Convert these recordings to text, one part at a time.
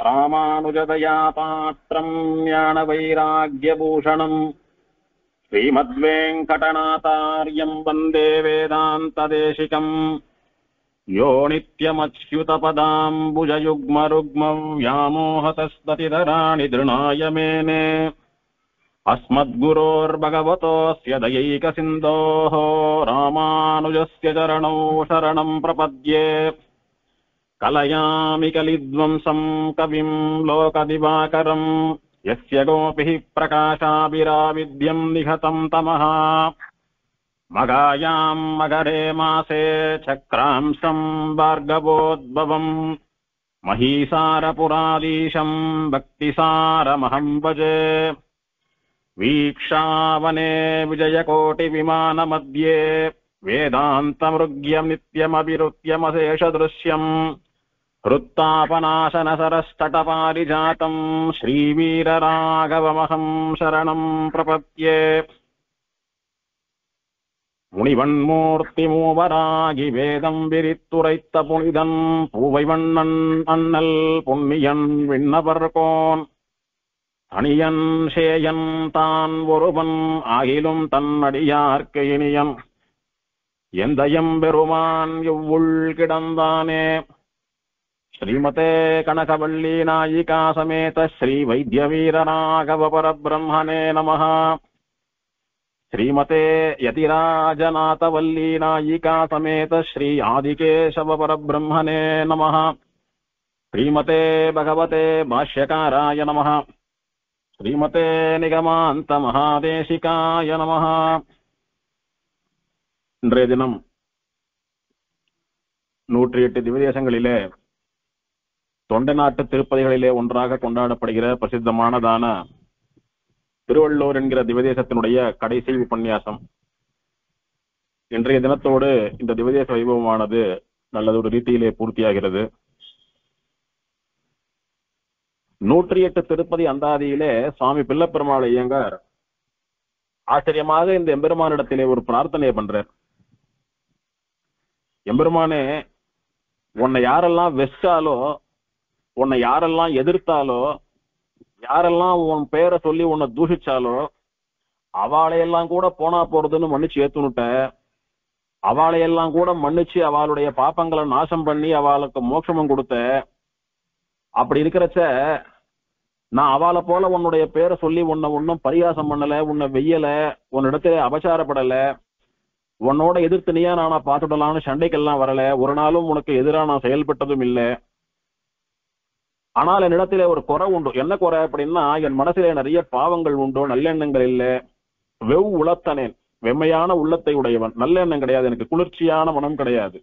ராமானுஜதயா பாத்திரம் ஞானவைராக்யபூஷணம் ஸ்ரீமத்வேங்கடநாதார்யம் வந்தே வேதாந்ததேசிகம் யோ நித்யமச்யுதபதாம்புஜயுக்மருக்மம் व्यामोहतस्ततितराणि धृणाय मेने अस्मद्गुरोर्भगवतोऽस्य दयैकसिन्धोः रामानुजस्य चरणौ शरणं प्रपद्ये कलयामि कलिध्वंसं कविं लोकदिवाकरं यस्य गोपिः प्रकाशाभिराविद्यं निहतं तमः मगायां मकरे मासे चक्रांशं भार्गवोद्भवं महीसारपुराधीशं भक्तिसारमहं भजे वीक्षावने विजयकोटिविमानमध्ये वेदान्तमृग्यं नित्यमभिरुत्यमशेषदृश्यम् हृत्तापनाशनसरस्तटपारिजातं श्रीवीरराघवमहं शरणं प्रपद्ये முனிவன்மூர்த்திமூவராகி வேதம் விரித்துரைத்த புனிதன் பூவைவண்ணன் அண்ணல் புண்ணியன் விண்ணவர்கோன் தனியன் சேயன் தான் ஒருவன் ஆகிலும் தன்னடியார்க்கு இனியன் எந்தயம் பெருமான் இவ்வுள் கிடந்தானே. ஸ்ரீமதே கனகவல்லி நாயிகா சமேத ஸ்ரீ வைத்திய வீரராகவ பரபிரம்மணே நமः. श्रीमते यतिराजनाथवल्ली नायिका समेत श्री आदिकेशव परब्रह्मणे नमः. श्रीमते भगवते भाष्यकाराय नमः. श्रीमते निगमान्त महादेशिकाय नमः. இன்றைய தினம் 108 திவ்யதேசங்களிலே தொண்டை நாட்டு திருப்பதிகளிலே ஒன்றாக கொண்டாடப்படுகிற பிரசித்தமானதான திருவள்ளூர் என்கிற திவ்யதேசத்தினுடைய கடைசி உபன்யாசம். இன்றைய தினத்தோடு இந்த திவ்யதேச வைபவமானது நல்லதொரு ரீதியிலே பூர்த்தியாகிறது. 108 திருப்பதி அந்தாதியிலே சுவாமி பிள்ளைப்பெருமாள் ஐயங்கார் ஆச்சரியமாக இந்த எம்பெருமானிடத்திலே ஒரு பிரார்த்தனை பண்றார். எம்பெருமானே, உன்னை யாரெல்லாம் வெச்சாலோ, உன்னை யாரெல்லாம் எதிர்த்தாலோ, யாரெல்லாம் உன் பேரை சொல்லி உன்னை தூஷிச்சாலோ அவளையெல்லாம் கூட போனா போறதுன்னு மன்னிச்சு ஏத்துனுட்ட. அவளையெல்லாம் கூட மன்னிச்சு அவளுடைய பாப்பங்களை நாசம் பண்ணி அவளுக்கு மோட்சமும் கொடுத்த. அப்படி இருக்கிறச்ச நான் அவளை போல உன்னுடைய பேரை சொல்லி உன்னை ஒன்னும் பரிகாசம் பண்ணல, உன்னை வெய்யல, உன்னிடத்துல அபச்சாரப்படல, உன்னோட எதிர்த்து நீயா நானா பார்த்துடலாம்னு சண்டைக்கெல்லாம் வரல, ஒரு நாளும் உனக்கு எதிராக நான் செயல்பட்டதும் இல்லை. ஆனால் என்னிடத்திலே ஒரு குறை உண்டு. என்ன குறை அப்படின்னா, என் மனசிலே நிறைய பாவங்கள் உண்டு, நல்லெண்ணங்கள் இல்லை. உளத்தனேன், வெம்மையான உள்ளத்தை உடையவன். நல்லெண்ணம் கிடையாது எனக்கு, குளிர்ச்சியான மனம் கிடையாது.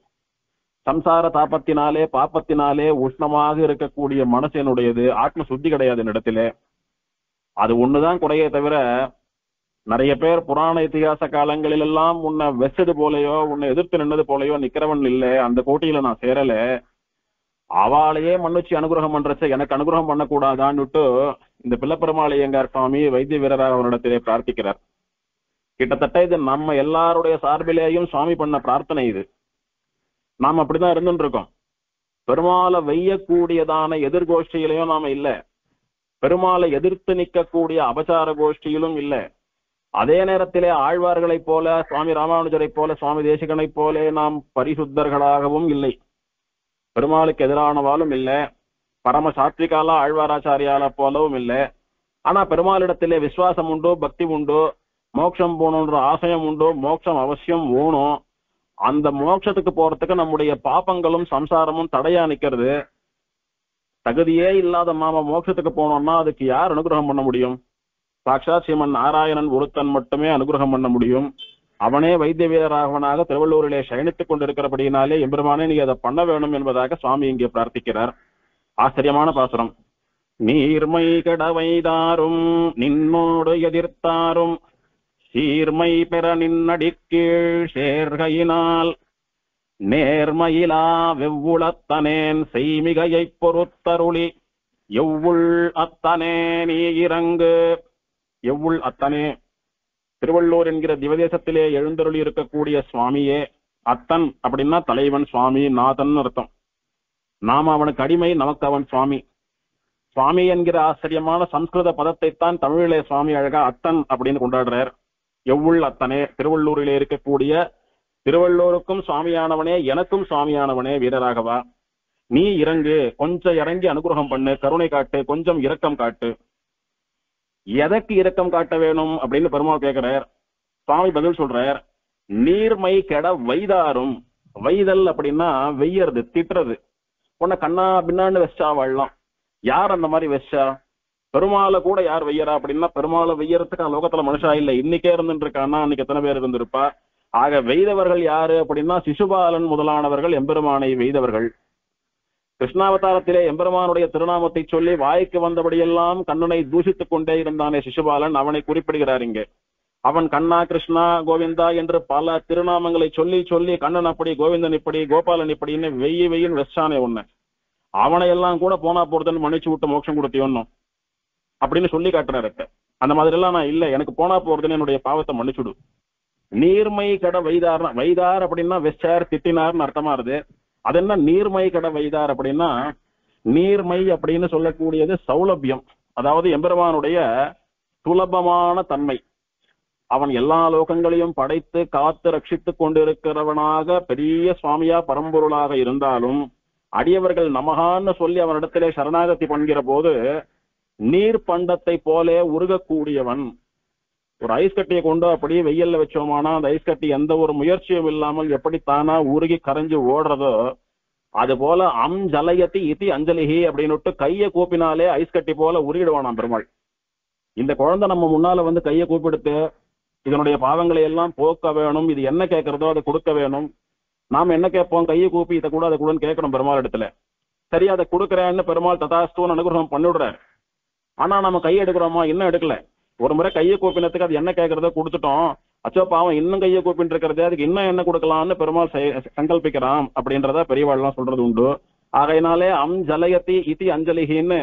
சம்சார தாபத்தினாலே பாப்பத்தினாலே உஷ்ணமாக இருக்கக்கூடிய மனசு என்னுடையது. ஆத்ம சுத்தி கிடையாது என்னிடத்திலே. அது ஒண்ணுதான் குறையே தவிர, நிறைய பேர் புராண இத்திகாச காலங்களில் எல்லாம் உன்னை வெச்சது போலையோ உன்னை எதிர்த்து நின்னது போலையோ நிக்கிறவன் இல்லை. அந்த கோட்டியில நான் சேரல. அவளையே மன்னிச்சு அனுகிரகம் பண்றச்ச எனக்கு அனுகிரகம் பண்ணக்கூடாதான்னுட்டு இந்த பிள்ளைப்பெருமாள் ஐயங்கார் சுவாமி வைத்திய வீரராக அவரிடத்திலே பிரார்த்திக்கிறார். கிட்டத்தட்ட இது நம்ம எல்லாருடைய சார்பிலேயும் சுவாமி பண்ண பிரார்த்தனை. இது நாம் அப்படிதான் இருந்துட்டு இருக்கோம். பெருமாளை வெய்யக்கூடியதான எதிர்கோஷ்டியிலையும் நாம இல்ல, பெருமாளை எதிர்த்து நிற்கக்கூடிய அபச்சார கோஷ்டியிலும் இல்ல. அதே நேரத்திலே ஆழ்வார்களைப் போல, சுவாமி ராமானுஜரை போல, சுவாமி தேசிகனைப் போல நாம் பரிசுத்தர்களாகவும் இல்லை. பெருமாளுக்கு எதிரானவாலும் இல்லை, பரம சாத்விகால ஆழ்வாராச்சாரியால போலவும் இல்லை. ஆனா பெருமாளிடத்திலே விசுவாசம் உண்டு, பக்தி உண்டு, மோட்சம் போகணுன்ற ஆசையம் உண்டு. மோட்சம் அவசியம் வேணும். அந்த மோட்சத்துக்கு போறதுக்கு நம்முடைய பாப்பங்களும் சம்சாரமும் தடையா நிக்கிறது. தகுதியே இல்லாத நாம மோட்சத்துக்கு போனோம்னா அதுக்கு யார் அனுகிரகம் பண்ண முடியும்? சாட்சாத் ஸ்ரீமன் நாராயணன் ஒருத்தன் மட்டுமே அனுகிரகம் பண்ண முடியும். அவனே வைத்திய வீரராகவனாக திருவள்ளூரிலே சயனித்துக் கொண்டிருக்கிறபடியினாலே எம்பெருமானே நீ அதை பண்ண வேணும் என்பதாக சுவாமி இங்கே பிரார்த்திக்கிறார். ஆச்சரியமான பாசுரம். நீர்மை கடவைதாரும் நின்னோடு எதிர்த்தாரும் சீர்மை பெற நின்னடிக்கீழ் சேர்கையினால் நேர்மையிலா வெவ்வுளத்தனேன் செய்மிகையை பொறுத்தருளி எவ்வுள் அத்தனே நீ இறங்கு. எவ்வுள் அத்தனே, திருவள்ளூர் என்கிற திவதேசத்திலே எழுந்தருளி இருக்கக்கூடிய சுவாமியே. அத்தன் அப்படின்னா தலைவன், சுவாமி, நாதன் அர்த்தம். நாம அவனுக்கு அடிமை, நமக்கு அவன் சுவாமி. சுவாமி என்கிற ஆச்சரியமான சம்ஸ்கிருத பதத்தை தான் தமிழிலே சுவாமி அழகா அத்தன் அப்படின்னு கொண்டாடுறார். எவ்வுள் அத்தனே, திருவள்ளூரிலே இருக்கக்கூடிய திருவள்ளூருக்கும் சுவாமியானவனே, எனக்கும் சுவாமியானவனே வீரராகவா, நீ இறங்கு, கொஞ்சம் இறங்கி அனுகிரகம் பண்ணு, கருணை காட்டு, கொஞ்சம் இரக்கம் காட்டு. எதற்கு இரக்கம் காட்ட வேணும் அப்படின்னு பெருமாள் கேட்கிறார். சுவாமி பதில் சொல்றார், நீர்மை கெட வைதாரும். வைதல் அப்படின்னா வெய்யறது, திட்டுறது. உன்னை கண்ணா பின்னான்னு வெச்சா வாழலாம். யார் அந்த மாதிரி வெச்சா? பெருமாளை கூட யார் வெய்யறா அப்படின்னா, பெருமாளை வெய்யறதுக்கு லோகத்துல மனுஷா இல்ல, இன்னைக்கே இருந்துட்டு இருக்கான்னா அன்னைக்கு எத்தனை பேர் இருந்திருப்பா. ஆக வெய்தவர்கள் யாரு அப்படின்னா, சிசுபாலன் முதலானவர்கள் எம்பெருமானை வெய்தவர்கள். கிருஷ்ணாவதாரத்திலே எம்பெருமானுடைய திருநாமத்தை சொல்லி வாய்க்கு வந்தபடியெல்லாம் கண்ணனை தூஷித்துக் கொண்டே இருந்தானே சிசுபாலன், அவனை குறிப்பிடுகிறார் இங்கே. அவன் கண்ணா, கிருஷ்ணா, கோவிந்தா என்று பல திருநாமங்களை சொல்லி சொல்லி கண்ணன் அப்படி, கோவிந்தன் இப்படி, கோபாலன் இப்படின்னு வெய்யின்னு வெச்சானே ஒண்ணு. அவனை எல்லாம் கூட போனா போறதுன்னு மன்னிச்சு விட்டு மோட்சம் கொடுத்தியோன்னும் அப்படின்னு சொல்லி காட்டுறாரு. அந்த மாதிரி எல்லாம் நான் இல்ல, எனக்கு போனா போறதுன்னு என்னுடைய பாவத்தை மன்னிச்சுடு. நீர்மை கட வைதார், வைதார் அப்படின்னா வெச்சார், திட்டினார்னு அர்த்தமா இருது. அது என்ன நீர்மை கட வைதார் அப்படின்னா, நீர்மை அப்படின்னு சொல்லக்கூடியது சௌலபியம், அதாவது எம்பெருமானுடைய சுலபமான தன்மை. அவன் எல்லா லோகங்களையும் படைத்து காத்து ரட்சித்துக் கொண்டிருக்கிறவனாக பெரிய சுவாமியா பரம்பொருளாக இருந்தாலும், அடியவர்கள் நமகான்னு சொல்லி அவனிடத்திலே சரணாகதி பண்ணுகிற போது நீர் பண்டத்தை போலே உருகக்கூடியவன். ஒரு ஐஸ் கட்டியை கொண்டு அப்படியே வெயில்ல வச்சோமானா அந்த ஐஸ் கட்டி எந்த ஒரு முயற்சியும் இல்லாமல் எப்படி தானா உருகி கரைஞ்சு ஓடுறதோ, அது போல ஜலயதி இதி அஞ்சலிஹி அப்படின்னு கையை கூப்பினாலே ஐஸ் கட்டி போல உருகிடுவானாம் பெருமாள். இந்த குழந்தை நம்ம முன்னால வந்து கையை கூப்பிடுத்து இதனுடைய பாவங்களை எல்லாம் போக்க வேணும், இது என்ன கேட்கறதோ அதை கொடுக்க வேணும். நாம என்ன கேட்போம்? கையை கூப்பி இதை கூட அதை கூடன்னு கேட்கணும் பெருமாள் இடத்துல. சரி, அதை கொடுக்குறேன்னு பெருமாள் ததாஸ்துன்னு அனுகிரகம் பண்ணிவிடுறாரு. ஆனா நம்ம கையை எடுக்கிறோமா? இன்னும் எடுக்கல. ஒரு முறை கையை கூப்பினத்துக்கு அது என்ன கேட்கறதோ கொடுத்துட்டோம். அச்சோ பாவம், இன்னும் கையை கூப்பின்னு இருக்கிறதே, அதுக்கு இன்னும் என்ன கொடுக்கலாம்னு பெருமாள் சங்கல்பிக்கிறான் அப்படின்றத பெரியவாள்லாம் சொல்றது உண்டு. ஆகையினாலே ஜலயதி இதி அஞ்சலிகின்னு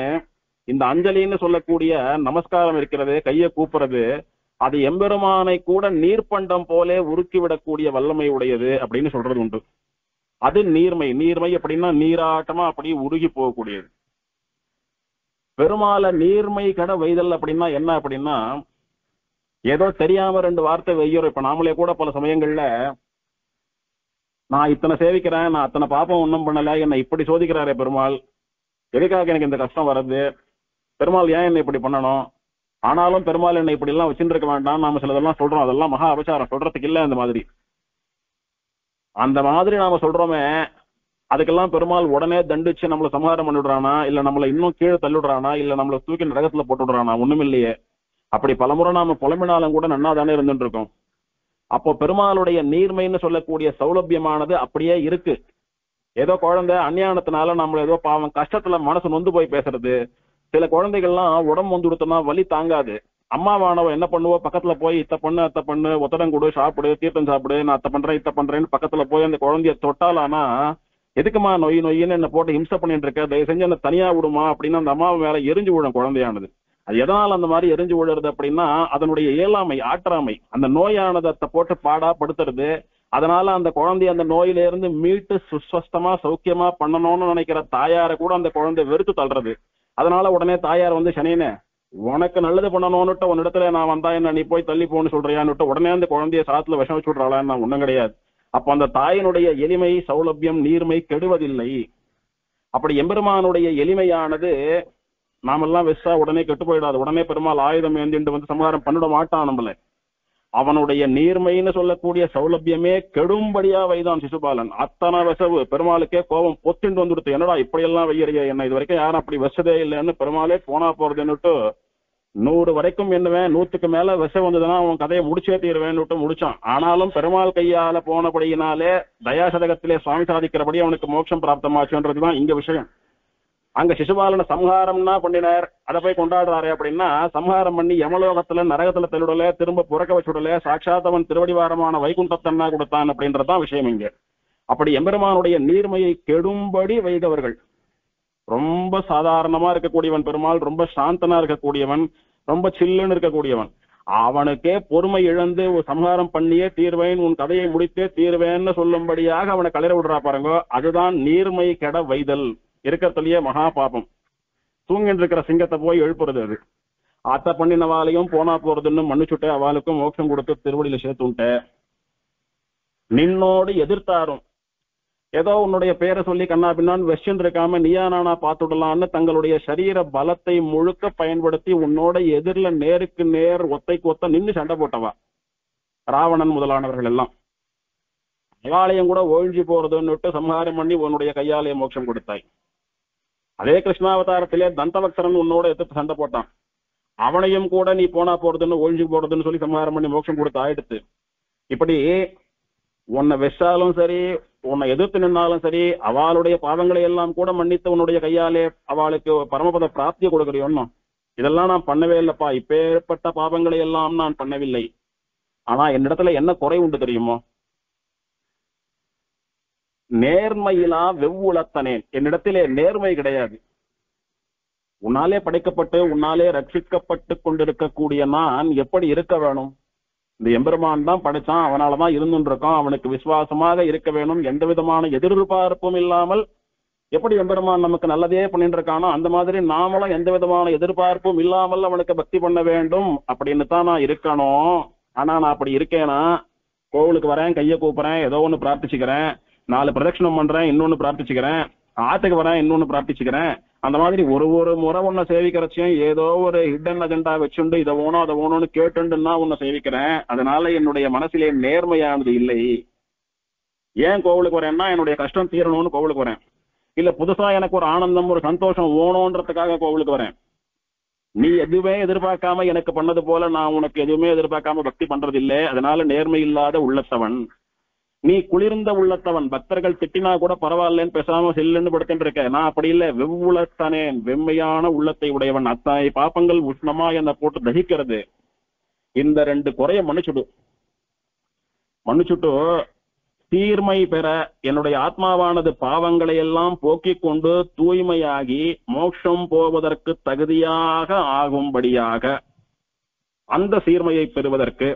இந்த அஞ்சலின்னு சொல்லக்கூடிய நமஸ்காரம் இருக்கிறது, கையை கூப்புறது, அது எம்பெருமானை கூட நீர்பண்டம் போலே உருக்கிவிடக்கூடிய வல்லமை உடையது அப்படின்னு சொல்றது உண்டு. அது நீர்மை. நீர்மை அப்படின்னா நீராட்டமா அப்படி உருகி போகக்கூடியது. பெருமாளை நீர்மை கட வைதல் அப்படின்னா என்ன அப்படின்னா, ஏதோ தெரியாம ரெண்டு வார்த்தை வெய்யோம். இப்ப நாமளே கூட பல சமயங்கள்ல நான் இத்தனை சேவிக்கிறேன், நான் அத்தனை பாப்பம் ஒன்றும் பண்ணல, என்னை இப்படி சோதிக்கிறாரே பெருமாள், எதுக்காக எனக்கு இந்த கஷ்டம் வருது, பெருமாள் ஏன் என்னை இப்படி பண்ணணும், ஆனாலும் பெருமாள் என்னை இப்படி எல்லாம் வச்சுட்டு இருக்க வேண்டாம் நாம சிலதெல்லாம் சொல்றோம். அதெல்லாம் மகா அபச்சாரம், சொல்றதுக்கு இல்ல. அந்த மாதிரி நாம சொல்றோமே, அதுக்கெல்லாம் பெருமாள் உடனே தண்டிச்சு நம்மளை சமாதானம் பண்ணிவிடுறானா, இல்ல நம்மளை இன்னும் கீழே தள்ளிவிடுறானா, இல்ல நம்மளை தூக்கி நரகத்துல போட்டு விடுறானா? ஒண்ணும் இல்லையே. அப்படி பலமுறை நாம புலம்பினாலும் கூட நன்னா தானே இருந்துட்டு இருக்கோம். அப்போ பெருமாளுடைய நீர்மைன்னு சொல்லக்கூடிய சௌலபியமானது அப்படியே இருக்கு. ஏதோ குழந்தை அஞ்ஞானத்தினால நம்மள ஏதோ பாவம் கஷ்டத்துல மனசு நொந்து போய் பேசுறது. சில குழந்தைகள்லாம் உடம்பு வந்து கொடுத்தோம்னா வலி தாங்காது. அம்மாவானவ என்ன பண்ணுவோம், பக்கத்துல போய் இத்த பண்ணு அத்த பண்ணு, ஒத்தடம் கொடு, சாப்பிடு, தீர்த்தம் சாப்பிடு, நான் அத்த பண்றேன் இத்த பண்றேன்னு பக்கத்துல போய் அந்த குழந்தைய தொட்டாலானா, எதுக்குமா நொய் நொய்ன்னு என்ன போட்டு ஹிம்சை பண்ணிட்டு இருக்க, தயவு செஞ்சு என்ன தனியா விடுமா அப்படின்னு அந்த அம்மா மேல எரிஞ்சு விடும் குழந்தையானது. அது எதனால் அந்த மாதிரி எரிஞ்சு விழுறது அப்படின்னா, அதனுடைய இயலாமை, ஆற்றாமை, அந்த நோயானது அதை போட்டு பாடா படுத்துறது. அதனால அந்த குழந்தைய அந்த நோயில இருந்து மீட்டு சுஸ்வஸ்தமா சௌக்கியமா பண்ணணும்னு நினைக்கிற தாயார கூட அந்த குழந்தை வெறுத்து தள்ளுறது. அதனால உடனே தாயார் வந்து, சனினே உனக்கு நல்லது பண்ணணும்னுட்டு உன்னிடத்துல நான் வந்தா என்ன நீ போய் தள்ளி போன்னு சொல்றியான்னுட்டு உடனே அந்த குழந்தைய சாத்துல விஷம் வச்சு விடுறாளான்னு நான் ஒண்ணும் கிடையாது. அப்ப அந்த தாயினுடைய எளிமை, சௌலபியம், நீர்மை கெடுவதில்லை. அப்படி எம்பெருமானுடைய எளிமையானது நாமெல்லாம் வெச்சா உடனே கெட்டு போயிடாது. உடனே பெருமாள் ஆயுதம் ஏந்திண்டு வந்து சமாதானம் பண்ணிட மாட்டான் நம்மள. அவனுடைய நீர்மைன்னு சொல்லக்கூடிய சௌலபியமே கெடும்படியா வைதான் சிசுபாலன். அத்தனை வசவு பெருமாளுக்கே கோபம் பொத்திண்டு வந்துடுத்து. என்னடா இப்படியெல்லாம் வையறிய, என்ன இது வரைக்கும் யாரும் அப்படி வச்சதே இல்லைன்னு பெருமாளே போனா போறதுன்னுட்டு 100 வரைக்கும் என்னவேன், 100க்கு மேல விஷம் வந்ததுன்னா அவன் கதையை முடிச்சே தீருவேன்னுட்டு முடிச்சான். ஆனாலும் பெருமாள் கையால போனபடியினாலே தயாசதகத்திலே சுவாமி சாதிக்கிறபடி அவனுக்கு மோட்சம் பிராப்தமாச்சுன்றதுதான் இங்க விஷயம். அங்க சிசுபாலனை சம்ஹாரம்னா பண்ணினார், அதை போய் கொண்டாடுறாரு அப்படின்னா, சம்ஹாரம் பண்ணி யமலோகத்துல நரகத்துல தெளிவுடல, திரும்ப புறக்க வச்சுடல, சாட்சாத்தவன் திருவடிவாரமான வைகுண்டத்தன்னா கொடுத்தான் அப்படின்றதான் விஷயம் இங்க. அப்படி எம்பெருமானுடைய நீர்மையை கெடும்படி வைத்தவர்கள். ரொம்ப சாதாரணமா இருக்கக்கூடியவன் பெருமாள், ரொம்ப சாந்தனா இருக்கக்கூடியவன், ரொம்ப சில்லுன்னு இருக்கக்கூடியவன். அவனுக்கே பொறுமை இழந்து ஒரு சம்ஹாரம் பண்ணியே தீர்வேன், உன் கதையை முடித்தே தீர்வேன்னு சொல்லும்படியாக அவனை கலர விடுறா பாருங்க. அதுதான் நீர்மை கெட வைதல், இருக்கிறதுலயே மகா பாபம். தூங்கிட்டு இருக்கிற சிங்கத்தை போய் எழுப்புறது. அது அத்தை பண்ணினவாலையும் போனா போறதுன்னு மன்னிச்சுட்டு அவளுக்கும் மோட்சம் கொடுத்து திருவடியில சேர்த்துட்ட. நின்னோடு எதிர்த்தாரும் ஏதோ உன்னுடைய பேரை சொல்லி கண்ணா பின்னான்னு வெஸ்டன் இருக்காம நீயா நானா பார்த்துடலான்னு தங்களுடைய சரீர பலத்தை முழுக்க பயன்படுத்தி உன்னோட எதிரில நேருக்கு நேர் ஒத்தைக்கு ஒத்த நின்று சண்டை போட்டவா ராவணன் முதலானவர்கள் எல்லாம். தேவாலயம் கூட ஒழிஞ்சு போறதுன்னுட்டு சம்ஹாரம் பண்ணி உன்னுடைய கையாலய மோட்சம் கொடுத்தாய். அதே கிருஷ்ணாவதாரத்திலே தந்தவக்சரன் உன்னோட எதிர்த்து சண்டை போட்டான். அவனையும் கூட நீ போனா போறதுன்னு ஒழிஞ்சு போறதுன்னு சொல்லி சம்ஹாரம் பண்ணி மோட்சம் கொடுத்து ஆயிடுத்து. இப்படி உன்னை வெச்சாலும் சரி, உன்னை எதிர்த்து நின்னாலும் சரி, அவளுடைய பாவங்களை எல்லாம் கூட மன்னித்து உன்னுடைய கையாலே அவளுக்கு பரமபத பிராப்தியை கொடுக்கறியோன்னு. இதெல்லாம் நான் பண்ணவே இல்லப்பா, இப்பேற்பட்ட பாவங்களை எல்லாம் நான் பண்ணவில்லை. ஆனா என்னிடத்துல என்ன குறை உண்டு தெரியுமோ? நேர்மையிலா வெவ்வுளத்தனேன். என்னிடத்திலே நேர்மை கிடையாது. உன்னாலே படைக்கப்பட்டு உன்னாலே ரட்சிக்கப்பட்டு கொண்டிருக்கக்கூடிய நான் எப்படி இருக்க வேணும்? இந்த எம்பெருமான் தான் படைச்சான், அவனாலதான் இருந்துட்டு இருக்கான், அவனுக்கு விசுவாசமாக இருக்க வேணும், எந்த விதமான எதிர்பார்ப்பும் இல்லாமல். எப்படி எம்பெருமான் நமக்கு நல்லதே பண்ணிட்டு இருக்கானோ அந்த மாதிரி நாமளும் எந்த விதமான எதிர்பார்ப்பும் இல்லாமல் அவனுக்கு பக்தி பண்ண வேண்டும் அப்படின்னு தான் நான் இருக்கணும். ஆனா நான் அப்படி இருக்கேனா? கோவிலுக்கு வரேன், கையை கூப்புறேன், ஏதோ ஒண்ணு பிரார்த்திச்சுக்கிறேன், 4 பிரதட்சணம் பண்றேன், இன்னொன்னு பிரார்த்திச்சுக்கிறேன், ஆத்துக்கு வரேன், இன்னொன்னு பிரார்த்திச்சுக்கிறேன். அந்த மாதிரி ஒரு முறை உன்னை சேவிக்கிறச்சையும் ஏதோ ஒரு ஹிடன் அஜெண்டா வச்சுண்டு இதை வேணும் அதை வேணும்னு கேட்டுன்னா உன்னை சேவிக்கிறேன். அதனால என்னுடைய மனசிலே நேர்மையானது இல்லை. ஏன் கோவிலுக்கு வரேன்னா என்னுடைய கஷ்டம் தீரணும்னு கோவிலுக்கு வரேன். இல்ல புதுசா எனக்கு ஒரு ஆனந்தம் ஒரு சந்தோஷம் வேணும்ன்றதுக்காக கோவிலுக்கு வரேன். நீ எதுவுமே எதிர்பார்க்காம எனக்கு பண்ணது போல நான் உனக்கு எதுவுமே எதிர்பார்க்காம பக்தி பண்றது இல்லை. அதனால நேர்மை இல்லாத உள்ளத்தவன் நீ, குளிர்ந்த உள்ளத்தவன். பக்தர்கள் திட்டினா கூட பரவாயில்லன்னு பேசாம செல்லுன்னு படுத்துட்டு இருக்க. நான் அப்படி இல்லை, வெவ்வுளத்தனேன், வெம்மையான உள்ளத்தை உடையவன். அத்தனை பாப்பங்கள் உஷ்ணமா என்ன போட்டு தகிக்கிறது. இந்த 2 குறைய மன்னிச்சுட்டு தீர்மை பெற என்னுடைய ஆத்மாவானது பாவங்களை எல்லாம் போக்கிக் கொண்டு தூய்மையாகி மோட்சம் போவதற்கு தகுதியாக ஆகும்படியாக அந்த சீர்மையை பெறுவதற்கு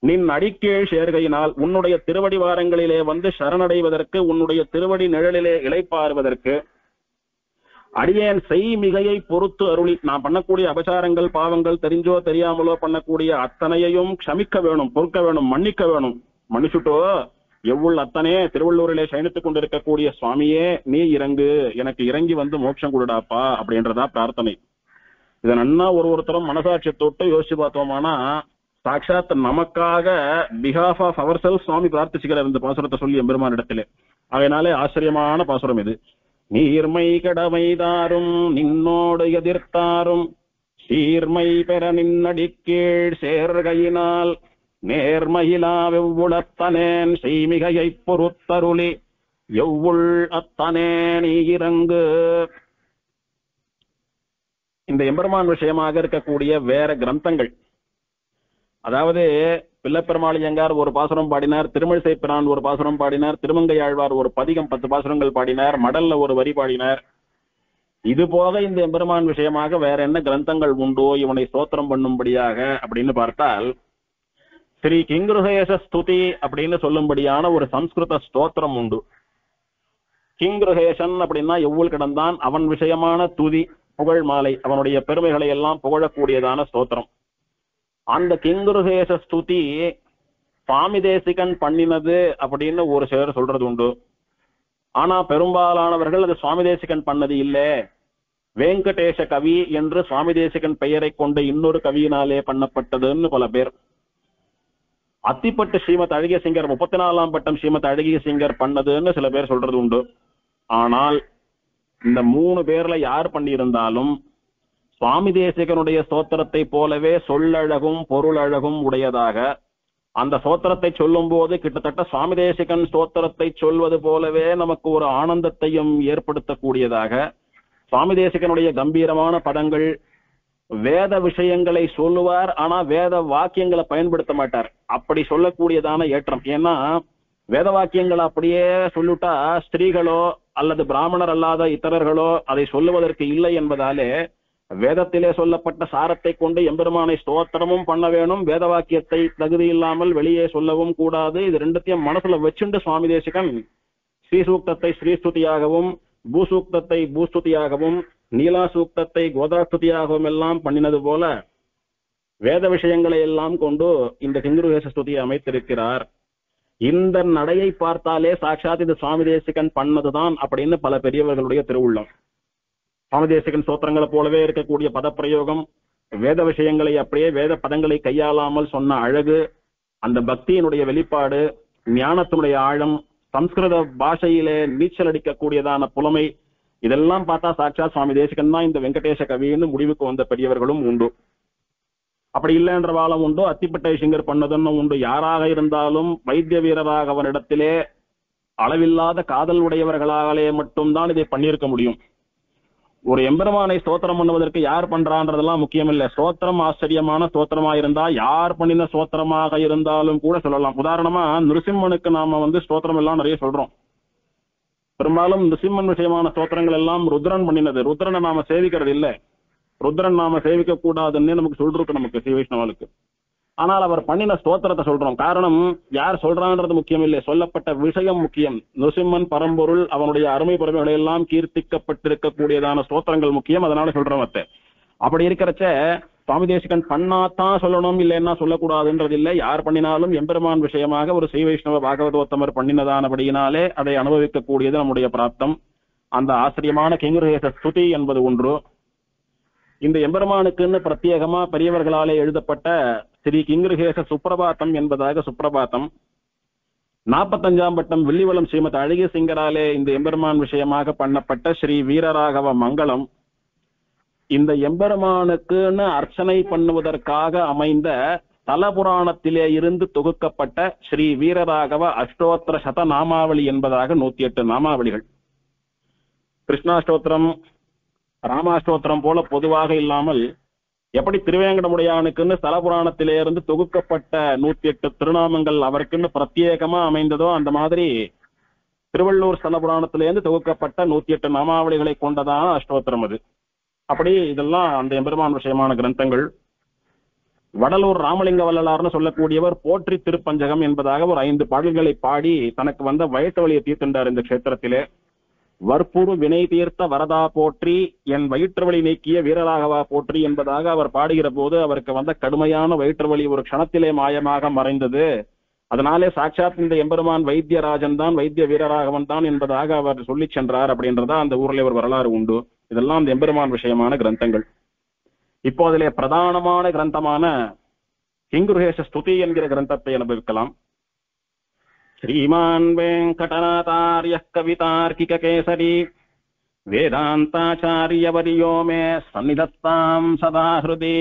நின் அடிக்கீழ் சேர்கையினால் உன்னுடைய திருவடி வாரங்களிலே வந்து சரணடைவதற்கு, உன்னுடைய திருவடி நிழலிலே இளைப்பாறுவதற்கு அடியேன் செய் மிகையை பொறுத்து அருளி. நான் பண்ணக்கூடிய அபசாரங்கள் பாவங்கள் தெரிஞ்சோ தெரியாமலோ பண்ணக்கூடிய அத்தனையையும் க்ஷமிக்க வேணும், பொறுக்க வேணும், மன்னிக்க வேணும். மன்னிச்சுட்டோ எவ்வுள் அத்தனே திருவள்ளூரிலே சயனித்துக் கொண்டிருக்கக்கூடிய சுவாமியே நீ இறங்கு, எனக்கு இறங்கி வந்து மோட்சம் கொடுடாப்பா அப்படின்றதா பிரார்த்தனை. இதை நன்னா ஒருத்தரும் மனசாட்சி தொட்டு யோசிச்சு பார்த்தோமானா சாட்சாத் நமக்காக பிஹாஃப் ஆஃப் அவர் செல்ஃப் சுவாமி பிரார்த்திச்சுக்கிறார் இந்த பாசுரத்தை சொல்லி எம்பெருமான் இடத்திலே. அதனாலே ஆச்சரியமான பாசுரம் இது. நீர்மை கடமைதாரும் நின்னோடு எதிர்த்தாரும் சீர்மை பெற நின்னடி கீழ் சேர்கையினால் நேர்மையிலா வெவ்வுளத்தனேன் செய்மிகையை பொறுத்தருளி எவ்வுள் அத்தனே நீ இறங்கு. இந்த எம்பெருமான் விஷயமாக இருக்கக்கூடிய வேற கிரந்தங்கள், அதாவது பிள்ளைப்பெருமாளியங்கார் ஒரு பாசுரம் பாடினார், திருமிழிசை பிரான் ஒரு பாசுரம் பாடினார், திருமங்கையாழ்வார் ஒரு பதிகம் 10 பாசுரங்கள் பாடினார், மடல்ல ஒரு வரி பாடினார். இது போக இந்த எம்பெருமான் விஷயமாக வேற என்ன கிரந்தங்கள் உண்டோ இவனை ஸ்தோத்திரம் பண்ணும்படியாக அப்படின்னு பார்த்தால் ஸ்ரீ கிங்குருகேச ஸ்துதி அப்படின்னு சொல்லும்படியான ஒரு சம்ஸ்கிருத ஸ்தோத்திரம் உண்டு. கிங்குருகேசன் அப்படின்னா எவ்வளவு கிடந்தான், அவன் விஷயமான துதி புகழ் மாலை, அவனுடைய பெருமைகளை எல்லாம் புகழக்கூடியதான ஸ்தோத்திரம். அந்த கிங்குருகேச ஸ்துதி சுவாமி தேசிகன் பண்ணினது அப்படின்னு ஒரு சிலர் சொல்றது உண்டு. ஆனா பெரும்பாலானவர்கள் அது சுவாமி தேசிகன் பண்ணது இல்லை, வெங்கடேச கவி என்று சுவாமி தேசிகன் பெயரை கொண்ட இன்னொரு கவியினாலே பண்ணப்பட்டதுன்னு பல பேர். அத்திப்பட்டு ஸ்ரீமத் அழகிய சிங்கர் 34ஆம் பட்டம் ஸ்ரீமத் அழகிய சிங்கர் பண்ணதுன்னு சில பேர் சொல்றது உண்டு. ஆனால் இந்த 3 பேர்ல யார் பண்ணியிருந்தாலும் சுவாமி தேசிகனுடைய ஸ்தோத்திரத்தை போலவே சொல்லழகும் பொருளழகும் உடையதாக, அந்த ஸ்தோத்திரத்தை சொல்லும் போது கிட்டத்தட்ட சுவாமி தேசிகன் ஸ்தோத்திரத்தை சொல்வது போலவே நமக்கு ஒரு ஆனந்தத்தையும் ஏற்படுத்தக்கூடியதாக, சுவாமி தேசிகனுடைய கம்பீரமான பதங்கள், வேத விஷயங்களை சொல்லுவார் ஆனா வேத வாக்கியங்களை பயன்படுத்த மாட்டார். அப்படி சொல்லக்கூடியதான ஏற்றம். ஏன்னா வேத வாக்கியங்களை அப்படியே சொல்லிட்டா ஸ்திரீகளோ அல்லது பிராமணர் அல்லாத இத்தரர்களோ அதை சொல்லுவதற்கு இல்லை என்பதாலே வேதத்திலே சொல்லப்பட்ட சாரத்தை கொண்டு எம்பெருமானை ஸ்தோத்திரமும் பண்ண வேணும், வேத வாக்கியத்தை தகுதி இல்லாமல் வெளியே சொல்லவும் கூடாது. இது 2த்தையும் மனசுல வச்சுண்டு சுவாமி தேசிகன் ஸ்ரீசூக்தத்தை ஸ்ரீஸ்துதியாகவும் பூசூக்தத்தை பூஸ்துதியாகவும் நீலா சூக்தத்தை கோதாஸ்துதியாகவும் எல்லாம் பண்ணினது போல வேத விஷயங்களை எல்லாம் கொண்டு இந்த கிங்குருகேச ஸ்துதியை அமைத்திருக்கிறார். இந்த நடையை பார்த்தாலே சாட்சாத் இது சுவாமி தேசிகன் பண்ணதுதான் அப்படின்னு பல பெரியவர்களுடைய திருவுள்ளம். சுவாமி தேசிகன் ஸ்தோத்திரங்களை போலவே இருக்கக்கூடிய பதப்பிரயோகம், வேத விஷயங்களை அப்படியே வேத பதங்களை கையாளாமல் சொன்ன அழகு, அந்த பக்தியினுடைய வெளிப்பாடு, ஞானத்தினுடைய ஆழம், சம்ஸ்கிருத பாஷையிலே நீச்சல் அடிக்கக்கூடியதான புலமை, இதெல்லாம் பார்த்தா சாட்சாத் சுவாமி தேசிகன் தான் இந்த வெங்கடேச கவின்னு முடிவுக்கு வந்த பெரியவர்களும் உண்டு. அப்படி இல்லை என்ற வாழம் உண்டு. அத்திப்பட்டை சிங்கர் பண்ணதுன்னு உண்டு. யாராக இருந்தாலும் வைத்திய வீரராக அவனிடத்திலே அளவில்லாத காதல் உடையவர்களாலே மட்டும்தான் இதை பண்ணியிருக்க முடியும். ஒரு எம்பெருமானை ஸ்தோத்திரம் பண்ணுவதற்கு யார் பண்றான்றதெல்லாம் முக்கியம் இல்லை. ஸ்தோத்திரம் ஆச்சரியமான ஸ்தோத்திரமா இருந்தா யார் பண்ணின ஸ்தோத்திரமாக இருந்தாலும் கூட சொல்லலாம். உதாரணமா நிருசிம்மனுக்கு நாம ஸ்தோத்திரம் எல்லாம் நிறைய சொல்றோம். பெரும்பாலும் நிருசிம்மன் விஷயமான ஸ்தோத்திரங்கள் எல்லாம் ருத்ரன் பண்ணினது. ருத்ரனை நாம சேவிக்கிறது இல்லை. ருத்ரன் நாம சேவிக்க கூடாதுன்னு நமக்கு சொல்றோம் நமக்கு ஸ்ரீ வைஷ்ணவனுக்கு. ஆனால் அவர் பண்ணின ஸ்தோத்திரத்தை சொல்றோம். காரணம் யார் சொல்றான்றது முக்கியம் இல்லை, சொல்லப்பட்ட விஷயம் முக்கியம். நிருசிம்மன் பரம்பொருள், அவனுடைய அருமை பெருமைகளை எல்லாம் கீர்த்திக்கப்பட்டிருக்கக்கூடியதான ஸ்தோத்திரங்கள் முக்கியம். அதனால சொல்றோம். அப்படி இருக்கிறச்ச சுவாமி தேசிகன் பண்ணாதான் சொல்லணும், இல்லைன்னா சொல்லக்கூடாதுன்றது இல்லை. யார் பண்ணினாலும் எம்பெருமான் விஷயமாக ஒரு ஸ்ரீ வைஷ்ணவ பாகவதோத்தமர் பண்ணினதானபடியினாலே அதை அனுபவிக்கக்கூடியது நம்முடைய பிராப்தம். அந்த ஆச்சரியமான கிங்குருகேச ஸ்துதி என்பது ஒன்று. இந்த எம்பெருமானுக்குன்னு பிரத்யேகமா பெரியவர்களாலே எழுதப்பட்ட ஸ்ரீ கிங்குருகேச சுப்பிரபாத்தம் என்பதாக சுப்பிரபாத்தம் 45ஆம் பட்டம் வில்லிவளம் ஸ்ரீமத் அழகிய சிங்கராலே இந்த எம்பெருமான் விஷயமாக பண்ணப்பட்ட ஸ்ரீ வீரராகவ மங்களம். இந்த எம்பெருமானுக்குன்னு அர்ச்சனை பண்ணுவதற்காக அமைந்த தல புராணத்திலே இருந்து தொகுக்கப்பட்ட ஸ்ரீ வீரராகவ அஷ்டோத்திர சத நாமாவளி என்பதாக 108 நாமாவளிகள். கிருஷ்ணாஷ்டோத்திரம், ராமாஷ்டோத்திரம் போல பொதுவாக இல்லாமல் எப்படி திருவேங்கடமுடையானுக்குன்னு ஸ்தல புராணத்திலே இருந்து தொகுக்கப்பட்ட 108 திருநாமங்கள் அவருக்குன்னு பிரத்யேகமா அமைந்ததோ, அந்த மாதிரி திருவள்ளூர் ஸ்தல புராணத்திலேருந்து தொகுக்கப்பட்ட 108 நாமாவளிகளை கொண்டதான அஷ்டோத்திரம் அது. அப்படி இதெல்லாம் அந்த எம்பெருமான் விஷயமான கிரந்தங்கள். வடலூர் ராமலிங்க வள்ளலார்னு சொல்லக்கூடியவர் போற்றி திருப்பஞ்சகம் என்பதாக ஒரு 5 பாடல்களை பாடி தனக்கு வந்த வயிற்று வலியை தீர்த்தின்றார் இந்த கஷேத்திரத்திலே. வற்புறு வினை தீர்த்த வரதா போற்றி, என் வயிற்று வலி நீக்கிய வீரராகவா போற்றி என்பதாக அவர் பாடுகிற போது அவருக்கு வந்த கடுமையான வயிற்று வலி ஒரு க்ஷணத்திலே மாயமாக மறைந்தது. அதனாலே சாட்சாத் இந்த எம்பெருமான் வைத்தியராஜன் தான், வைத்திய வீரராகவன் தான் என்பதாக அவர் சொல்லி சென்றார். அப்படின்றதா அந்த ஊரில் ஒரு வரலாறு உண்டு. இதெல்லாம் அந்த எம்பெருமான் விஷயமான கிரந்தங்கள். இப்போ அதிலே பிரதானமான கிரந்தமான கிங்குருகேச ஸ்துதி என்கிற கிரந்தத்தை அனுபவிக்கலாம். श्रीमान् वेङ्कटनाथार्यः कवितार्किककेसरी वेदान्ताचार्यवर्यो मे सन्निधत्तां सदा हृदि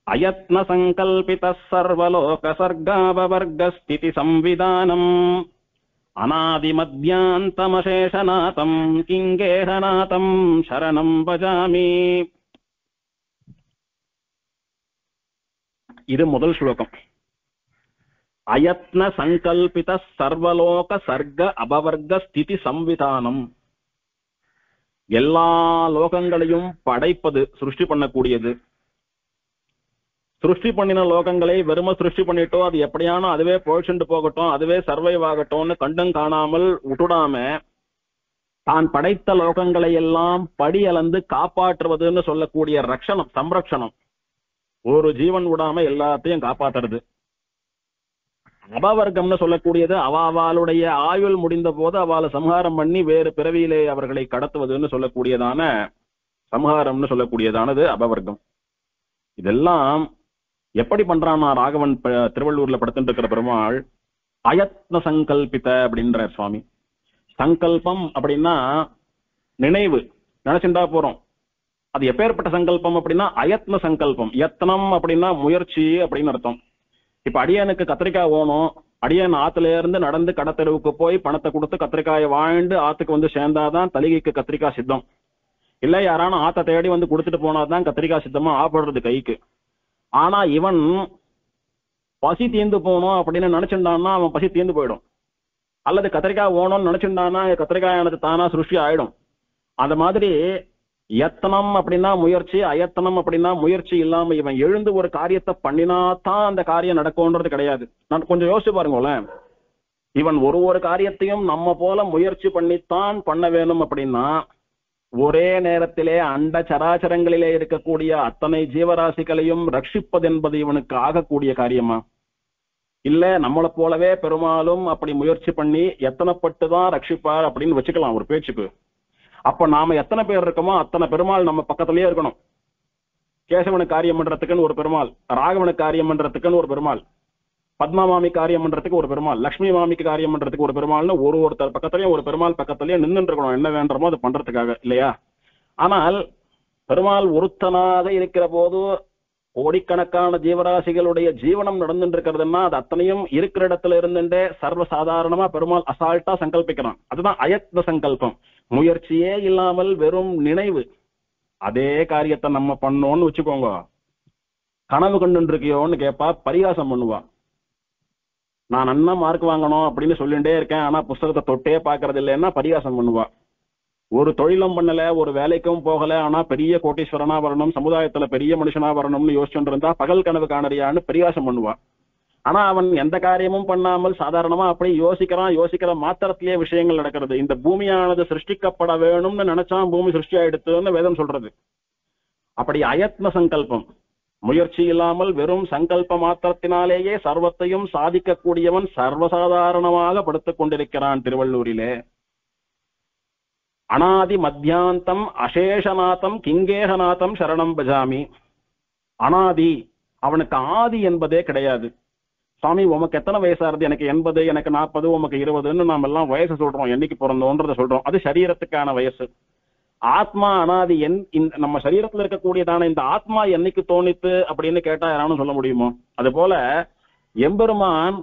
अयत्नसङ्कल्पितः सर्वलोकसर्गाववर्गस्थितिसंविधानम् अनादिमध्यान्तमशेषनाथं किङ्गेहनाथं शरणं भजामि. இது முதல் ஸ்லோகம். அயத்ன சங்கல்பித சர்வலோக சர்க்க அபவர்க்க ஸ்திதி சம்விதானம். எல்லா லோகங்களையும் படைப்பது, சிருஷ்டி பண்ணக்கூடியது. சிருஷ்டி பண்ணின லோகங்களை வெறும சிருஷ்டி பண்ணிட்டோம், அது எப்படியானோ அதுவே போயிட்டு போகட்டும், அதுவே சர்வைவ் ஆகட்டும்னு கண்டும் காணாமல் விட்டுடாம தான் படைத்த லோகங்களை எல்லாம் படி அளந்து காப்பாற்றுவதுன்னு சொல்லக்கூடிய ரட்சணம், சம்ரக்ஷணம். ஒரு ஜீவன் விடாம எல்லாத்தையும் காப்பாற்றுறது. அபவர்க்கம்னு சொல்லக்கூடியது அவாளுடைய ஆயுள் முடிந்த போது அவளை சம்ஹாரம் பண்ணி வேறு பிறவியிலே அவர்களை கடத்துவதுன்னு சொல்லக்கூடியதான சம்ஹாரம்னு சொல்லக்கூடியதானது அபவர்க்கம். இதெல்லாம் எப்படி பண்றான்னா ராகவன் திருவள்ளூர்ல படுத்துட்டு இருக்கிற பெருமாள் அயத்ன சங்கல்பித அப்படின்ற சுவாமி. சங்கல்பம் அப்படின்னா நினைவு, நினைச்சுட்டா போறோம். அது எப்பேற்பட்ட சங்கல்பம் அப்படின்னா அயத்ன சங்கல்பம். யத்னம் அப்படின்னா முயற்சி அப்படின்னு அர்த்தம். இப்ப அடியனுக்கு கத்திரிக்காய் ஓணும், அடியன் ஆத்துல இருந்து நடந்து கடத்தெருவுக்கு போய் பணத்தை கொடுத்து கத்திரிக்காயை வாழ்ந்து ஆத்துக்கு சேர்ந்தாதான் தலிகைக்கு கத்திரிக்காய் சித்தம். இல்ல யாரான ஆத்த தேடி கொடுத்துட்டு போனாதான் கத்திரிக்காய் சித்தமா ஆப்படுறது கைக்கு. ஆனா இவன் பசி தீர்ந்து போனோம் அப்படின்னு நினைச்சுட்டான்னா அவன் பசி தீர்ந்து போயிடும். அல்லது கத்திரிக்காய் ஓணும்னு நினைச்சுட்டான்னா கத்திரிக்காயானது தானா சிருஷ்டி ஆயிடும். அந்த மாதிரி யத்தனம் அப்படின்னா முயற்சி, அயத்தனம் அப்படின்னா முயற்சி இல்லாம இவன் எழுந்து ஒரு காரியத்தை பண்ணினாதான் அந்த காரியம் நடக்கும்ன்றது கிடையாது. நான் கொஞ்சம் யோசிச்சு பாருங்களேன். இவன் ஒரு காரியத்தையும் நம்ம போல முயற்சி பண்ணித்தான் பண்ண வேணும் அப்படின்னா ஒரே நேரத்திலே அண்ட சராச்சரங்களிலே இருக்கக்கூடிய அத்தனை ஜீவராசிகளையும் ரட்சிப்பது என்பது இவனுக்கு ஆகக்கூடிய காரியமா? இல்ல நம்மளை போலவே பெருமாளும் அப்படி முயற்சி பண்ணி எத்தனை பட்டுதான் ரட்சிப்பார் அப்படின்னு வச்சுக்கலாம் ஒரு பேச்சுக்கு. அப்ப நாம எத்தனை பேர் இருக்கோமோ அத்தனை பெருமாள் நம்ம பக்கத்திலேயே இருக்கணும். கேசவனுக்கு காரியம் பண்றதுக்குன்னு ஒரு பெருமாள், ராகவனுக்கு காரியம் பண்றதுக்குன்னு ஒரு பெருமாள், பத்மா மாமி காரியம் பண்றதுக்கு ஒரு பெருமாள், லட்சுமி மாமிக்கு காரியம் பண்றதுக்கு ஒரு பெருமாள்னு ஒருத்தர் பக்கத்திலேயே ஒரு பெருமாள் பக்கத்திலேயே நின்று இருக்கணும் என்ன வேண்டமோ அது பண்றதுக்காக, இல்லையா? ஆனால் பெருமாள் ஒருத்தனாக இருக்கிற போது கோடிக்கணக்கான ஜீவராசிகளுடைய ஜீவனம் நடந்துட்டு இருக்கிறதுன்னா அது அத்தனையும் இருக்கிற இடத்துல இருந்துட்டே சர்வசாதாரணமா பெருமாள் அசால்ட்டா சங்கல்பிக்கிறான். அதுதான் அயத்ன சங்கல்பம், முயற்சியே இல்லாமல் வெறும் நினைவு. அதே காரியத்தை நம்ம பண்ணோம்னு வச்சுக்கோங்க, கனவு கண்டு இருக்கியோன்னு கேட்பா, பரிகாசம் பண்ணுவா. நான் நன்னா மார்க் வாங்கணும் அப்படின்னு சொல்லிட்டே இருக்கேன், ஆனா புஸ்தகத்தை தொட்டே பாக்குறது இல்லைன்னா பரிகாசம் பண்ணுவா. ஒரு தொழிலும் பண்ணல, ஒரு வேலைக்கும் போகல, ஆனா பெரிய கோட்டீஸ்வரனா வரணும், சமுதாயத்துல பெரிய மனுஷனா வரணும்னு யோசிச்சுட்டு இருந்தா பகல் கனவு காணறியான்னு பரிகாசம் பண்ணுவா. ஆனா அவன் எந்த காரியமும் பண்ணாமல் சாதாரணமா அப்படி யோசிக்கிற மாத்திரத்திலேயே விஷயங்கள் நடக்கிறது. இந்த பூமியானது சிருஷ்டிக்கப்பட வேணும்னு நினைச்சான், பூமி சிருஷ்டி ஆயிடுத்துன்னு வேதம் சொல்றது. அப்படி அயத்ன சங்கல்பம், முயற்சி இல்லாமல் வெறும் சங்கல்ப மாத்திரத்தினாலேயே சர்வத்தையும் சாதிக்கக்கூடியவன் சர்வசாதாரணமாக படுத்துக் கொண்டிருக்கிறான் திருவள்ளூரிலே. அனாதி மத்தியாந்தம் அசேஷநாதம் கிங்கேகநாதம் சரணம் பஜாமி. அனாதி, அவனுக்கு ஆதி என்பதே கிடையாது. சுவாமி உமக்கு எத்தனை வயசாருது? எனக்கு 80, எனக்கு 40, உமக்கு 20ன்னு நாம எல்லாம் வயசு சொல்றோம், என்னைக்கு பிறந்தோன்றத சொல்றோம். அது சரீரத்துக்கான வயசு. ஆத்மா அனாதி. நம்ம சரீரத்துல இருக்கக்கூடியதான இந்த ஆத்மா என்னைக்கு தோணித்து அப்படின்னு கேட்டா யாராலும் சொல்ல முடியுமோ? அது போல எம்பெருமான்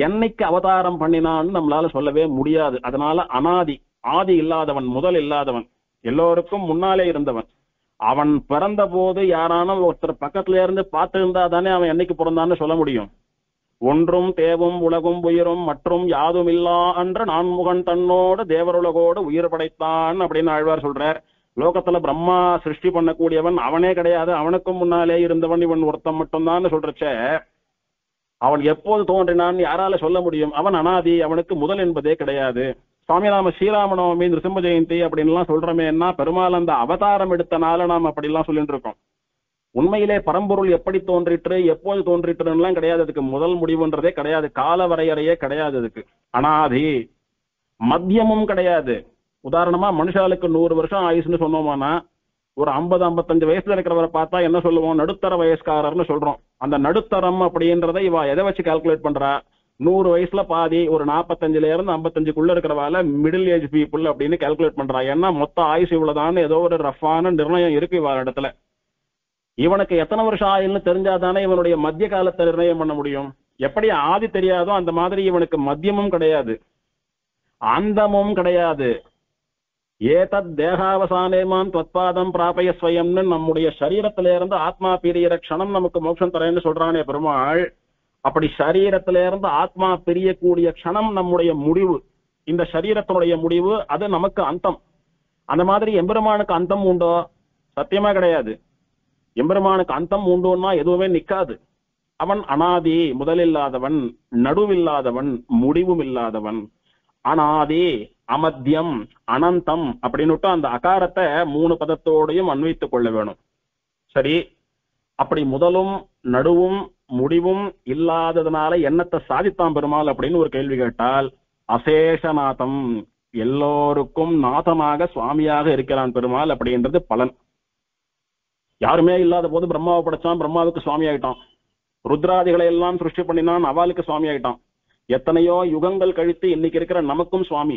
என்னைக்கு அவதாரம் பண்ணினான்னு நம்மளால சொல்லவே முடியாது. அதனால அனாதி, ஆதி இல்லாதவன், முதல் இல்லாதவன், எல்லோருக்கும் முன்னாலே இருந்தவன். அவன் பிறந்த போது யாரானும் ஒருத்தர் பக்கத்துல இருந்து பார்த்து இருந்தா தானே அவன் என்னைக்கு பிறந்தான்னு சொல்ல முடியும். ஒன்றும் தேவும் உலகும் உயிரும் மற்றும் யாதும் இல்லா என்ற நான்முகன் தன்னோடு தேவருலகோடு உயிர் படைத்தான் அப்படின்னு ஆழ்வார் சொல்றார். லோகத்துல பிரம்மா சிருஷ்டி பண்ணக்கூடியவன் அவனே கிடையாது, அவனுக்கும் முன்னாலே இருந்தவன் இவன் ஒருத்தன் மட்டும்தான் சொல்றச்ச அவன் எப்போது தோன்றினான்னு யாரால சொல்ல முடியும்? அவன் அனாதி, அவனுக்கு முதல் என்பதே கிடையாது. சுவாமி நாம ஸ்ரீராமநவமி, நிருசிம்ம ஜெயந்தி அப்படின்னு எல்லாம் சொல்றோமேன்னா பெருமாள் அந்த அவதாரம் எடுத்தனால நாம் அப்படி எல்லாம் சொல்லிட்டு இருக்கோம். உண்மையிலே பரம்பொருள் எப்படி தோன்றிற்று, எப்போது தோன்றிற்றுலாம் கிடையாது. அதுக்கு முதல் முடிவுன்றதே கிடையாது, கால வரையறையே கிடையாது. அதுக்கு அனாதி, மத்தியமும் கிடையாது. உதாரணமா மனுஷாளுக்கு 100 வருஷம் ஆயுஷ்னு சொன்னோமானா ஒரு 50-55 வயசுல இருக்கிறவரை பார்த்தா என்ன சொல்லுவோம்? நடுத்தர வயசுக்காரர்னு சொல்றோம். அந்த நடுத்தரம் அப்படின்றத இவ எதை வச்சு கால்குலேட் பண்றா? 100 வயசுல பாதி, ஒரு 45ல இருந்து 55க்குள்ள இருக்கிறவால மிடில் ஏஜ் பீப்புள் அப்படின்னு கால்குலேட் பண்றா. ஏன்னா மொத்த ஆயுஷ் இவ்வளவுதான் ஏதோ ஒரு ரஃபான நிர்ணயம் இருக்கு இவ இடத்துல. இவனுக்கு எத்தனை வருஷம் ஆயுள்னு தெரிஞ்சாதானே இவனுடைய மத்திய காலத்தை நிர்ணயம் பண்ண முடியும். எப்படி ஆதி தெரியாதோ அந்த மாதிரி இவனுக்கு மத்தியமும் கிடையாது, அந்தமும் கிடையாது. ஏதத் தேகாவசானேமான் தத்பாதம் பிராபய ஸ்வயம்னு நம்முடைய சரீரத்தில இருந்து ஆத்மா பிரியற க்ஷணம் நமக்கு மோட்சம் தரேன்னு சொல்றானே பெருமாள். அப்படி சரீரத்தில இருந்து ஆத்மா பிரியக்கூடிய க்ஷணம் நம்முடைய முடிவு, இந்த சரீரத்தினுடைய முடிவு, அது நமக்கு அந்தம். அந்த மாதிரி எம்பெருமானுக்கு அந்தம் உண்டோ? சத்தியமா கிடையாது. எம்பெருமானுக்கு அந்தம் உண்டோன்னா எதுவுமே நிக்காது. அவன் அனாதி, முதலில்லாதவன், நடுவில்லாதவன், முடிவும் இல்லாதவன். அனாதி, அமத்தியம், அனந்தம் அப்படின்னுட்டு அந்த அகாரத்தை 3 பதத்தோடையும் அன்வைத்துக் கொள்ள வேணும். சரி, அப்படி முதலும் நடுவும் முடிவும் இல்லாததுனால என்னத்தை சாதித்தான் பெருமாள் அப்படின்னு ஒரு கேள்வி கேட்டால், அசேஷநாதம், எல்லோருக்கும் நாதமாக சுவாமியாக இருக்கிறான் பெருமாள் அப்படின்றது பலன். யாருமே இல்லாத போது பிரம்மாவை படைச்சான், பிரம்மாவுக்கு சுவாமி ஆயிட்டான். ருத்ராதிகளை எல்லாம் சிருஷ்டி பண்ணினான், அவளுக்கு சுவாமி ஆயிட்டான். எத்தனையோ யுகங்கள் கழித்து இன்னைக்கு இருக்கிற நமக்கும் சுவாமி,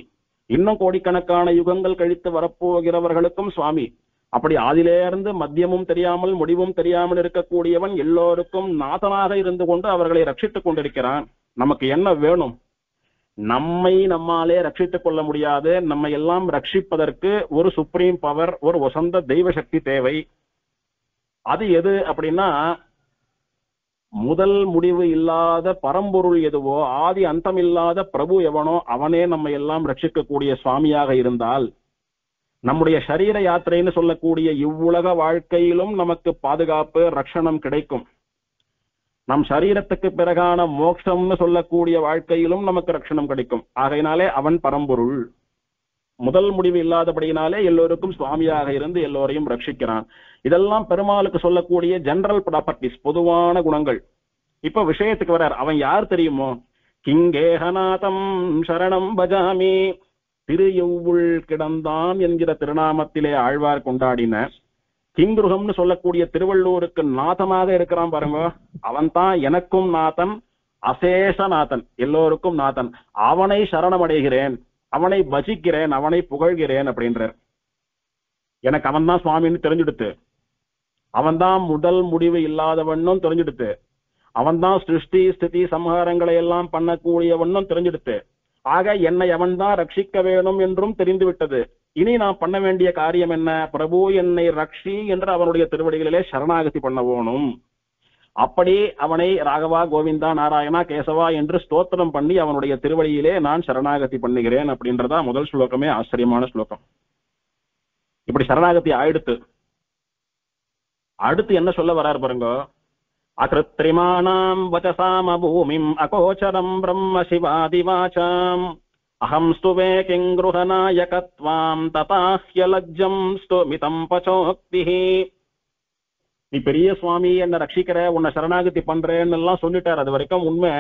இன்னும் கோடிக்கணக்கான யுகங்கள் கழித்து வரப்போகிறவர்களுக்கும் சுவாமி. அப்படி ஆதிலே இருந்து மத்தியமும் தெரியாமல் முடிவும் தெரியாமல் இருக்கக்கூடியவன் எல்லோருக்கும் நாதனாக இருந்து கொண்டு அவர்களை ரட்சித்துக் கொண்டிருக்கிறான். நமக்கு என்ன வேணும்? நம்மாலே ரட்சித்துக் கொள்ள முடியாது. நம்மை எல்லாம் ரட்சிப்பதற்கு ஒரு சுப்ரீம் பவர், ஒரு வசந்த தெய்வ சக்தி தேவை. அது எது அப்படின்னா, முதல் முடிவு இல்லாத பரம்பொருள் எதுவோ, ஆதி அந்தம் இல்லாத பிரபு எவனோ அவனே நம்ம எல்லாம் ரட்சிக்கக்கூடிய சுவாமியாக இருந்தால், நம்முடைய சரீர யாத்திரைன்னு சொல்லக்கூடிய இவ்வுலக வாழ்க்கையிலும் நமக்கு பாதுகாப்பு, ரட்சணம் கிடைக்கும். நம் சரீரத்துக்கு பிறகான மோட்சம்னு சொல்லக்கூடிய வாழ்க்கையிலும் நமக்கு ரட்சணம் கிடைக்கும். ஆகையினாலே அவன் பரம்பொருள். முதல் முடிவு இல்லாதபடியினாலே எல்லோருக்கும் சுவாமியாக இருந்து எல்லோரையும் ரட்சிக்கிறான். இதெல்லாம் பெருமாளுக்கு சொல்லக்கூடிய ஜெனரல் ப்ராப்பர்ட்டிஸ், பொதுவான குணங்கள். இப்ப விஷயத்துக்கு வர்றார். அவன் யார் தெரியுமோ? கிங்கேகநாதம் சரணம் பஜாமி, திரு எவ்வுள் கிடந்தான் என்கிற திருநாமத்திலே ஆழ்வார் கொண்டாடின கிங்குருகம்னு சொல்லக்கூடிய திருவள்ளூருக்கு நாதமாக இருக்கிறான் பாருங்க. அவன் தான் எனக்கும் நாதன், அசேஷநாதன், எல்லோருக்கும் நாதன். அவனை சரணமடைகிறேன், அவனை பஜிக்கிறேன், அவனை புகழ்கிறேன் அப்படின்றார். எனக்கு அவன் தான் சுவாமின்னு தெரிஞ்சுடுத்து, அவன் தான் முதல் முடிவு இல்லாதவனும் தெரிஞ்சுடுத்து, அவன் தான் சிருஷ்டி ஸ்திதி சம்ஹாரங்களை எல்லாம் பண்ணக்கூடியவனும் தெரிஞ்சுடுத்து. ஆக என்னை அவன் தான் ரட்சிக்க வேணும் என்றும் தெரிந்து விட்டது. இனி நான் பண்ண வேண்டிய காரியம் என்ன? பிரபு என்னை ரக்ஷி என்று அவனுடைய திருவடிகளிலே சரணாகதி பண்ண வேணும். அப்படி அவனை ராகவா, கோவிந்தா, நாராயணா, கேசவா என்று ஸ்தோத்திரம் பண்ணி அவனுடைய திருவடியிலே நான் சரணாகதி பண்ணுகிறேன் அப்படின்றதா முதல் ஸ்லோகமே. ஆச்சரியமான ஸ்லோகம். இப்படி சரணாகதி ஆயிடுத்து. அடுத்து என்ன சொல்ல வரார் பாருங்க. அகிருத்ரிமாணாம் வசசாம பூமிம் அகோச்சரம் பிரம்ம சிவாதிவாசாம் அஹம் ஸ்துவே கிங்குருஹநாயகத்வாம் ததாஹ்யலஜ்ஜம் ஸ்துமிதம் பசோக்திஹி. நீ பெரிய சுவாமி, என்ன ரட்சிக்கிற, உன்னை சரணாகதி பண்றேன்னு எல்லாம் சொல்லிட்டார். அது வரைக்கும் உண்மை.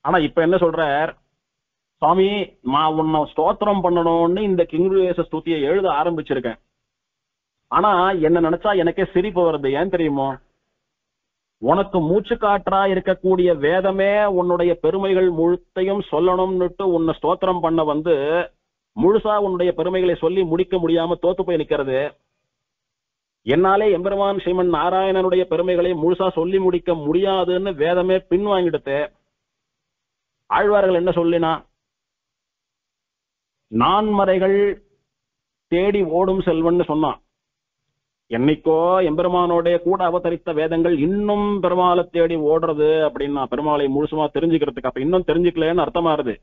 ஆனா இப்ப என்ன சொல்றார்? சுவாமி, நான் உன்னை ஸ்தோத்திரம் பண்ணணும்னு இந்த கிங்குருவேச ஸ்துதியை எழுத ஆரம்பிச்சிருக்கேன். ஆனா என்ன நினைச்சா எனக்கே சிரிப்பு வருது. ஏன் தெரியுமோ? உனக்கு மூச்சு காற்றா இருக்கக்கூடிய வேதமே உன்னுடைய பெருமைகள் முழுத்தையும் சொல்லணும்னுட்டு உன்னை ஸ்தோத்திரம் பண்ண வந்து முழுசா உன்னுடைய பெருமைகளை சொல்லி முடிக்க முடியாம தோத்து போய் நிக்கிறது. என்னாலே எம்பெருமான் ஸ்ரீமன் நாராயணனுடைய பெருமைகளை முழுசா சொல்லி முடிக்க முடியாதுன்னு வேதமே பின்வாங்கிடுத்து. ஆழ்வார்கள் என்ன சொல்லினா, நான்மறைகள் தேடி ஓடும் செல்வன்னு சொன்னான். என்னைக்கோ எம்பெருமானோட கூட அவதரித்த வேதங்கள் இன்னும் பெருமாளை தேடி ஓடுறது அப்படின்னா பெருமாளை முழுசுமா தெரிஞ்சுக்கிறதுக்கு. அப்ப இன்னும் தெரிஞ்சுக்கலன்னு அர்த்தமாறுது.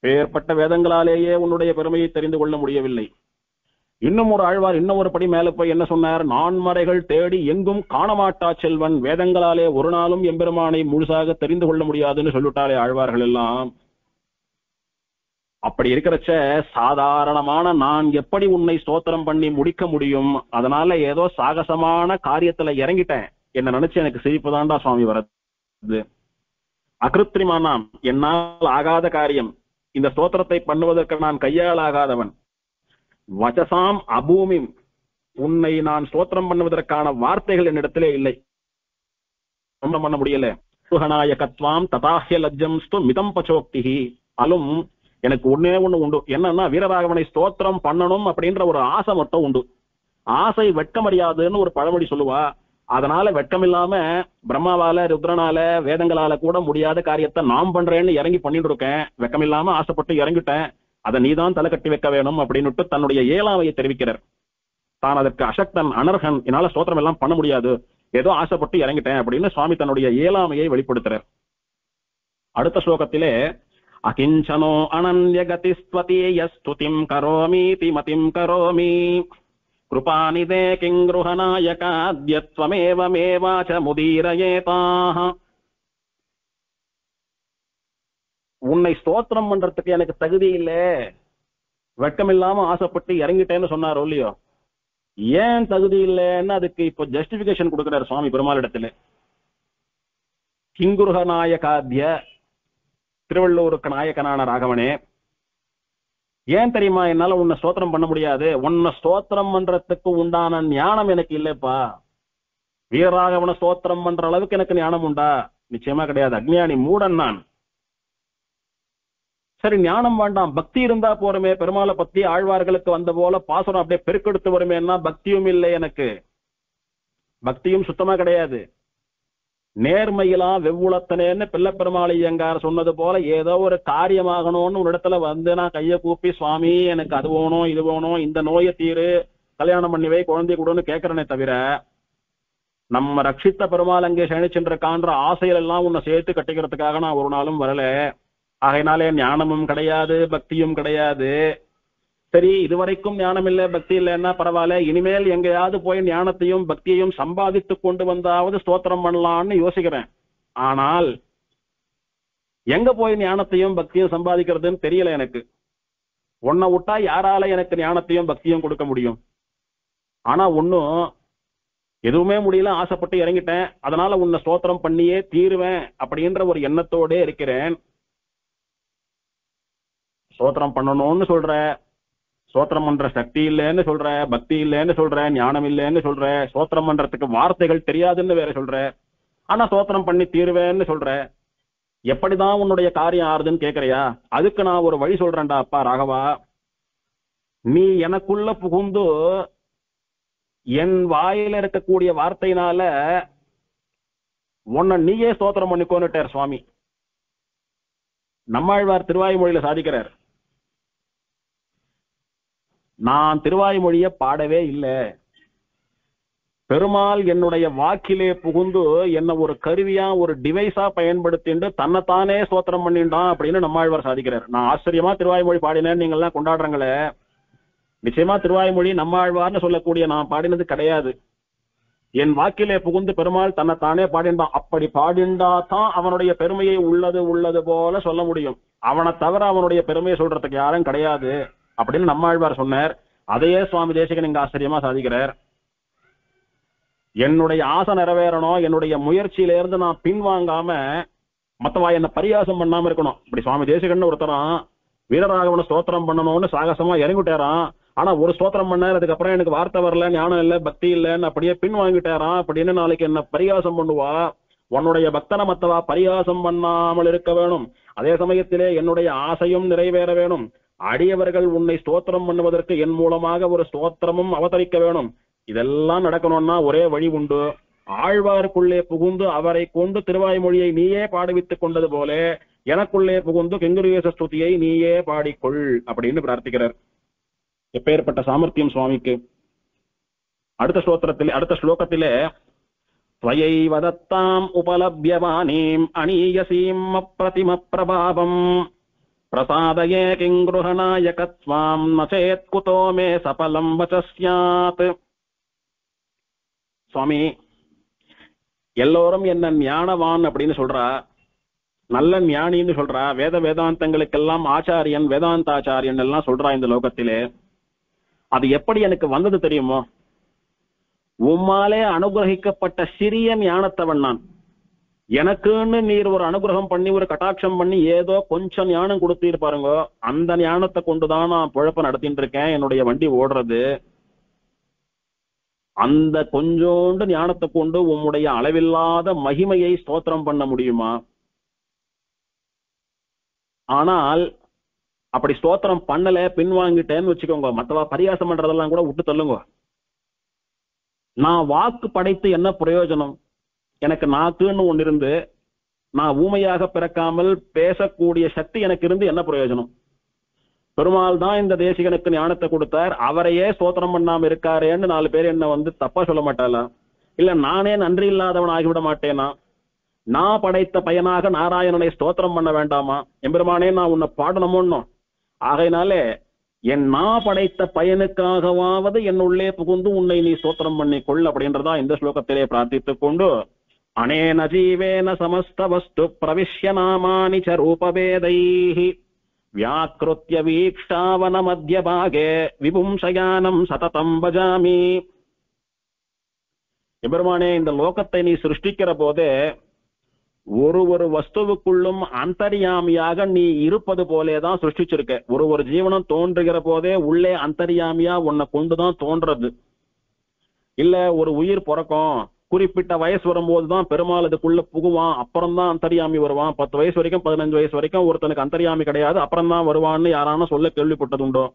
பேர்பட்ட வேதங்களாலேயே உன்னுடைய பெருமையை தெரிந்து கொள்ள முடியவில்லை. இன்னும் ஒரு ஆழ்வார் இன்னும் ஒரு படி மேல போய் என்ன சொன்னார்? நான்மறைகள் தேடி எங்கும் காணமாட்டா செல்வன், வேதங்களாலே ஒரு நாளும் எம்பெருமானை முழுசாக தெரிந்து கொள்ள முடியாதுன்னு சொல்லிட்டாலே ஆழ்வார்கள் எல்லாம். அப்படி இருக்கிறச்ச சாதாரணமான நான் எப்படி உன்னை ஸ்தோத்திரம் பண்ணி முடிக்க முடியும்? அதனால ஏதோ சாகசமான காரியத்துல இறங்கிட்டேன். என்ன நினைச்சு எனக்கு சிரிப்பு தான்டா சுவாமி வருது. அகிருத்ரிமானாம், என்னால் ஆகாத காரியம். இந்த ஸ்தோத்திரத்தை பண்ணுவதற்கு நான் கையாளாகாதவன். வசசாம் அபூமி, உன்னை நான் ஸ்தோத்திரம் பண்ணுவதற்கான வார்த்தைகள் என்னிடத்திலே இல்லை, பண்ண முடியல. சுகநாயகத்வாம் ததாஹ்ய லஜ்ஜம் ஸ்து மிதம் பசோக்திஹி. அலும் எனக்கு ஒன்னே ஒண்ணு உண்டு. என்னன்னா, வீரராகவனை ஸ்தோத்திரம் பண்ணணும் அப்படின்ற ஒரு ஆசை மட்டும் உண்டு. ஆசை வெட்கமறியாதுன்னு ஒரு பழமொழி சொல்லுவா. அதனால வெட்கம் இல்லாம பிரம்மாவால, ருத்ரனால, வேதங்களால கூட முடியாத காரியத்தை நாம் பண்றேன்னு இறங்கி பண்ணிட்டு இருக்கேன். வெக்கம் இல்லாம ஆசைப்பட்டு இறங்கிட்டேன். அதை நீதான் தலை கட்டி வைக்க வேணும் அப்படின்னுட்டு தன்னுடைய இயலாமையை தெரிவிக்கிறார். தான் அதற்கு அசக்தன், அனர்ஹன், என்னால ஸ்தோத்திரம் எல்லாம் பண்ண முடியாது, ஏதோ ஆசைப்பட்டு இறங்கிட்டேன் அப்படின்னு சுவாமி தன்னுடைய இயலாமையை வெளிப்படுத்துறார். அடுத்த ஸ்லோகத்திலே அகிஞ்சனோ அனன்யகதிஸ்வதீய ஸ்துதிம் கரோமீதி மதிம் கரோமி கிருபாநிதே கிங்குருஹநாயகாத்யத்வமேவமேவாச முதீரயேதாஹ. உன்னை ஸ்தோத்திரம் பண்றதுக்கு எனக்கு தகுதி இல்ல, வெட்கம் இல்லாம ஆசைப்பட்டு இறங்கிட்டேன்னு சொன்னாரோ இல்லையோ. ஏன் தகுதி இல்லைன்னு அதுக்கு இப்போ ஜஸ்டிபிகேஷன் கொடுக்கிறார் சுவாமி பெருமாளிடத்துல. கிங்குருஹநாயகாத்ய, திருவள்ளூருக்கு நாயக்கனான ராகவனே, ஏன் தெரியுமா என்னால உன்னை ஸ்தோத்திரம் பண்ண முடியாது? உன்னை ஸ்தோத்திரம் பண்றதுக்கு உண்டான ஞானம் எனக்கு இல்லப்பா. வீரராகவனை ஸ்தோத்திரம் பண்ற அளவுக்கு எனக்கு ஞானம் உண்டா? நிச்சயமா கிடையாது. அக்ஞானி, மூடன் நான். சரி, ஞானம் வேண்டாம், பக்தி இருந்தா போறமே. பெருமாளை பத்தி ஆழ்வார்களுக்கு வந்த போல பாசுரம் அப்படியே பெருக்கெடுத்து வருமேன்னா பக்தியும் இல்லை எனக்கு. பக்தியும் சுத்தமா கிடையாது. நேர்மையிலாம் வெவ்வுளத்தனேன்னு பிள்ளை பெருமாள் ஐயங்கார் சொன்னது போல ஏதோ ஒரு காரியமாகணும்னு ஒரு இடத்துல வந்து நான் கையை கூப்பி, சுவாமி எனக்கு அது வேணும், இது வேணும், இந்த நோயை தீரு, கல்யாணம் பண்ணிவை, குழந்தை கூடன்னு கேட்கறனே தவிர, நம்ம ரட்சித்த பெருமாள் அங்கே சயனிச்சென்றிருக்கான்ற ஆசைகள் எல்லாம் உன்னை சேர்த்து கட்டிக்கிறதுக்காக நான் ஒரு நாளும் வரல. ஆகையினாலே ஞானமும் கிடையாது, பக்தியும் கிடையாது. சரி, இதுவரைக்கும் ஞானம் இல்லை, பக்தி இல்லைன்னா பரவாயில்ல, இனிமேல் எங்கேயாவது போய் ஞானத்தையும் பக்தியையும் சம்பாதித்து கொண்டு வந்தாவது ஸ்தோத்திரம் பண்ணலாம்னு யோசிக்கிறேன். ஆனால் எங்க போய் ஞானத்தையும் பக்தியும் சம்பாதிக்கிறதுன்னு தெரியல எனக்கு. உன்னை விட்டா யாரால எனக்கு ஞானத்தையும் பக்தியும் கொடுக்க முடியும்? ஆனா ஒன்னும் எதுவுமே முடியல, ஆசைப்பட்டு இறங்கிட்டேன், அதனால உன்னை ஸ்தோத்திரம் பண்ணியே தீருவேன் அப்படின்ற ஒரு எண்ணத்தோட இருக்கிறேன். ஸ்தோத்திரம் பண்ணணும்னு சொல்ற, ஸ்தோத்திரம் பண்ற சக்தி இல்லைன்னு சொல்ற, பக்தி இல்லைன்னு சொல்ற, ஞானம் இல்லைன்னு சொல்ற, ஸ்தோத்திரம் பண்றதுக்கு வார்த்தைகள் தெரியாதுன்னு வேற சொல்ற, ஆனா ஸ்தோத்திரம் பண்ணி தீருவேன்னு சொல்ற. எப்படிதான் உன்னுடைய காரியம் ஆறுதுன்னு கேக்குறியா? அதுக்கு நான் ஒரு வழி சொல்றேன்டா அப்பா ராகவா. நீ எனக்குள்ள புகுந்து என் வாயில இருக்கக்கூடிய வார்த்தையினால உன்னை நீயே ஸ்தோத்திரம் பண்ணிக்கோன்னுட்டார் சுவாமி. நம்மாழ்வார் திருவாய்மொழியில சாதிக்கிறார், நான் திருவாய்மொழிய பாடவே இல்லை, பெருமாள் என்னுடைய வாக்கிலே புகுந்து என்ன ஒரு கருவியா ஒரு டிவைஸா பயன்படுத்திட்டு தன்னைத்தானே ஸ்தோத்திரம் பண்ணிட்டான் அப்படின்னு நம்மாழ்வார் சாதிக்கிறார். நான் ஆச்சரியமா திருவாய்மொழி பாடினேன்னு நீங்க எல்லாம் கொண்டாடுறங்களே, நிச்சயமா திருவாய்மொழி நம்மாழ்வார்னு சொல்லக்கூடிய நான் பாடினது கிடையாது. என் வாக்கிலே புகுந்து பெருமாள் தன்னைத்தானே பாடிண்டான். அப்படி பாடிண்டா தான் அவனுடைய பெருமையை உள்ளது போல சொல்ல முடியும். அவனை தவிர அவனுடைய பெருமையை சொல்றதுக்கு யாரும் கிடையாது அப்படின்னு நம்மாழ்வார் சொன்னார். அதையே சுவாமி தேசிகன் இங்க ஆச்சரியமா சாதிக்கிறார். என்னுடைய ஆசை நிறைவேறணும், என்னுடைய முயற்சியில இருந்து நான் பின்வாங்காம மத்தவா என்ன பரியாசம் பண்ணாம இருக்கணும். இப்படி சுவாமி தேசிகன் ஒருத்தரம் வீரராகவனை ஸ்தோத்திரம் பண்ணணும்னு சாகசமா இறங்கிட்டாராம். ஆனா ஒரு ஸ்தோத்திரம் பண்ணார், அதுக்கப்புறம் எனக்கு வார்த்தை வரல, ஞானம் இல்ல, பக்தி இல்லைன்னு அப்படியே பின் வாங்கிட்டாராம். அப்படின்னு நாளைக்கு என்ன பரிகாசம் பண்ணுவா? உன்னுடைய பக்தனை மத்தவா பரிகாசம் பண்ணாமல் இருக்க வேணும். அதே சமயத்திலே என்னுடைய ஆசையும் நிறைவேற வேணும். அடியவர்கள் உன்னை ஸ்தோத்திரம் பண்ணுவதற்கு என் மூலமாக ஒரு ஸ்தோத்திரமும் அவதரிக்க வேணும். இதெல்லாம் நடக்கணும்னா ஒரே வழி உண்டு. ஆழ்வாருக்குள்ளே புகுந்து அவரை கொண்டு திருவாய்மொழியை நீயே பாடுவித்துக் கொண்டது போல எனக்குள்ளே புகுந்து கெங்குருவேச ஸ்துதியை நீயே பாடிக்கொள் அப்படின்னு பிரார்த்திக்கிறார். எப்பேற்பட்ட சாமர்த்தியம் சுவாமிக்கு! அடுத்த ஸ்லோகத்திலே ஸ்வயை வதத்தாம் உபலப்யவானீம் அனீயசீம் அப்ரதிம பிரபாவம் பிரசாதயே கிங்குருஹநாயகத்வாம் நசேத் குதோ மே சபலம் வசஸ்யாத். சுவாமி, எல்லோரும் என்ன ஞானவான் அப்படின்னு சொல்றா, நல்ல ஞானின்னு சொல்றா, வேதாந்தங்களுக்கெல்லாம் ஆச்சாரியன், வேதாந்தாச்சாரியன் எல்லாம் சொல்றா இந்த லோகத்திலே. அது எப்படி எனக்கு வந்தது தெரியுமோ? உம்மாலே அனுகிரகிக்கப்பட்ட சிறிய ஞானத்தவன் நான். எனக்குன்னு நீர் ஒரு அனுகிரகம் பண்ணி ஒரு கட்டாட்சம் பண்ணி ஏதோ கொஞ்சம் ஞானம் கொடுத்தீர் பாருங்க, அந்த ஞானத்தை கொண்டுதான் நான் பொழப்ப நடத்திட்டு இருக்கேன், என்னுடைய வண்டி ஓடுறது. அந்த கொஞ்சோண்டு ஞானத்தை கொண்டு உம்முடைய அளவில்லாத மகிமையை ஸ்தோத்திரம் பண்ண முடியுமா? ஆனால் அப்படி ஸ்தோத்திரம் பண்ணல, பின்வாங்கிட்டேன்னு வச்சுக்கோங்க, மத்தவா பரியாசம் பண்றதெல்லாம் கூட விட்டு தள்ளுங்க. நான் வாக்கு படைத்து என்ன பிரயோஜனம்? எனக்கு நாக்குன்னு ஒன்னு இருந்து நான் ஊமையாக பிறக்காமல் பேசக்கூடிய சக்தி எனக்கு இருந்து என்ன பிரயோஜனம்? பெருமாள் தான் இந்த தேசிகனுக்கு ஞானத்தை கொடுத்தார், அவரையே ஸ்தோத்திரம் பண்ணாம இருக்காரேன்னு 4 பேர் என்ன வந்து தப்பா சொல்ல மாட்டாளா? இல்ல நானே நன்றி இல்லாதவன் ஆகிவிட மாட்டேனா? நான் படைத்த பையனாக நாராயணனை ஸ்தோத்திரம் பண்ண வேண்டாமா? எம்பெருமானே நான் உன்னை பாடணுமோன்னும். ஆகையினாலே என் நான் படைத்த பயனுக்காகவாவது என்னுள்ளே புகுந்து உன்னை நீ ஸ்தோத்திரம் பண்ணி கொள் அப்படின்றதா இந்த ஸ்லோகத்திலே பிரார்த்தித்துக் கொண்டு, அனேன ஜீவேன சமஸ்த வஸ்து பிரவிஷ்ய நாமானி ச ரூபவேதைஹி வியாக்ருத்ய வீக்ஷாவன மத்யபாகே விபும்சயானம் சததம் பஜாமி. எபெருமானே, இந்த லோகத்தை நீ சிருஷ்டிக்கிற போதே ஒரு வஸ்துவுக்குள்ளும் அந்தர்யாமியாக நீ இருப்பது போலேதான் சிருஷ்டிச்சிருக்க. ஒரு ஜீவனம் தோன்றுகிற போதே உள்ளே அந்தர்யாமியா உன்னை கொண்டுதான் தோன்றது. இல்ல ஒரு உயிர் பிறக்கும், குறிப்பிட்ட வயசு வரும்போதுதான் பெருமாள் அதுக்குள்ள புகுவான், அப்புறம்தான் அந்தர்யாமி வருவான். 10 வயசு வரைக்கும் 15 வயசு வரைக்கும் ஒருத்தனுக்கு அந்தர்யாமி கிடையாது, அப்புறம் தான் வருவான்னு யாரான சொல்ல கேள்விப்பட்டது உண்டோ?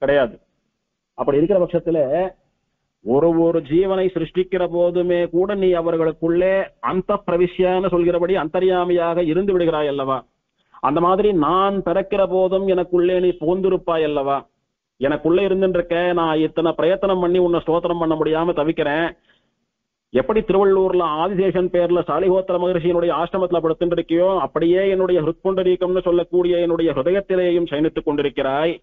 கிடையாது. அப்படி இருக்கிற பட்சத்துல ஒரு ஜீவனை சிருஷ்டிக்கிற போதுமே கூட நீ அவர்களுக்குள்ளே அந்த பிரவிஷ்யான்னு சொல்கிறபடி அந்தர்யாமியாக இருந்து விடுகிறாய் அல்லவா? அந்த மாதிரி நான் பிறக்கிற போதும் எனக்குள்ளே நீ புகுந்திருப்பாய் அல்லவா? எனக்குள்ளே இருந்துருக்க, நான் இத்தனை பிரயத்தனம் பண்ணி உன்னை ஸ்தோத்திரம் பண்ண முடியாம தவிக்கிறேன். எப்படி திருவள்ளூர்ல ஆதிசேஷன் பேர்ல சாலிஹோத்திர மகர்ஷியினுடைய ஆசிரமத்துல படுத்துட்டு இருக்கியோ, அப்படியே என்னுடைய ஹிருத்புண்டரீகம்னு சொல்லக்கூடிய என்னுடைய ஹிருதயத்திலேயும் சயனித்துக் கொண்டிருக்கிறாய்.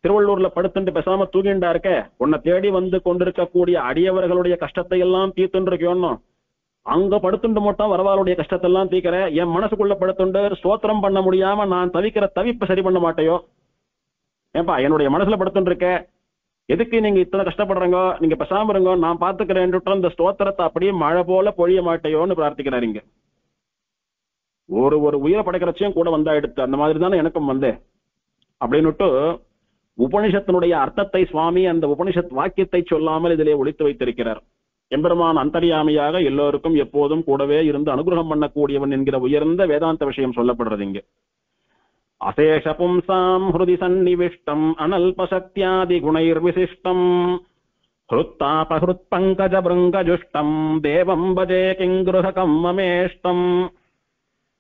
திருவள்ளூர்ல படுத்துட்டு பேசாம தூங்கிண்டா இருக்க, உன்னை தேடி வந்து கொண்டிருக்கக்கூடிய அடியவர்களுடைய கஷ்டத்தை எல்லாம் தீர்த்துட்டு இருக்கியோன்னு அங்க படுத்துட்டு மட்டும் வரவாளுடைய கஷ்டத்தை எல்லாம் தீக்கிற. என் மனசுக்குள்ள படுத்துண்டு ஸ்தோத்திரம் பண்ண முடியாம நான் தவிக்கிற தவிப்பை சரி பண்ண மாட்டேயோ? ஏன்பா என்னுடைய மனசுல படுத்துட்டு இருக்க, எதுக்கு நீங்க இத்தனை கஷ்டப்படுறீங்க, நீங்க பேசாம இருங்க, நான் பாத்துக்கிறேன். இந்த ஸ்தோத்திரத்தை அப்படியே மழை போல பொழிய மாட்டேயோன்னு பிரார்த்திக்கிறாரு இங்க. ஒரு ஒரு உயிரை படைக்கிறச்சையும் கூட வந்தா எடுத்து, அந்த மாதிரி தானே எனக்கும் வந்தேன் அப்படின்னுட்டு உபனிஷத்தினுடைய அர்த்தத்தை சுவாமி அந்த உபனிஷத் வாக்கியத்தை சொல்லாமல் இதிலே ஒழித்து வைத்திருக்கிறார். எம்பெருமான் அந்தர்யாமியாக எல்லோருக்கும் எப்போதும் கூடவே இருந்து அனுகிரகம் பண்ணக்கூடியவன் என்கிற உயர்ந்த வேதாந்த விஷயம் சொல்லப்படுறது இங்க. அசேஷ பும்சாம் ஹிருதி சந்நிவிஷ்டம் அனல்பசக்தியாதி குணைர் விசிஷ்டம் ஹிருத்தாபஹிருத் பங்கஜ பிருங்கஜுஷ்டம் தேவம் பஜே கிங்கிருஹகம் மமேஷ்டம்.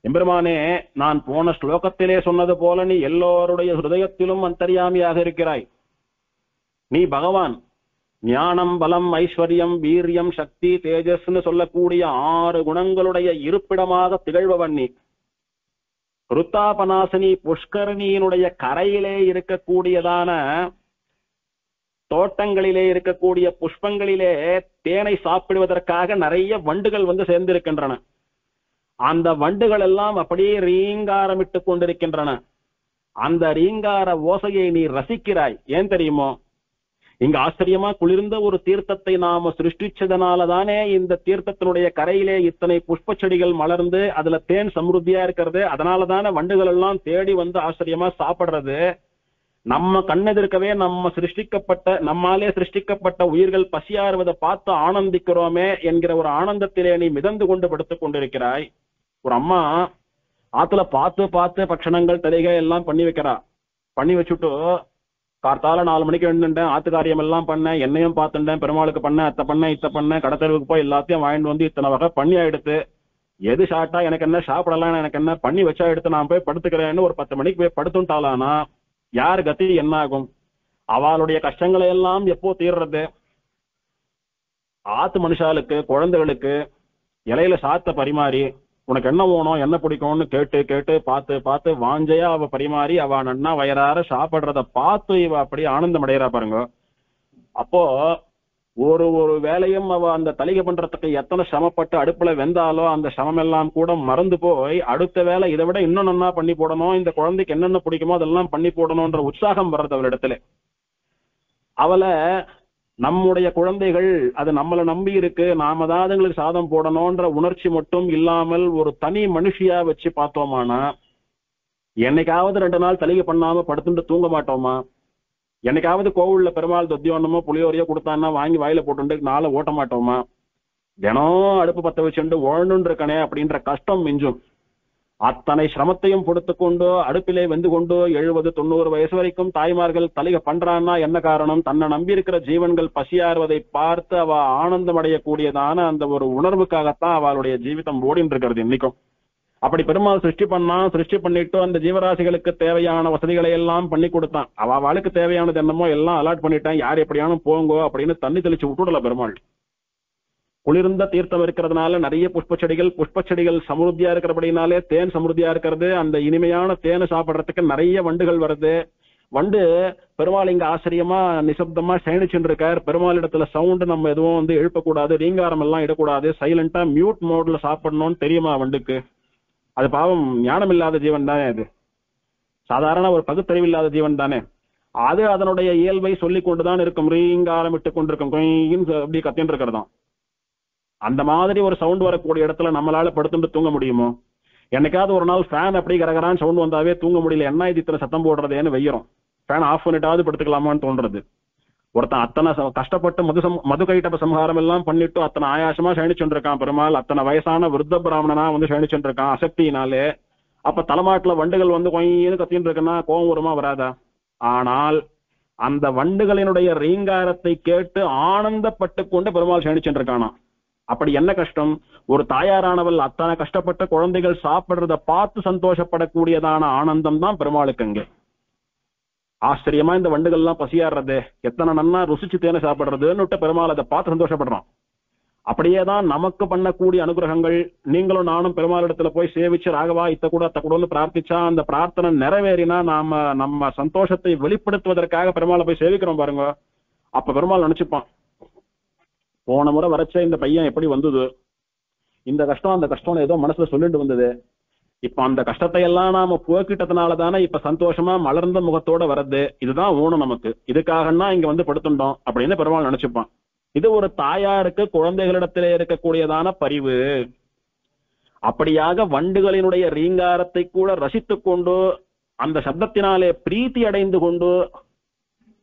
எம்பெருமானே, நான் போன ஸ்லோகத்திலே சொன்னது போல நீ எல்லோருடைய ஹிருதயத்திலும் அந்தர்யாமியாக இருக்கிறாய். நீ பகவான். ஞானம், பலம், ஐஸ்வர்யம், வீரியம், சக்தி, தேஜஸ்ன்னு சொல்லக்கூடிய 6 குணங்களுடைய இருப்பிடமாக திகழ்பவன் நீ. ருத்தாபநாசினி புஷ்கரணியினுடைய கரையிலே இருக்கக்கூடியதான தோட்டங்களிலே இருக்கக்கூடிய புஷ்பங்களிலே தேனை சாப்பிடுவதற்காக நிறைய வண்டுகள் வந்து சேர்ந்திருக்கின்றன. அந்த வண்டுகள் எல்லாம் அப்படியே ரீங்காரமிட்டு கொண்டிருக்கின்றன. அந்த ரீங்கார ஓசையை நீ ரசிக்கிறாய். ஏன் தெரியுமோ, இங்க ஆச்சரியமா குளிர்ந்த ஒரு தீர்த்தத்தை நாம சிருஷ்டிச்சதனாலதானே இந்த தீர்த்தத்தினுடைய கரையிலே இத்தனை புஷ்ப செடிகள் மலர்ந்து அதுல தேன் சமிருத்தியா இருக்கிறது. அதனாலதானே வண்டுகள் எல்லாம் தேடி வந்து ஆச்சரியமா சாப்பிடுறது. நம்ம கண்ணெதிர்க்கவே நம்மாலே சிருஷ்டிக்கப்பட்ட உயிர்கள் பசியாறுவதை பார்த்து ஆனந்திக்கிறோமே என்கிற ஒரு ஆனந்தத்திலே நீ மிதந்து கொண்டு படுத்துக் கொண்டிருக்கிறாய். ஒரு அம்மா ஆத்துல பார்த்து பார்த்து பட்சணங்கள் தலிகை எல்லாம் பண்ணி வைக்கிறா. பண்ணி வச்சுட்டு கார்த்தால 4 மணிக்கு எழுந்துட்டேன், ஆத்து காரியம் எல்லாம் பண்ணேன், என்னையும் பார்த்துட்டேன், பெருமாளுக்கு பண்ணேன், அத்தை பண்ணேன், இத்த பண்ணேன், கடத்தெருவுக்கு போய் எல்லாத்தையும் வாங்கிட்டு வந்து இத்தனை வகை பண்ணி ஆயிடுத்து. எது ஷார்ட்டா எனக்கு என்ன, சாப்பிடலாம் எனக்கு என்ன, பண்ணி வச்சா எடுத்து நான் போய் படுத்துக்கிறேன்னு ஒரு 10 மணிக்கு போய் படுத்துட்டாலானா யார் கதி என்ன ஆகும்? அவளுடைய கஷ்டங்களை எல்லாம் எப்போ தீர்றது? ஆத்து மனுஷாளுக்கு குழந்தைகளுக்கு இலையில சாத்த பரிமாறி உனக்கு என்ன வேணும் என்ன பிடிக்கும்னு கேட்டு கேட்டு பார்த்து பார்த்து வாஞ்சையா அவ பரிமாறி அவ நன்னா வயறார சாப்பிடுறத பார்த்து இவ அப்படி ஆனந்தம் அடைகிறா பாருங்க. அப்போ ஒரு ஒரு வேலையும் அவ அந்த தலிகை பண்றதுக்கு எத்தனை சிரமப்பட்டு அடுப்புல வெந்தாலோ அந்த சிரமம் எல்லாம் கூட மறந்து போய் அடுத்த வேலை இதை விட இன்னும் நன்னா பண்ணி போடணும், இந்த குழந்தைக்கு என்னென்ன பிடிக்குமோ அதெல்லாம் பண்ணி போடணும்ன்ற உற்சாகம் வர்றது அவளிடத்துல. அவளை நம்முடைய குழந்தைகள் அது நம்மளை நம்பி இருக்கு, நாம தான் அதுங்களுக்கு சாதம் போடணும்ன்ற உணர்ச்சி மட்டும் இல்லாமல் ஒரு தனி மனுஷியா வச்சு பார்த்தோமானா என்னைக்காவது 2 நாள் தலிகை பண்ணாம படுத்துட்டு தூங்க மாட்டோமா? என்னைக்காவது கோவில்ல பெருமாள் தொத்தியோன்னமோ புளியோரையோ கொடுத்தான்னா வாங்கி வாயில போட்டு நாளை ஓட்ட மாட்டோமா? தினம் அடுப்பு பத்த வச்சுட்டு ஓழணுன்னு இருக்கனே அப்படின்ற கஷ்டம் மிஞ்சும். அத்தனை சிரமத்தையும் பொறுத்து கொண்டு அடுப்பிலே வெந்து கொண்டு 70-90 வயசு வரைக்கும் தாய்மார்கள் தலிகை பண்றான்னா என்ன காரணம்? தன்னை நம்பி இருக்கிற ஜீவன்கள் பசியாறுவதை பார்த்து அவ ஆனந்தம் அடையக்கூடியதான அந்த ஒரு உணர்வுக்காகத்தான் அவளுடைய ஜீவிதம் ஓடின்னு இருக்கிறது இன்னைக்கும். அப்படி பெருமாள் சிருஷ்டி பண்ணிட்டு அந்த ஜீவராசிகளுக்கு தேவையான வசதிகளை எல்லாம் பண்ணி கொடுத்தான். அவளுக்கு தேவையானது என்னமோ எல்லாம் அலாட் பண்ணிட்டான். யார் எப்படியானும் போங்கோ அப்படின்னு தண்ணி தெளிச்சு விட்டுடல பெருமாள். குளிர்ந்த தீர்த்தம் இருக்கிறதுனால நிறைய புஷ்ப செடிகள் சமருத்தியா இருக்கிறபடினாலே தேன் சமருத்தியா இருக்கிறது. அந்த இனிமையான தேனை சாப்பிடுறதுக்கு நிறைய வண்டுகள் வருது. வண்டு பெருமாள் இங்க ஆச்சரியமா நிசப்தமா சயனிச்சுட்டு இருக்கார். பெருமாள் இடத்துல சவுண்ட் நம்ம எதுவும் வந்து எழுப்பக்கூடாது, ரீங்காரம் எல்லாம் இடக்கூடாது, சைலண்டா மியூட் மோட்ல சாப்பிடணும்னு தெரியுமா வண்டுக்கு? அது பாவம் ஞானம் இல்லாத ஜீவன் தானே, அது சாதாரண ஒரு பகுத்தறிவில்லாத ஜீவன் தானே. அது அதனுடைய இயல்பை சொல்லி கொண்டுதான் இருக்கும், ரீங்காரம் இட்டு கொண்டிருக்கும், அப்படி கத்தின்னு இருக்கிறதாம். அந்த மாதிரி ஒரு சவுண்ட் வரக்கூடிய இடத்துல நம்மளால படுத்துட்டு தூங்க முடியுமோ? என்னைக்காவது ஒரு நாள் ஃபேன் அப்படி கரகரான்னு சவுண்ட் வந்தாவே தூங்க முடியல, என்ன இது இத்தனை சத்தம் போடுறதேன்னு வைக்கிறோம். ஃபேன் ஆஃப் பண்ணிட்டாவது படுத்துக்கலாமான்னு தோன்றது. ஒருத்தன் அத்தனை கஷ்டப்பட்டு மது கைட்டப்ப சம்ஹாரம் எல்லாம் பண்ணிட்டு அத்தனை ஆயாசமா சயனிச்சுட்டு இருக்கான் பெருமாள். அத்தனை வயசான விருத்த பிராமணனா வந்து சயனிச்சுட்டு இருக்கான் அசக்தியினாலே. அப்ப தலைமாட்டுல வண்டுகள் வந்து கொஞ்சம் கத்தின்னு இருக்குன்னா கோபம் வருமா வராதா? ஆனால் அந்த வண்டுகளினுடைய ரீங்காரத்தை கேட்டு ஆனந்தப்பட்டு கொண்டு பெருமாள் சயனிச்சுட்டு இருக்கானா. அப்படி என்ன கஷ்டம்? ஒரு தாயாரானவள் அத்தனை கஷ்டப்பட்ட குழந்தைகள் சாப்பிடுறத பார்த்து சந்தோஷப்படக்கூடியதான ஆனந்தம் தான் பெருமாளுக்கு அங்கே. ஆச்சரியமா இந்த வண்டுகள் எல்லாம் பசியாடுறது, எத்தனை நன்னா ருசிச்சு தேனை சாப்பிடுறதுன்னு பெருமாள் அதை பார்த்து சந்தோஷப்படுறான். அப்படியேதான் நமக்கு பண்ணக்கூடிய அனுகிரகங்கள். நீங்களும் நானும் பெருமாளிடத்துல போய் சேவிச்சு ராகவா இத்த கூட அத்த கூடன்னு பிரார்த்திச்சா அந்த பிரார்த்தனை நிறைவேறினா நம்ம சந்தோஷத்தை வெளிப்படுத்துவதற்காக பெருமாளை போய் சேவிக்கிறோம் பாருங்க. அப்ப பெருமாள் நினைச்சுப்பான், போன முறை வரைச்ச இந்த பையன் எப்படி வந்தது, இந்த கஷ்டம் அந்த கஷ்டம் ஏதோ மனசுல சொல்லிட்டு வந்தது, இப்ப அந்த கஷ்டத்தை எல்லாம் நாம போக்கிட்டதுனால தானே இப்ப சந்தோஷமா மலர்ந்த முகத்தோட வர்றது. இதுதான் ஊனம் நமக்கு, இதுக்காகனா இங்க வந்து படுத்துட்டோம் அப்படின்னு பெருமாள் நினைச்சுப்பான். இது ஒரு தாயாருக்கு குழந்தைகளிடத்திலே இருக்கக்கூடியதான பரிவு. அப்படியாக வண்டுகளினுடைய ரீங்காரத்தை கூட ரசித்துக் கொண்டு அந்த சப்தத்தினாலே பிரீத்தி அடைந்து கொண்டு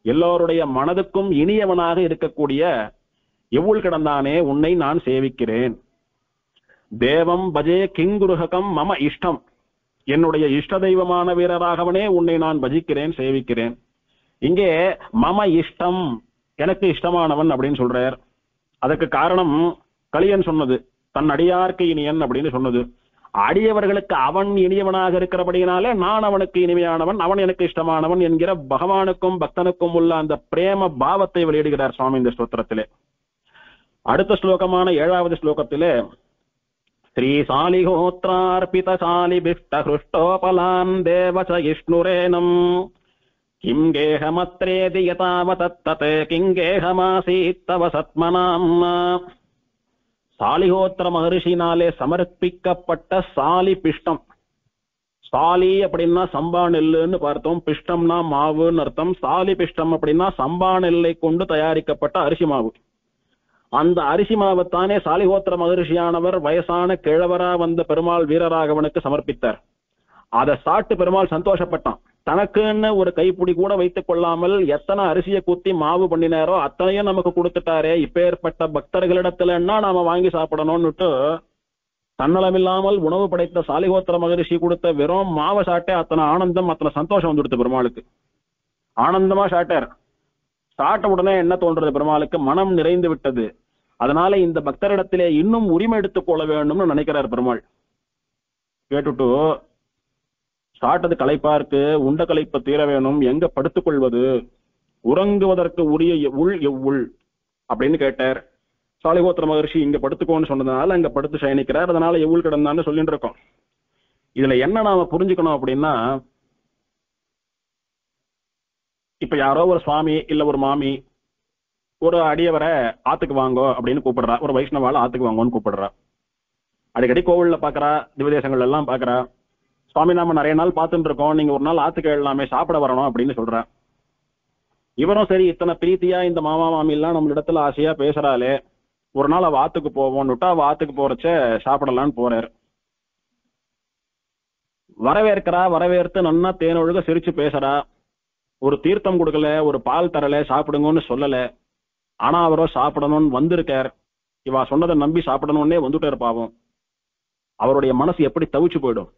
எல்லோருடைய மனதுக்கும் இனியவனாக இருக்கக்கூடிய எவ்வுள் கிடந்தானே உன்னை நான் சேவிக்கிறேன். தேவம் பஜே கிங்குருஹகம் மம இஷ்டம், என்னுடைய இஷ்ட தெய்வமான வீரராகவனே உன்னை நான் பஜிக்கிறேன், சேவிக்கிறேன். இங்கே மம இஷ்டம், எனக்கு இஷ்டமானவன் அப்படின்னு சொல்றார். அதுக்கு காரணம் கலியன் சொன்னது, தன் அடியார்க்கு இனியன் அப்படின்னு சொன்னது. அடியவர்களுக்கு அவன் இனியவனாக இருக்கிறபடியினாலே நான் அவனுக்கு இனிமையானவன், அவன் எனக்கு இஷ்டமானவன் என்கிற பகவானுக்கும் பக்தனுக்கும் உள்ள அந்த பிரேம பாவத்தை வெளியிடுகிறார் சுவாமி இந்த ஸ்தோத்திரத்திலே. அடுத்த ஸ்லோகமான 7வது ஸ்லோகத்திலே ஸ்ரீ சாலிஹோத்ரார்பித சாலிபிஷ்ட ஹ்ருஷ்டோபலாம் தேவச இஷ்ணுரேனம் கிம் கேஹமத்ரேதி யதாவதத்ததே கிங்கேஹமாசீத்தவ சத்மனாம்னா. சாலிஹோத்திர மகரிஷினாலே சமர்ப்பிக்கப்பட்ட சாலி பிஷ்டம். சாலி அப்படின்னா சம்பா நெல்லுன்னு பார்த்தோம், பிஷ்டம்னா மாவுன்னு அர்த்தம். சாலி பிஷ்டம் அப்படின்னா சம்பா நெல்லை கொண்டு தயாரிக்கப்பட்ட அரிசி மாவு. அந்த அரிசி மாவைத்தானே சாலிஹோத்திர மகரிஷியானவர் வயசான கிழவரா வந்த பெருமாள் வீரராகவனுக்கு சமர்ப்பித்தார். அதை சாப்பிட்டு பெருமாள் சந்தோஷப்பட்டான். தனக்குன்னு ஒரு கைப்பிடி கூட வைத்துக் கொள்ளாமல் எத்தனை அரிசியை குத்தி மாவு பண்ணினாரோ அத்தனையும் நமக்கு கொடுத்துட்டாரே, இப்பேற்பட்ட பக்தர்களிடத்துலன்னா நாம வாங்கி சாப்பிடணும்னுட்டு தன்னலமில்லாமல் உணவு படைத்த சாலிஹோத்திர மகரிஷி கொடுத்த வெறும் மாவை சாட்டே அத்தனை ஆனந்தம், அத்தனை சந்தோஷம் வந்துடுது பெருமாளுக்கு. ஆனந்தமா சாட்டார். சாட்ட உடனே என்ன தோன்றது பெருமாளுக்கு? மனம் நிறைந்து விட்டது. அதனால இந்த பக்தரிடத்திலே இன்னும் உரிமை எடுத்துக் கொள்ள வேண்டும்னு நினைக்கிறார் பெருமாள். கேட்டுட்டு சாட்டது களைப்பா இருக்கு, உண்ட களைப்ப தீர வேணும், எங்க படுத்துக் கொள்வது, உறங்குவதற்கு உரிய உள் எவ்வுள் அப்படின்னு கேட்டார். சாலிஹோத்திர மகர்ஷி இங்க படுத்துக்கோன்னு சொன்னதுனால அங்க படுத்து சயனிக்கிறார். அதனால எவ்வுள் கிடந்தான்னு சொல்லிட்டு இருக்கோம். இதுல என்ன நாம புரிஞ்சுக்கணும் அப்படின்னா, இப்ப யாரோ ஒரு சுவாமி இல்ல ஒரு மாமி ஒரு அடியவரை ஆத்துக்கு வாங்கோ அப்படின்னு கூப்பிடுறா, ஒரு வைஷ்ணவால ஆத்துக்கு வாங்கோன்னு கூப்பிடுறா. அடிக்கடி கோவில்ல பாக்குறா, திவ்யதேசங்கள் எல்லாம் பாக்குறா. சுவாமி நாம நிறைய நாள் பார்த்துட்டு இருக்கோம், நீங்க ஒரு நாள் ஆத்துக்கு எல்லாமே சாப்பிட வரணும் அப்படின்னு சொல்ற. இவரும் சரி, இத்தனை பிரீத்தியா இந்த மாமா மாமி எல்லாம் நம்ம இடத்துல ஆசையா பேசுறாளே, ஒரு நாள் அவ ஆத்துக்கு போவோம்னுட்டா அவ ஆத்துக்கு போறச்ச சாப்பிடலான்னு போறாரு. வரவேற்கிறா, வரவேற்று நன்னா தேனொழுக சிரிச்சு பேசுறா. ஒரு தீர்த்தம் கொடுக்கல, ஒரு பால் தரல, சாப்பிடுங்கன்னு சொல்லல. ஆனா அவரோ சாப்பிடணும்னு வந்திருக்கார். இவா சொன்னதை நம்பி சாப்பிடணும்னே வந்துட்டாரு. பாவம், அவருடைய மனசு எப்படி தவிச்சு போயிடும்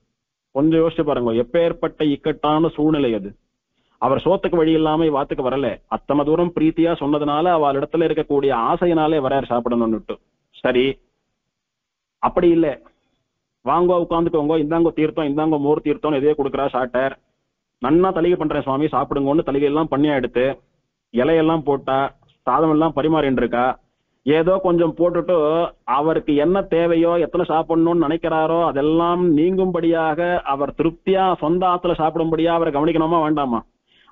கொஞ்சம் யோசிச்சு பாருங்க. எப்பேற்பட்ட இக்கட்டான சூழ்நிலை அது. அவர் சோத்துக்கு வழி இல்லாம வாத்துக்கு வரல, அத்தனை தூரம் பிரீத்தியா சொன்னதுனால அவள் இடத்துல இருக்கக்கூடிய ஆசையினாலே வரார் சாப்பிடணும்னுட்டு. சரி, அப்படி இல்லை, வாங்கோ உட்காந்துக்கோங்க, இந்தாங்கோ தீர்த்தம், இந்தாங்கோ மோர் தீர்த்தம் எதையோ கொடுக்குறா. சாட்டார். நன்னா தலிகை பண்றேன் சுவாமி சாப்பிடுங்கன்னு தலிகையெல்லாம் பண்ணியா எடுத்து இலையெல்லாம் போட்டா, சாதம் எல்லாம் பரிமாறின்னு இருக்கா. ஏதோ கொஞ்சம் போட்டுட்டு அவருக்கு என்ன தேவையோ, எத்தனை சாப்பிடணும்னு நினைக்கிறாரோ அதெல்லாம் நீங்கும்படியாக அவர் திருப்தியா சொந்த ஆத்துல சாப்பிடும்படியா அவரை கவனிக்கணுமா வேண்டாமா?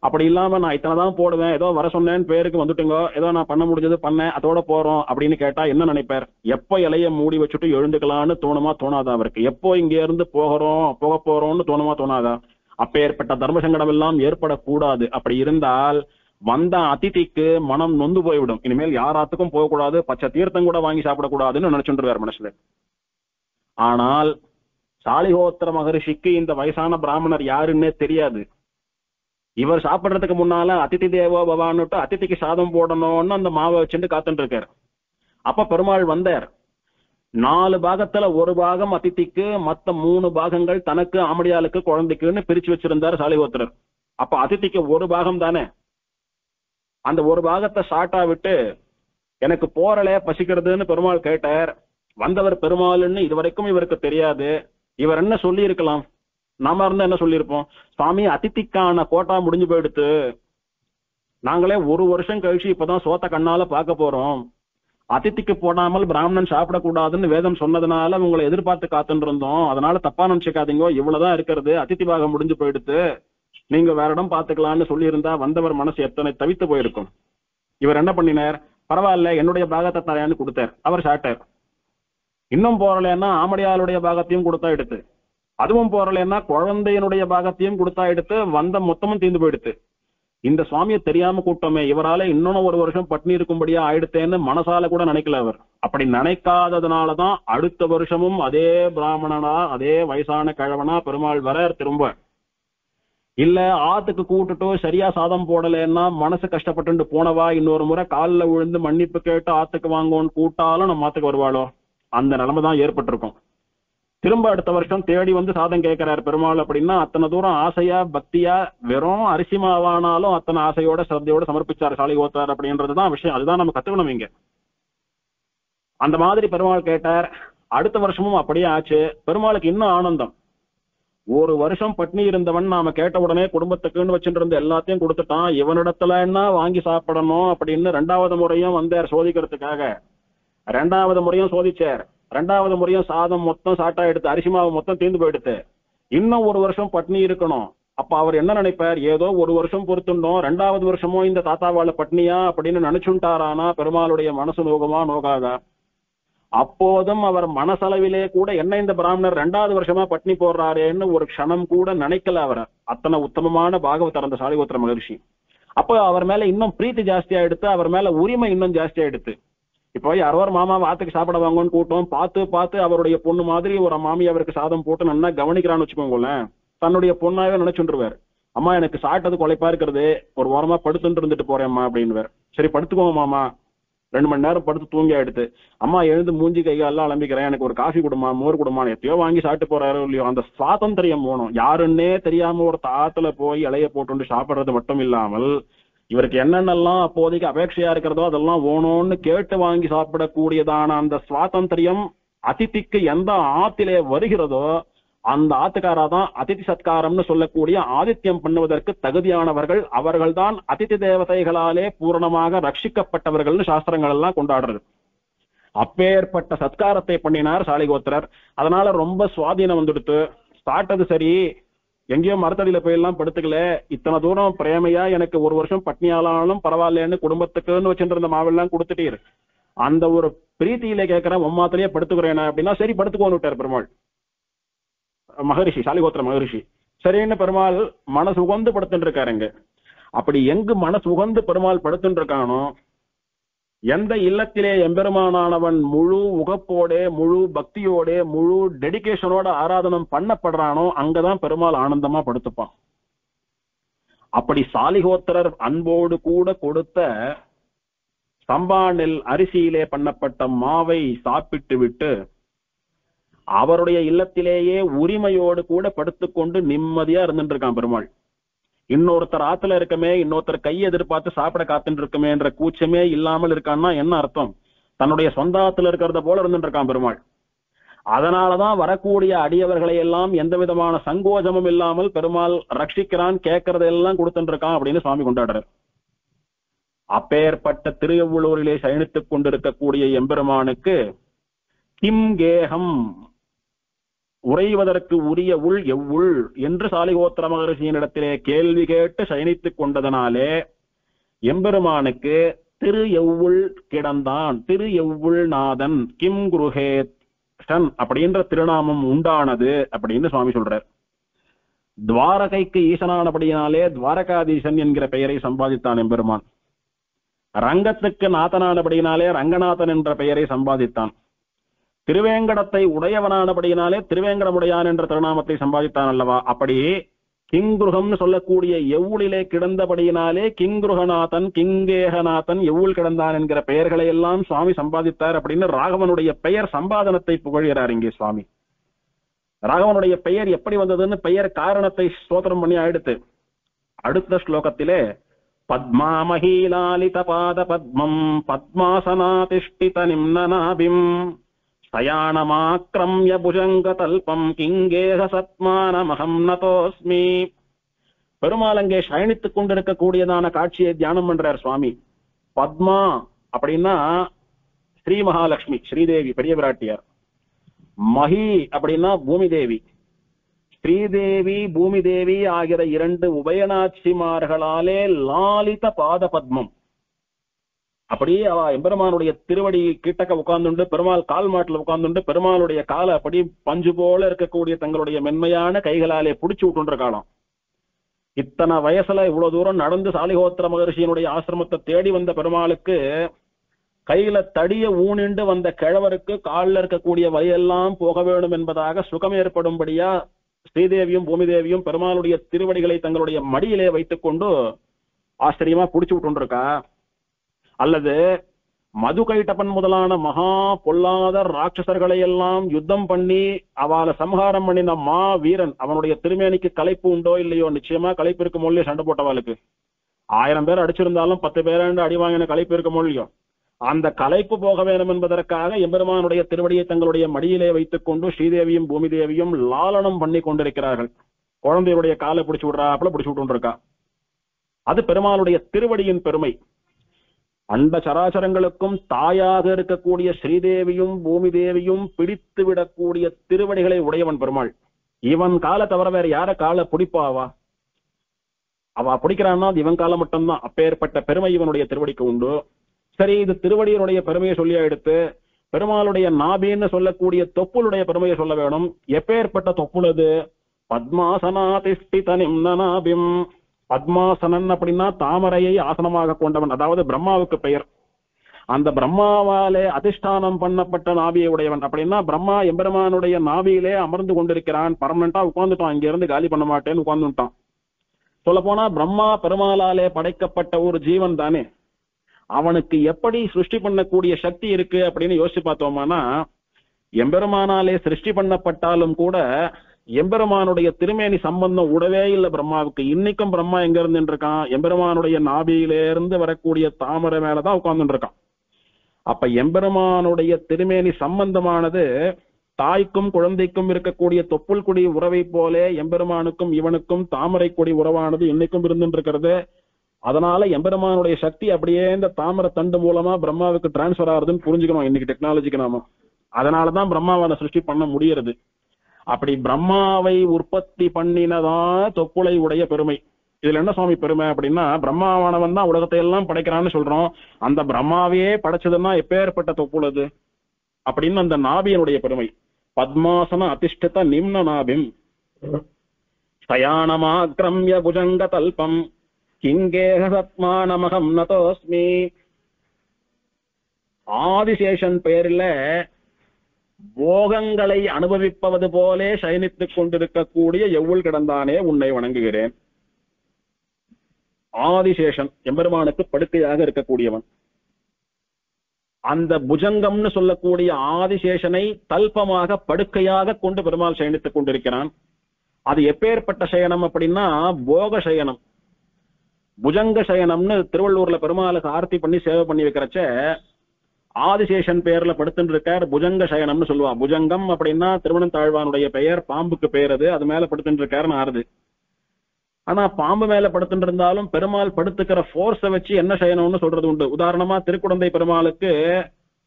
அப்படி இல்லாம நான் இத்தனைதான் போடுவேன், ஏதோ வர சொன்னேன்னு பேருக்கு வந்துட்டுங்கோ, ஏதோ நான் பண்ண முடிஞ்சது பண்ணேன், அதோட போறோம் அப்படின்னு கேட்டா என்ன நினைப்பார்? எப்போ இலைய மூடி வச்சுட்டு எழுந்துக்கலான்னு தோணுமா தோணாதா அவருக்கு? எப்போ இங்க இருந்து போக போறோம்னு தோணுமா தோணாதா? அப்பேற்பட்ட தர்ம சங்கடம் எல்லாம் ஏற்படக்கூடாது. அப்படி இருந்தால் வந்த அதிதிக்கு மனம் நொந்து போய்விடும். இனிமேல் யாராத்துக்கும் போகக்கூடாது, பச்சை தீர்த்தம் கூட வாங்கி சாப்பிடக்கூடாதுன்னு நினைச்சுருவார் மனசுல. ஆனால் சாலிஹோத்திர மகரிஷிக்கு இந்த வயசான பிராமணர் யாருன்னே தெரியாது. இவர் சாப்பிடுறதுக்கு முன்னால அதிதி தேவோ பவான்னுட்டு அதிதிக்கு சாதம் போடணும்னு அந்த மாவை வச்சுட்டு காத்துட்டு இருக்காரு. அப்ப பெருமாள் வந்தார். 4 பாகத்துல ஒரு பாகம் அதிதிக்கு, மத்த 3 பாகங்கள் தனக்கு, ஆமடியாளுக்கு, குழந்தைக்குன்னு பிரிச்சு வச்சிருந்தார் சாலிஹோத்திரர். அப்ப அதிதிக்கு ஒரு பாகம் தானே. அந்த ஒரு பாகத்தை சாட்டா விட்டு எனக்கு போறல பசிக்கிறதுன்னு பெருமாள் கேட்டார். வந்தவர் பெருமாள்னு இதுவரைக்கும் இவருக்கு தெரியாது. இவர் என்ன சொல்லி இருக்கலாம்? நாம இருந்தா என்ன சொல்லியிருப்போம்? சுவாமி அதிதிக்கான கோட்டா முடிஞ்சு போயிடுத்து, நாங்களே 1 வருஷம் கழிச்சு இப்பதான் சோத்த கண்ணால பார்க்க போறோம், அதிதிக்கு போடாமல் பிராமணன் சாப்பிடக்கூடாதுன்னு வேதம் சொன்னதுனால உங்களை எதிர்பார்த்து காத்துட்டு இருந்தோம், அதனால தப்பா நினைச்சுக்காதீங்க, இவ்வளவுதான் இருக்கிறது, அதிதி பாகம் முடிஞ்சு போயிடுத்து, நீங்க வேற இடம் பாத்துக்கலாம்னு சொல்லி இருந்தா வந்தவர் மனசு எத்தனை தவித்து போயிருக்கும். இவர் என்ன பண்ணினார்? பரவாயில்ல என்னுடைய பாகத்தை தரையான்னு கொடுத்தார். அவர் சாட்டார். இன்னும் போறலன்னா ஆமடியாளுடைய பாகத்தையும் கொடுத்தா எடுத்து அதுவும் போறலன்னா குழந்தையினுடைய பாகத்தையும் கொடுத்தா எடுத்து வந்த மொத்தமும் தீர்ந்து போயிடுத்து. இந்த சுவாமியை தெரியாம கூட்டமே, இவரால இன்னொன்னு ஒரு வருஷம் பட்னி இருக்கும்படியா ஆயிடுத்தேன்னு மனசால கூட நினைக்கல அவர். அப்படி நினைக்காததுனாலதான் அடுத்த வருஷமும் அதே பிராமணனா அதே வயசான கிழவனா பெருமாள் வர திரும்ப. இல்ல ஆத்துக்கு கூட்டுட்டு சரியா சாதம் போடலன்னா மனசு கஷ்டப்பட்டு போனவா இன்னொரு முறை காலில் விழுந்து மன்னிப்பு கேட்டு ஆத்துக்கு வாங்கோன்னு கூட்டாலும் நம்ம ஆத்துக்கு வருவாளோ? அந்த நிலைமை தான் ஏற்பட்டிருக்கும். திரும்ப அடுத்த வருஷம் தேடி வந்து சாதம் கேட்கிறார் பெருமாள் அப்படின்னா அத்தனை தூரம் ஆசையா பக்தியா வெறும் அரிசி மாவானாலும் அத்தனை ஆசையோட சிரத்தையோட சமர்ப்பிச்சார் சாலிகோத்தர் அப்படின்றதுதான் விஷயம். அதுதான் நம்ம கத்துக்கணும் இங்க. அந்த மாதிரி பெருமாள் கேட்டார். அடுத்த வருஷமும் அப்படியே ஆச்சு. பெருமாளுக்கு இன்னும் ஆனந்தம். ஒரு வருஷம் பட்னி இருந்தவன் நாம கேட்ட உடனே குடும்பத்துக்குன்னு வச்சுட்டு இருந்த எல்லாத்தையும் கொடுத்துட்டான், இவனிடத்துல என்ன வாங்கி சாப்பிடணும் அப்படின்னு 2வது முறையும் வந்தார் சோதிக்கிறதுக்காக. 2வது முறையும் சோதிச்சார். 2வது முறையும் சாதம் மொத்தம் சாட்டா எடுத்து அரிசி மாவு மொத்தம் தீர்ந்து போயிடுத்து. இன்னும் ஒரு வருஷம் பட்னி இருக்கணும். அப்ப அவர் என்ன நினைப்பார்? ஏதோ ஒரு வருஷம் பொறுத்துட்டோம், 2வது வருஷமும் இந்த தாத்தாவால பட்னியா அப்படின்னு நினைச்சுட்டாரானா பெருமாளுடைய மனசு நோகமா நோகாதா? அப்போதும் அவர் மனசளவிலே கூட என்ன இந்த பிராமணர் 2வது வருஷமா பட்னி போடுறாரேன்னு ஒரு க்ஷணம் கூட நினைக்கல. அவர் அத்தனை உத்தமமான பாகவதர் அந்த சாலிகோத்திர மகரிஷி. அப்போ அவர் மேல இன்னும் பிரீத்தி ஜாஸ்தியா எடுத்து, அவர் மேல உரிமை இன்னும் ஜாஸ்தியா எடுத்து. இப்போ யாரோ மாமா வாத்துக்கு சாப்பிட வாங்கன்னு கூட்டம் பார்த்து பார்த்து அவருடைய பொண்ணு மாதிரி ஒரு மாமி அவருக்கு சாதம் போட்டு நல்லா கவனிக்கிறான்னு வச்சுக்கோங்களேன். தன்னுடைய பொண்ணாவே நினைச்சுருவார். அம்மா எனக்கு சாப்பிட்டது கொலைப்பா இருக்கிறது, ஒரு வாரமா படுத்துட்டு இருந்துட்டு போறேம்மா அப்படின்னு. சரி படுத்துக்கோங்க மாமா. 2 மணி நேரம் படுத்து தூங்கி ஆயிடுத்து. அம்மா எழுந்து மூஞ்சி கைகாலாம் அலம்பிக்கிறேன், எனக்கு ஒரு காஃபி கொடுமா மோர் கொடுமா, எத்தையோ வாங்கி சாப்பிட்டு போறாரோ இல்லையோ அந்த சுவாதந்திரியம் போகணும். யாருன்னே தெரியாம ஒரு தாத்துல போய் இலைய போட்டு சாப்பிடுறது மட்டும் இல்லாமல் இவருக்கு என்னென்னலாம் அப்போதைக்கு அபேட்சையா இருக்கிறதோ அதெல்லாம் வேணும்னு கேட்டு வாங்கி சாப்பிடக்கூடியதான அந்த சுவாதந்திரியம் அதிதிக்கு எந்த ஆத்திலே வருகிறதோ அந்த ஆத்துக்காராதான் அதிதி சத்காரம்னு சொல்லக்கூடிய ஆதித்யம் பண்ணுவதற்கு தகுதியானவர்கள். அவர்கள்தான் அதிதி தேவதைகளாலே பூரணமாக ரட்சிக்கப்பட்டவர்கள்னு சாஸ்திரங்கள் எல்லாம் கொண்டாடுறது. அப்பேற்பட்ட சத்காரத்தை பண்ணினார் சாலிகோத்திரர். அதனால ரொம்ப சுவாதீனம் வந்துடுத்து. சாப்பிட்டது சரி, எங்கேயோ மரத்தடியில போயெல்லாம் படுத்துக்கல, இத்தனை தூரம் பிரேமையா எனக்கு ஒரு வருஷம் பட்னியாலாலும் பரவாயில்லன்னு குடும்பத்துக்குன்னு வச்சுட்டு இருந்த மாவெல்லாம் கொடுத்துட்டீர், அந்த ஒரு பிரீத்தியில கேட்கிறேன் உம்மாத்திலேயே படுத்துக்கிறேன் அப்படின்னா சரி படுத்துக்கோன்னு விட்டார் பெருமாள் மகரிஷி, சாலிகோத்திர மகரிஷி. சரின்னு பெருமாள் மனசு உகந்து படுத்துட்டு இருக்காருங்க. அப்படி எங்கு மனசு உகந்து பெருமாள் படுத்துட்டு இருக்கானோ, எந்த இல்லத்திலே எம்பெருமானவன் முழு உகப்போட முழு பக்தியோட முழு டெடிகேஷனோட ஆராதனம் பண்ணப்படுறானோ அங்கதான் பெருமாள் ஆனந்தமா படுத்துப்பான். அப்படி சாலிகோத்திரர் அன்போடு கூட கொடுத்த சம்பா நெல் அரிசியிலே பண்ணப்பட்ட மாவை சாப்பிட்டு விட்டு அவருடைய இல்லத்திலேயே உரிமையோடு கூட படுத்துக்கொண்டு நிம்மதியா இருந்துட்டு இருக்கான் பெருமாள். இன்னொருத்தர் ஆத்துல இருக்கமே, இன்னொருத்தர் கையை எதிர்பார்த்து சாப்பிட காத்துட்டு இருக்குமே என்ற கூச்சமே இல்லாமல் இருக்கான்னா என்ன அர்த்தம்? தன்னுடைய சொந்த ஆத்துல இருக்கிறத போல இருந்துட்டு இருக்கான் பெருமாள். அதனாலதான் வரக்கூடிய அடியவர்களை எல்லாம் எந்த விதமான சங்கோஜமும் இல்லாமல் பெருமாள் ரட்சிக்கிறான், கேட்கறதெல்லாம் கொடுத்துட்டு இருக்கான் அப்படின்னு சுவாமி கொண்டாடுறார். அப்பேற்பட்ட திருவள்ளூரிலே சயனித்துக் கொண்டிருக்கக்கூடிய எம்பெருமானுக்கு கிம் கேகம் உறைவதற்கு உரிய உள் எவ்வுள் என்று சாலிகோத்திர மகரிஷியினிடத்திலே கேள்வி கேட்டு சயனித்துக் கொண்டதனாலே எம்பெருமானுக்கு திரு எவ்வுள் கிடந்தான், திரு எவ்வுள் நாதன் கிம் குருஹேஷன் அப்படின்ற திருநாமம் உண்டானது அப்படின்னு சுவாமி சொல்றார். துவாரகைக்கு ஈசனானபடியினாலே துவாரகாதீசன் என்கிற பெயரை சம்பாதித்தான் எம்பெருமான். ரங்கத்துக்கு நாதனானபடியினாலே ரங்கநாதன் என்ற பெயரை சம்பாதித்தான். திருவேங்கடத்தை உடையவனானபடியினாலே திருவேங்கடமுடையான் என்ற திருநாமத்தை சம்பாதித்தான் அல்லவா? அப்படி கிங்குருகம்னு சொல்லக்கூடிய எவ்வுளிலே கிடந்தபடியினாலே கிங்குருகநாதன் கிங்கேகநாதன் எவ்வுள் கிடந்தான் என்கிற பெயர்களை எல்லாம் சுவாமி சம்பாதித்தார் அப்படின்னு ராகவனுடைய பெயர் சம்பாதனத்தை புகழ்கிறார் இங்கே சுவாமி. ராகவனுடைய பெயர் எப்படி வந்ததுன்னு பெயர் காரணத்தை ஸ்தோத்திரம் பண்ணி ஆயிடுத்து. அடுத்த ஸ்லோகத்திலே பத்மா மஹீலாலித பாத பத்மம் பத்மாசனாதிஷ்டித நிம்னநாபிம் சயானமாக்ரம்ய புஜங்க தல்பம் கிங்கேக சத்மானமகம் நதோஸ்மி. பெருமாள் அங்கே சயனித்துக் கொண்டிருக்கக்கூடியதான காட்சியை தியானம் பண்றார் சுவாமி. பத்மா அப்படின்னா ஸ்ரீ மகாலட்சுமி, ஸ்ரீதேவி பெரிய பிராட்டியார். மஹி அப்படின்னா பூமி தேவி. ஸ்ரீதேவி பூமி தேவி ஆகிற 2 உபயநாச்சிமார்களாலே லாலித பாத பத்மம். அப்படியே அவ எம்பெருமானுடைய திருவடி கிட்டக்க உட்கார்ந்துண்டு பெருமாள் கால் மாட்டுல உட்கார்ந்துண்டு பெருமாளுடைய காலை அப்படி பஞ்சு போல இருக்கக்கூடிய தங்களுடைய மென்மையான கைகளாலே புடிச்சு விட்டுன்ற காலம். இத்தனை வயசுல இவ்வளவு தூரம் நடந்து சாலிஹோத்திர மகர்ஷியினுடைய ஆசிரமத்தை தேடி வந்த பெருமாளுக்கு கையில தடிய ஊனிண்டு வந்த கிழவருக்கு காலில் இருக்கக்கூடிய வழியெல்லாம் போக வேண்டும் என்பதாக சுகம் ஏற்படும்படியா ஸ்ரீதேவியும் பூமிதேவியும் பெருமாளுடைய திருவடிகளை தங்களுடைய மடியிலே வைத்துக் கொண்டு ஆச்சரியமா புடிச்சு விட்டுருக்கா. அல்லது மதுகைட்டப்பன் முதலான மகா பொல்லாத ராட்சசர்களை எல்லாம் யுத்தம் பண்ணி அவளை சம்ஹாரம் பண்ணின மா வீரன் அவனுடைய திருமேனிக்கு களைப்பு உண்டோ இல்லையோ? நிச்சயமா களைப்பு இருக்க மொழியோ. சண்டை போட்டவாளுக்கு 1000 பேர் அடிச்சிருந்தாலும் 10 பேராண்டு அடி வாங்கின களைப்பு இருக்க மொழியோ. அந்த களைப்பு போக வேண்டும் என்பதற்காக எம்பெருமானுடைய திருவடியை தங்களுடைய மடியிலே வைத்துக் கொண்டு ஸ்ரீதேவியும் பூமி தேவியும் லாலனம் பண்ணி கொண்டிருக்கிறார்கள். குழந்தையுடைய காலை பிடிச்சு விடுறாப்புல பிடிச்சு விட்டுருக்கா. அது பெருமாளுடைய திருவடியின் பெருமை. அண்ட சராச்சரங்களுக்கும் தாயாக இருக்கக்கூடிய ஸ்ரீதேவியும் பூமி தேவியும் பிடித்து விடக்கூடிய திருவடிகளை உடையவன் பெருமாள். இவன் காலை தவிர வேற யார காலை பிடிப்பாவா? அவ பிடிக்கிறான்னா அது இவன் காலம் மட்டும்தான். அப்பேற்பட்ட பெருமை இவனுடைய திருவடிக்கு உண்டு. சரி, இது திருவடியினுடைய பெருமையை சொல்லியா எடுத்து பெருமாளுடைய நாபின்னு சொல்லக்கூடிய தொப்புளுடைய பெருமையை சொல்ல வேணும். எப்பேற்பட்ட தொப்புள் அது? பத்மாசனாதிஷ்டித நிம்னநாபிம். பத்மாசனன் அப்படின்னா தாமரையை ஆசனமாக கொண்டவன், அதாவது பிரம்மாவுக்கு பெயர். அந்த பிரம்மாவாலே அதிஷ்டானம் பண்ணப்பட்ட நாபியை உடையவன். அப்படின்னா பிரம்மா எம்பெருமானுடைய நாபியிலே அமர்ந்து கொண்டிருக்கிறான். பர்மனண்டா உட்கார்ந்துட்டான், இங்க இருந்து காலி பண்ண மாட்டேன்னு உட்கார்ந்துட்டான். சொல்ல போனா பிரம்மா பெருமாளாலே படைக்கப்பட்ட ஒரு ஜீவன் தானே. அவனுக்கு எப்படி சிருஷ்டி பண்ணக்கூடிய சக்தி இருக்கு அப்படின்னு யோசிச்சு பார்த்தோம்னா, எம்பெருமானாலே சிருஷ்டி பண்ணப்பட்டாலும் கூட எம்பெருமானுடைய திருமேனி சம்பந்தம் உடவே இல்லை பிரம்மாவுக்கு. இன்னைக்கும் பிரம்மா எங்க இருந்து இருக்கான்? எம்பெருமானுடைய நாபியிலிருந்து வரக்கூடிய தாமரை மேலதான் உட்கார்ந்து இருக்கான். அப்ப எம்பெருமானுடைய திருமேனி சம்பந்தமானது தாய்க்கும் குழந்தைக்கும் இருக்கக்கூடிய தொப்புள் கொடி உறவை போல எம்பெருமானுக்கும் இவனுக்கும் தாமரை கொடி உறவானது இன்னைக்கும் இருந்துட்டு இருக்கிறது. அதனால எம்பெருமானுடைய சக்தி அப்படியே இந்த தாமரை தண்டு மூலமா பிரம்மாவுக்கு டிரான்ஸ்பர் ஆகுதுன்னு புரிஞ்சுக்கணும் இன்னைக்கு டெக்னாலஜிக்கு நாம. அதனாலதான் பிரம்மாவை சிருஷ்டி பண்ண முடியறது. அப்படி பிரம்மாவை உற்பத்தி பண்ணினதா தொப்புளை உடைய பெருமை. இதுல என்ன சுவாமி பெருமை அப்படின்னா, பிரம்மாவானவன் தான் உலகத்தை எல்லாம் படைக்கிறான்னு சொல்றோம். அந்த பிரம்மாவையே படைச்சதுன்னா எப்பேற்பட்ட தொப்புள் அது அப்படின்னு அந்த நாபியனுடைய பெருமை. பத்மாசன அதிஷ்டித நிம்ன நாபிம் சயானமாக்ரம்ய புஜங்க தல்பம் கிங்கேக சத்மானமகம் நதோஸ்மி. ஆதிசேஷன் பேரில போகங்களை அனுபவிப்பது போலே சயனித்துக் கொண்டிருக்கக்கூடிய எவ்வுள் கிடந்தானே உன்னை வணங்குகிறேன். ஆதிசேஷன் எம்பெருமானுக்கு படுக்கையாக இருக்கக்கூடியவன். அந்த புஜங்கம்னு சொல்லக்கூடிய ஆதிசேஷனை தல்பமாக படுக்கையாக கொண்டு பெருமாள் சயனித்துக் கொண்டிருக்கிறான். அது எப்பேற்பட்ட சயனம் அப்படின்னா போக சயனம். புஜங்க சயனம்னு திருவள்ளூர்ல பெருமாளுக்கு ஆர்த்தி பண்ணி சேவை பண்ணி வைக்கிறச்ச ஆதிசேஷன் பெயர்ல படுத்துட்டு இருக்கார். புஜங்க சயனம்னு சொல்லுவான். புஜங்கம் அப்படின்னா திருவனந்தாழ்வானுடைய பெயர், பாம்புக்கு பெயர். அது மேல படுத்துட்டு இருக்காருன்னு ஆறுது. ஆனா பாம்பு மேல படுத்துட்டு இருந்தாலும் பெருமாள் படுத்துக்கிற போர்ஸை வச்சு என்ன சயனம்னு சொல்றது உண்டு. உதாரணமா திருக்குடந்தை பெருமாளுக்கு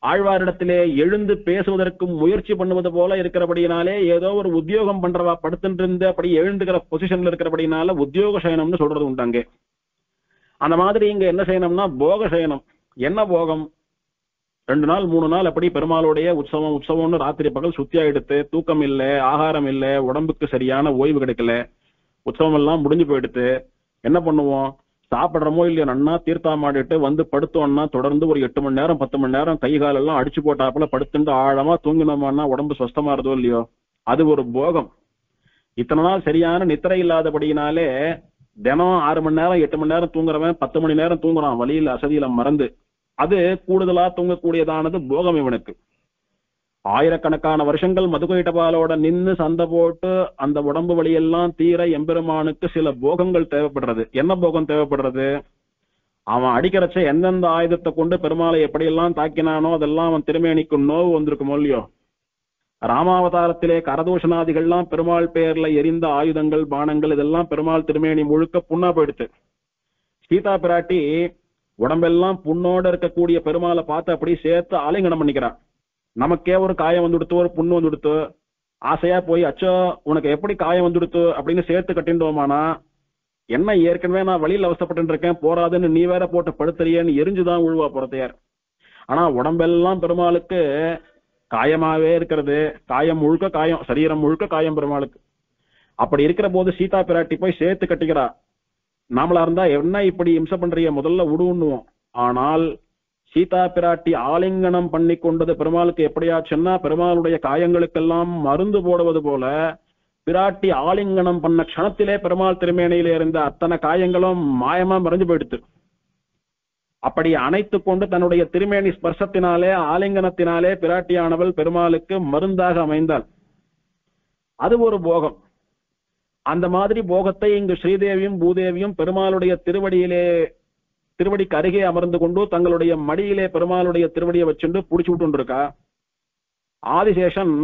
ஆழ்வாரிடத்திலே எழுந்து பேசுவதற்கு முயற்சி பண்ணுவது போல இருக்கிறபடினாலே ஏதோ ஒரு உத்தியோகம் பண்றவா படுத்துட்டு இருந்து அப்படி எழுந்துக்கிற பொசிஷன்ல இருக்கிறபடினால உத்தியோக சயனம்னு சொல்றது உண்டு அங்கே. அந்த மாதிரி இங்க என்ன செய்யணும்னா போக சயனம். என்ன போகம்? 2 நாள் 3 நாள் அப்படி பெருமாளுடைய உற்சவம்னு ராத்திரி பகல் சுத்தியா எடுத்து, தூக்கம் இல்ல, ஆகாரம் இல்ல, உடம்புக்கு சரியான ஓய்வு கிடைக்கல, உற்சவம் எல்லாம் முடிஞ்சு போயிடுத்து. என்ன பண்ணுவோம்? சாப்பிடுறமோ இல்லையோ நன்னா தீர்த்தாமாடிட்டு வந்து படுத்தோம்னா தொடர்ந்து ஒரு 8 மணி நேரம் 10 மணி நேரம் கை காலெல்லாம் அடிச்சு போட்டாப்புல படுத்துட்டு ஆழமா தூங்கினோம்னா உடம்பு சுஸ்தமா இருதோ இல்லையோ, அது ஒரு போகம். இத்தனை நாள் சரியான நித்திரை இல்லாதபடியினாலே தினம் 6 மணி நேரம் 8 மணி நேரம் தூங்குறவன் 10 மணி நேரம் தூங்குறான், வழியில் அசதியில மறந்து. அது கூடுதலா தூங்கக்கூடியதானது போகம் இவனுக்கு. ஆயிரக்கணக்கான வருஷங்கள் மதுகைட்டபாலோட நின்று சண்டை போட்டு அந்த உடம்பு வழியெல்லாம் தீர எம்பெருமானுக்கு சில போகங்கள் தேவைப்படுறது. என்ன போகம் தேவைப்படுறது? அவன் அடிக்கிறச்ச எந்தெந்த ஆயுதத்தை கொண்டு பெருமாளை எப்படியெல்லாம் தாக்கினானோ அதெல்லாம் அவன் திருமேனிக்கு நோவு வந்திருக்குமோ இல்லையோ. ராமாவதாரத்திலே கரதூஷணாதிகள்லாம் பெருமாள் பெயர்ல எரிந்த ஆயுதங்கள் பானங்கள் இதெல்லாம் பெருமாள் திருமேனி முழுக்க புண்ணா போயிடுத்து. சீதா பிராட்டி உடம்பெல்லாம் புண்ணோட இருக்கக்கூடிய பெருமாளை பார்த்து அப்படி சேர்த்து ஆலிங்கனம் பண்ணிக்கிறான். நமக்கே ஒரு காயம் வந்துடுத்து, ஒரு புண்ணு வந்துடுத்து, ஆசையா போய் அச்சோ உனக்கு எப்படி காயம் வந்துடுத்து அப்படின்னு சேர்த்து கட்டிண்டோமானா என்ன ஏற்கனவே நான் வழியில் அவசப்பட்டு இருக்கேன், போராதுன்னு நீ வேற போட்டு படுத்துறியன்னு எரிஞ்சுதான் உழுவா புறத்தையார். ஆனா உடம்பெல்லாம் பெருமாளுக்கு காயமாவே இருக்கிறது, காயம் முழுக்க காயம், சரீரம் முழுக்க காயம் பெருமாளுக்கு. அப்படி இருக்கிற போது சீதா பிராட்டி போய் சேர்த்து கட்டிக்கிறா. நாமளா இருந்தா என்ன இப்படி இம்சை பண்றிய, முதல்ல உடுன்னுவோம். ஆனால் சீதா பிராட்டி ஆலிங்கனம் பண்ணி கொண்டது பெருமாளுக்கு எப்படியாச்சுன்னா, பெருமாளுடைய காயங்களுக்கெல்லாம் மருந்து போடுவது போல பிராட்டி ஆலிங்கனம் பண்ண க்ஷணத்திலே பெருமாள் திருமேனியிலே இருந்த அத்தனை காயங்களும் மாயமா மறைஞ்சு போயிடுத்து. அப்படி அணைத்து கொண்டு தன்னுடைய திருமேனி ஸ்பர்சத்தினாலே ஆலிங்கனத்தினாலே பிராட்டியானவள் பெருமாளுக்கு மருந்தாக அமைந்தாள். அது ஒரு போகம். அந்த மாதிரி போகத்தை இங்கு ஸ்ரீதேவியும் பூதேவியும் பெருமாளுடைய திருவடிக்கு அருகே அமர்ந்து கொண்டு தங்களுடைய மடியிலே பெருமாளுடைய திருவடியை வச்சுண்டு புடிச்சு விட்டு இருக்கா. ஆதிசேஷன்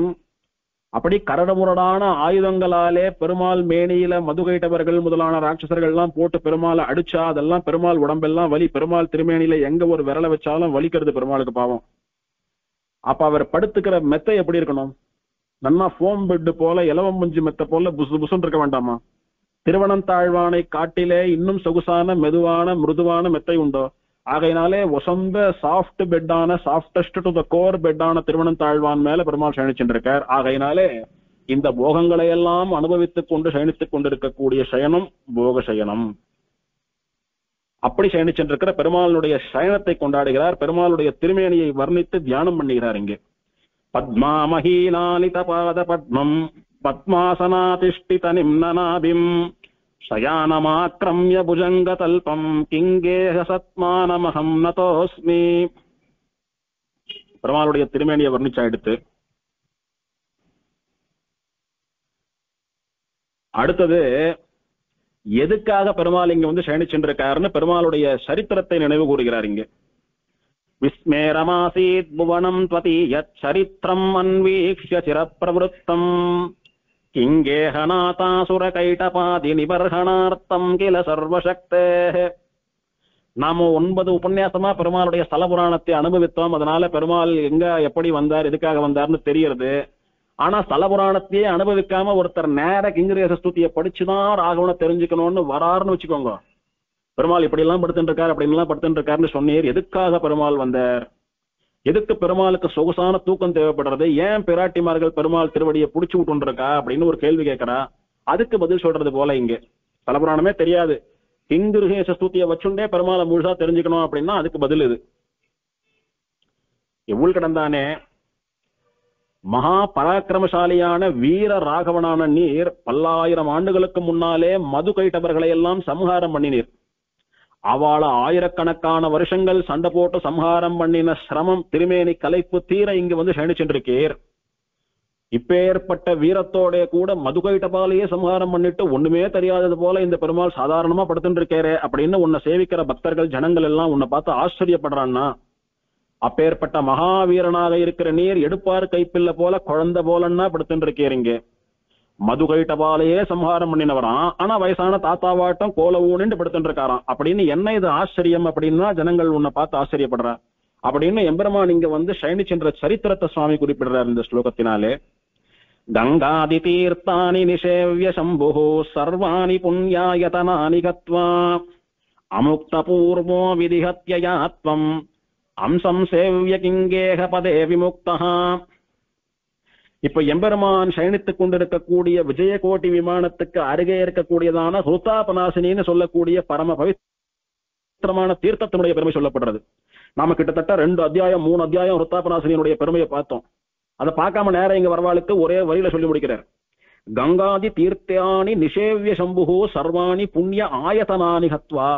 அப்படி கரடுமுரடான ஆயுதங்களாலே பெருமாள் மேனியில மதுகைட்டவர்கள் முதலான ராட்சசர்கள் எல்லாம் போட்டு பெருமாளை அடிச்சா அதெல்லாம் பெருமாள் உடம்பெல்லாம் வலி. பெருமாள் திருமேனியில எங்க ஒரு விரலை வச்சாலும் வலிக்கிறது பெருமாளுக்கு பாவம். அப்ப அவர் படுத்துக்கிற மெத்தை எப்படி இருக்கணும்? நன்னா ஃபோம் பெட் போல, இலவம் முஞ்சு மெத்த போல புசு புசுன்னு இருக்க வேண்டாமா? திருவனந்தாழ்வானை காட்டிலே இன்னும் சொகுசான மெதுவான மிருதுவான மெத்தை உண்டோ? ஆகையினாலே ஒசந்த சாஃப்ட் பெட்டான, சாஃப்டஸ்ட் டு த கோர் பெட்டான திருவனந்தாழ்வான் மேல பெருமாள் சயனிச்சுருக்கார். ஆகையினாலே இந்த போகங்களை எல்லாம் அனுபவித்துக் கொண்டு சயனித்துக் கொண்டிருக்கக்கூடிய சயனம் போக சயனம். அப்படி சயனிச்சென்றிருக்கிற பெருமாளுடைய சயனத்தை கொண்டாடுகிறார். பெருமாளுடைய திருமேனியை வர்ணித்து தியானம் பண்ணுகிறார். இங்கே பத்மா மஹீலாலித பாத பத்மம் பத்மாசனாதிஷ்டித நிம்னநாபிம் சயானமாக்ரம்ய புஜங்க தல்பம் கிங்கேஹ சத்மானமஹம் நதோஸ்மி. பெருமாளுடைய திருமேனியை வர்ணிச்சா எடுத்து அடுத்தது எதுக்காக பெருமாள் இங்க வந்து சயனிச்சென்றிருக்காருன்னு பெருமாளுடைய சரித்திரத்தை நினைவு கூறுகிறார். இங்க விஸ்மேரமாசீத் புவனம் த்வதீயத் சரித்திரம் அன்வீக்ஷ்ய சிரப்பிரவருத்தம் கிங்கேஹநாதாசுர கைடபாதி நிபர்ஹணார்த்தம் கில சர்வசக்தே. நாம 9 உபன்யாசமா பெருமாளுடைய ஸ்தல புராணத்தை அனுபவித்தோம். அதனால பெருமாள் எங்க எப்படி வந்தார், எதுக்காக வந்தார்னு தெரியறது. ஆனா ஸ்தல புராணத்தையே அனுபவிக்காம ஒருத்தர் நேர கிங்கிரேச ஸ்துதியை படிச்சுதான் ராகவனை தெரிஞ்சுக்கணும்னு வராருன்னு வச்சுக்கோங்க. பெருமாள் இப்படி எல்லாம் படுத்துட்டு இருக்காரு, அப்படி எல்லாம் படுத்துட்டு இருக்காருன்னு சொன்னீர். எதுக்காக பெருமாள் வந்தார்? எதுக்கு பெருமாளுக்கு சொகுசான தூக்கம் தேவைப்படுறது? ஏன் பிராட்டிமார்கள் பெருமாள் திருவடியை புடிச்சு விட்டு இருக்கா அப்படின்னு ஒரு கேள்வி கேட்கிறா. அதுக்கு பதில் சொல்றது போல இங்க தலபுராணமே தெரியாது, கிங்குருகேச ஸ்தூத்தியை வச்சுட்டே பெருமாளை முழுசா தெரிஞ்சுக்கணும் அப்படின்னா அதுக்கு பதில் இது. எவ்வளவு கடந்தானே மகா பராக்கிரமசாலியான வீர ராகவனான நீர் பல்லாயிரம் ஆண்டுகளுக்கு முன்னாலே மது கைட்டவர்களை எல்லாம் சம்ஹாரம் பண்ணினீர். அவளை ஆயிரக்கணக்கான வருஷங்கள் சண்டை போட்டு சம்ஹாரம் பண்ணின சிரமம் திருமேனி கலைப்பு தீர இங்கு வந்து சயனிச்சென்றிருக்கீர். இப்பேற்பட்ட வீரத்தோட கூட மதுகைட்டபாலேயே சம்ஹாரம் பண்ணிட்டு ஒண்ணுமே தெரியாதது போல இந்த பெருமாள் சாதாரணமா படுத்துட்டு இருக்கேரே அப்படின்னு உன்னை சேவிக்கிற பக்தர்கள் ஜனங்கள் எல்லாம் உன்னை பார்த்து ஆச்சரியப்படுறான்னா, அப்பேற்பட்ட மகாவீரனாக இருக்கிற நீர் எடுப்பார் கைப்பில்ல போல குழந்தை போலன்னா படுத்துட்டு இருக்கீங்க. மதுகைட்டபாலேயே சம்ஹாரம் பண்ணினவரான், ஆனா வயசான தாத்தாவாட்டம் கோல ஊனின்னு படுத்துட்டு இருக்காராம். அப்படின்னு என்ன இது ஆச்சரியம் அப்படின்னா ஜனங்கள் உன்னை பார்த்து ஆச்சரியப்படுறா அப்படின்னு எம்பெருமான் இங்க வந்து சயனிச்சென்ற சரித்திரத்தை சுவாமி குறிப்பிடுறார் இந்த ஸ்லோகத்தினாலே. கங்காதி தீர்த்தானி நிஷேவ்ய சம்புஹு சர்வாணி புண்ணியாயதனானி கத்வா அமுக்த பூர்வோ விதிஹத்யயாத்வம் அம்சம் சேவ்ய கிங்கேஹ பதே விமுக்தஹ. இப்ப எம்பெருமான் சயனித்துக் கொண்டிருக்கக்கூடிய விஜயகோட்டி விமானத்துக்கு அருகே இருக்கக்கூடியதான ஹுதாபநாசினின்னு சொல்லக்கூடிய பரம பவித்திரமான தீர்த்தத்தினுடைய பெருமை சொல்லப்படுறது. நாம கிட்டத்தட்ட 2 அத்தியாயம் 3 அத்தியாயம் ஹுதாபநாசினியினுடைய பெருமையை பார்த்தோம். அதை பார்க்காம நேரம் இங்க வரவாளுக்கு ஒரே வரியில சொல்லி முடிக்கிறார். கங்காதி தீர்த்தானி நிஷேவ்ய சம்புஹு சர்வாணி புண்ணிய ஆயதனானி ஹத்வா.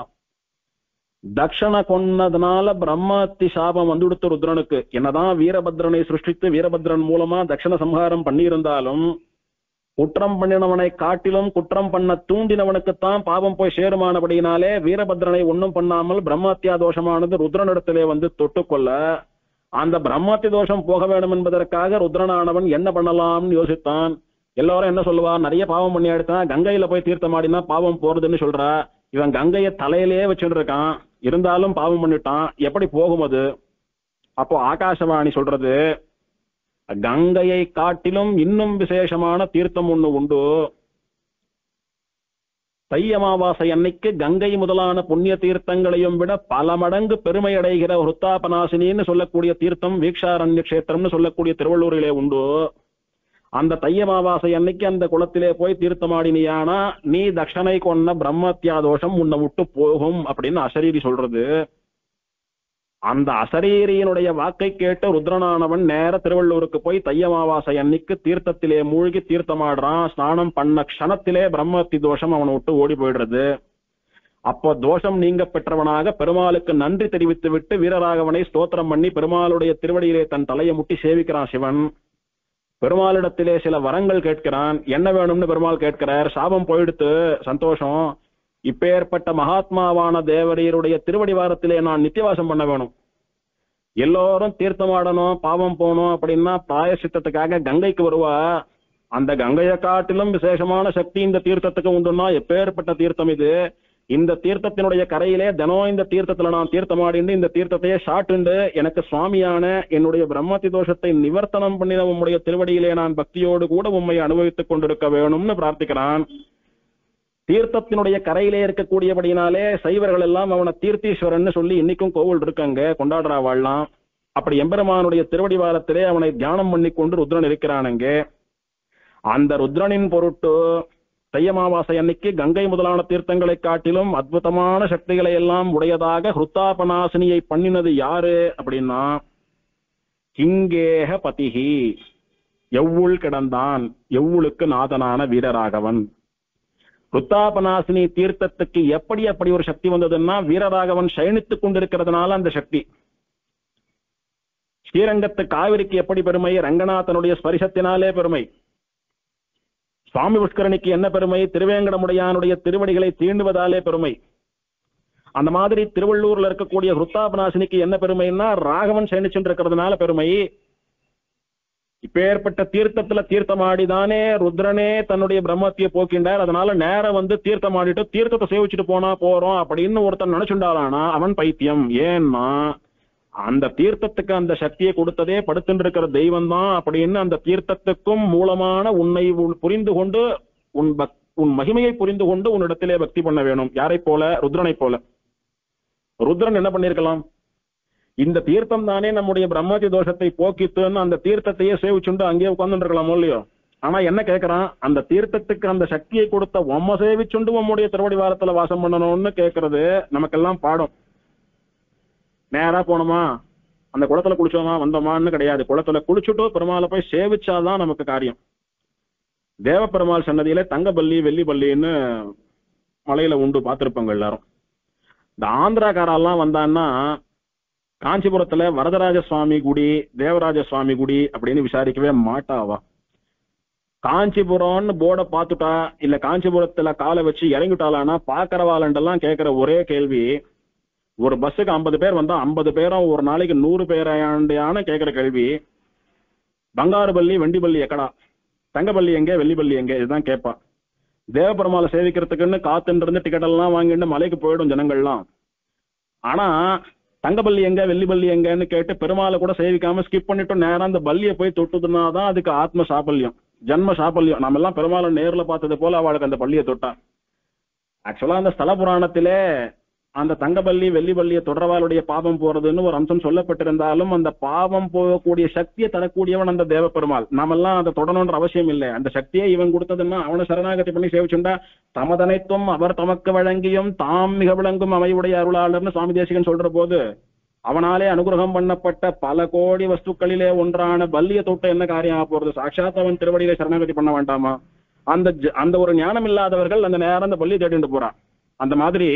தக்ஷண கொன்னதுனால பிரம்மத்தி சாபம் வந்துடுத்த ருத்ரனுக்கு. என்னதான் வீரபத்ரனை சிருஷ்டித்து வீரபத்ரன் மூலமா தக்ஷண சம்ஹாரம் பண்ணியிருந்தாலும் குற்றம் பண்ணினவனை காட்டிலும் குற்றம் பண்ண தூண்டினவனுக்குத்தான் பாவம் போய் சேருமானபடியினாலே வீரபத்ரனை ஒன்னும் பண்ணாமல் பிரம்மத்தியா தோஷமானது ருத்ரனிடத்திலே வந்து தொட்டுக்கொள்ள, அந்த பிரம்மத்தி தோஷம் போக வேண்டும் என்பதற்காக ருத்ரனானவன் என்ன பண்ணலாம்னு யோசித்தான். எல்லாரும் என்ன சொல்லுவா, நிறைய பாவம் பண்ணி எடுத்தான், கங்கையில போய் தீர்த்தமாடினா பாவம் போறதுன்னு சொல்றா. இவன் கங்கைய தலையிலே வச்சுட்டு இருக்கான், இருந்தாலும் பாவம் பண்ணிட்டான், எப்படி போகும் அது? அப்போ ஆகாசவாணி சொல்றது, கங்கையை காட்டிலும் இன்னும் விசேஷமான தீர்த்தம் ஒண்ணு உண்டு. தை அமாவாசை அன்னைக்கு கங்கை முதலான புண்ணிய தீர்த்தங்களையும் விட பல மடங்கு பெருமை அடைகிற ஹிருத்தாபநாசினின்னு சொல்லக்கூடிய தீர்த்தம் வீக்ஷாரண்ய கஷேத்திரம்னு சொல்லக்கூடிய திருவள்ளூரிலே உண்டு. அந்த தை அமாவாசை அன்னைக்கு அந்த குளத்திலே போய் தீர்த்தமாடினியானா நீ தட்சணை கொண்ட பிரம்மத்யா தோஷம் உன்னை விட்டு போகும் அப்படின்னு அசரீரி சொல்றது. அந்த அசரீரியினுடைய வாக்கை கேட்டு ருத்ரனானவன் நேர திருவள்ளூருக்கு போய் தை அமாவாசை அன்னைக்கு தீர்த்தத்திலே மூழ்கி தீர்த்தமாடுறான். ஸ்நானம் பண்ண க்ஷணத்திலே பிரம்மத்தி தோஷம் அவனை விட்டு ஓடி போயிடுறது. அப்போ தோஷம் நீங்க பெற்றவனாக பெருமாளுக்கு நன்றி தெரிவித்து விட்டு வீரராகவனை ஸ்தோத்திரம் பண்ணி பெருமாளுடைய திருவடியிலே தன் தலையை முட்டி சேவிக்கிறான் சிவன். பெருமாளிடத்திலே சில வரங்கள் கேட்கிறான். என்ன வேணும்னு பெருமாள் கேட்கிறார். சாபம் போயிடுத்து, சந்தோஷம். இப்பேற்பட்ட மகாத்மாவான தேவரீருடைய திருவடிவாரத்திலே நான் நித்தியவாசம் பண்ண வேணும். எல்லோரும் தீர்த்தமாடணும், பாவம் போகணும் அப்படின்னா பிராயசித்தத்துக்காக கங்கைக்கு வருவா. அந்த கங்கையை காட்டிலும் விசேஷமான சக்தி இந்த தீர்த்தத்துக்கு உண்டுன்னா எப்பேற்பட்ட தீர்த்தம் இது. இந்த தீர்த்தத்தினுடைய கரையிலே தினம் இந்த தீர்த்தத்துல நான் தீர்த்தமாடிண்டு இந்த தீர்த்தத்தையே சாட்டுண்டு எனக்கு சுவாமியான என்னுடைய பிரம்மத்தி தோஷத்தை நிவர்த்தனம் பண்ணின உம்முடைய திருவடியிலே நான் பக்தியோடு கூட உம்மை அனுபவித்துக் கொண்டிருக்க வேணும்னு பிரார்த்திக்கிறான். தீர்த்தத்தினுடைய கரையிலே இருக்கக்கூடியபடினாலே சைவர்கள் எல்லாம் அவனை தீர்த்தீஸ்வரன் சொல்லி இன்னைக்கும் கோவில் இருக்காங்க, கொண்டாடுறா வாழலாம். அப்படி எம்பெருமானுடைய திருவடிவாரத்திலே அவனை தியானம் பண்ணி கொண்டு ருத்ரன் இருக்கிறானுங்க. அந்த ருத்ரனின் பொருட்டு தை அமாவாசை அன்னைக்கு கங்கை முதலான தீர்த்தங்களை காட்டிலும் அற்புதமான சக்திகளை எல்லாம் உடையதாக ஹிருத்தாபநாசினியை பண்ணினது யாரு அப்படின்னா கிங்கேக பதிகி, எவ்வுள் கிடந்தான், எவ்வுளுக்கு நாதனான வீரராகவன். ஹிருத்தாபநாசினி தீர்த்தத்துக்கு அப்படி ஒரு சக்தி வந்ததுன்னா வீரராகவன் சயனித்துக் கொண்டிருக்கிறதுனால அந்த சக்தி. ஸ்ரீரங்கத்து காவிரிக்கு எப்படி பெருமை? ரங்கநாதனுடைய ஸ்பரிசத்தினாலே பெருமை. சுவாமி புஷ்கரணிக்கு என்ன பெருமை? திருவேங்கடமுடையானுடைய திருவடிகளை தீண்டுவதாலே பெருமை. அந்த மாதிரி திருவள்ளூர்ல இருக்கக்கூடிய ஹிருத்தாபநாசினிக்கு என்ன பெருமைன்னா ராகவன் சயனிச்சுட்டு இருக்கிறதுனால பெருமை. இப்பேற்பட்ட தீர்த்தத்துல தீர்த்தமாடிதானே ருத்ரனே தன்னுடைய பிரம்மத்திய போக்கின்றார். அதனால நேரம் வந்து தீர்த்தமாடிட்டு தீர்த்தத்தை சேவிச்சுட்டு போனா போறோம் அப்படின்னு ஒருத்தன் நினைச்சுண்டாளானா அவன் பைத்தியம். ஏன்னா அந்த தீர்த்தத்துக்கு அந்த சக்தியை கொடுத்ததே படுத்துட்டு இருக்கிற தெய்வம் தான் அப்படின்னு அந்த தீர்த்தத்துக்கும் மூலமான உன்னை புரிந்து கொண்டு உன் மகிமையை புரிந்து கொண்டு உன்னிடத்திலே பக்தி பண்ண வேணும். யாரை போல? ருத்ரனை போல. ருத்ரன் என்ன பண்ணிருக்கலாம்? இந்த தீர்த்தம் தானே நம்முடைய பிரம்மத்தி தோஷத்தை போக்கித்துன்னு அந்த தீர்த்தத்தையே சேவிச்சுண்டு அங்கேயே உட்கார்ந்து இருக்கலாமோ இல்லையோ? ஆனா என்ன கேட்கறான்? அந்த தீர்த்தத்துக்கு அந்த சக்தியை கொடுத்த உம்ம சேவிச்சுண்டு உம்முடைய திருவடி வாரத்துல வாசம் பண்ணணும்னு கேட்கறது நமக்கெல்லாம் பாடம். நேரா போனோமா, அந்த குளத்துல குளிச்சோமா வந்தோமான்னு கிடையாது. குளத்துல குளிச்சுட்டோ பெருமாளை போய் சேவிச்சாதான் நமக்கு காரியம். தேவ பெருமாள் சன்னதியில தங்கபல்லி வெள்ளிபல்லின்னு மலையில உண்டு, பார்த்திருப்பாங்க எல்லாரும். இந்த ஆந்திராக்காரெல்லாம் வந்தான்னா காஞ்சிபுரத்துல வரதராஜ சுவாமி குடி, தேவராஜ சுவாமி குடி அப்படின்னு விசாரிக்கவே மாட்டாவா. காஞ்சிபுரம்னு போர்டை பார்த்துட்டா இல்ல காஞ்சிபுரத்துல காலை வச்சு இறங்கிட்டாலானா பாக்கறவாளண்டெல்லாம் கேட்கிற ஒரே கேள்வி, ஒரு பஸ்ஸுக்கு 50 பேர் வந்தா 50 பேரும் ஒரு நாளைக்கு 100 பேரான கேட்கிற கேள்வி, பங்காரு பள்ளி வெண்டிபள்ளி எக்கடா, தங்கபள்ளி எங்க வெள்ளிபள்ளி எங்க, இதுதான் கேட்பா. தேவபெருமாளை சேவிக்கிறதுக்குன்னு காத்துட்டு இருந்து டிக்கெட் எல்லாம் வாங்கிட்டு மலைக்கு போயிடும் ஜனங்கள்லாம். ஆனா தங்கபள்ளி எங்க வெள்ளிபள்ளி எங்கன்னு கேட்டு பெருமாளை கூட சேவிக்காம ஸ்கிப் பண்ணிட்டு நேரம் அந்த பள்ளியை போய் தொட்டுதுனாதான் அதுக்கு ஆத்ம சாபல்யம், ஜன்ம சாபல்யம். நம்ம எல்லாம் பெருமாளை நேர்ல பார்த்தது போல அவளுக்கு அந்த பள்ளியை தொட்டா. ஆக்சுவலா அந்த ஸ்தல புராணத்திலே அந்த தங்கபள்ளி வெள்ளிபள்ளியை தொடர்வாளுடைய பாவம் போறதுன்னு ஒரு அம்சம் சொல்லப்பட்டிருந்தாலும் அந்த பாவம் போகக்கூடிய சக்தியை தரக்கூடியவன் அந்த தேவ பெருமாள். நாமெல்லாம் அதை தொடரணுன்ற அவசியம் இல்லை. அந்த சக்தியை இவன் கொடுத்ததுன்னா அவனை சரணாகதி பண்ணி சேவிச்சுண்டா தமதனைத்தும் அவர் தமக்கு வழங்கியும் தாம் மிக விளங்கும் அமைவுடைய அருளாளர்னு சுவாமி தேசிகன் சொல்ற போது அவனாலே அனுகிரகம் பண்ணப்பட்ட பல கோடி வஸ்துக்களிலே ஒன்றான பல்லிய தொட்ட என்ன காரியம் ஆக போறது? சாட்சாத் அவன் திருவடியிலே சரணாகதி பண்ண வேண்டாமா? அந்த ஒரு ஞானம் இல்லாதவர்கள் அந்த நேரம் அந்த பள்ளியை தேடிட்டு போறான். அந்த மாதிரி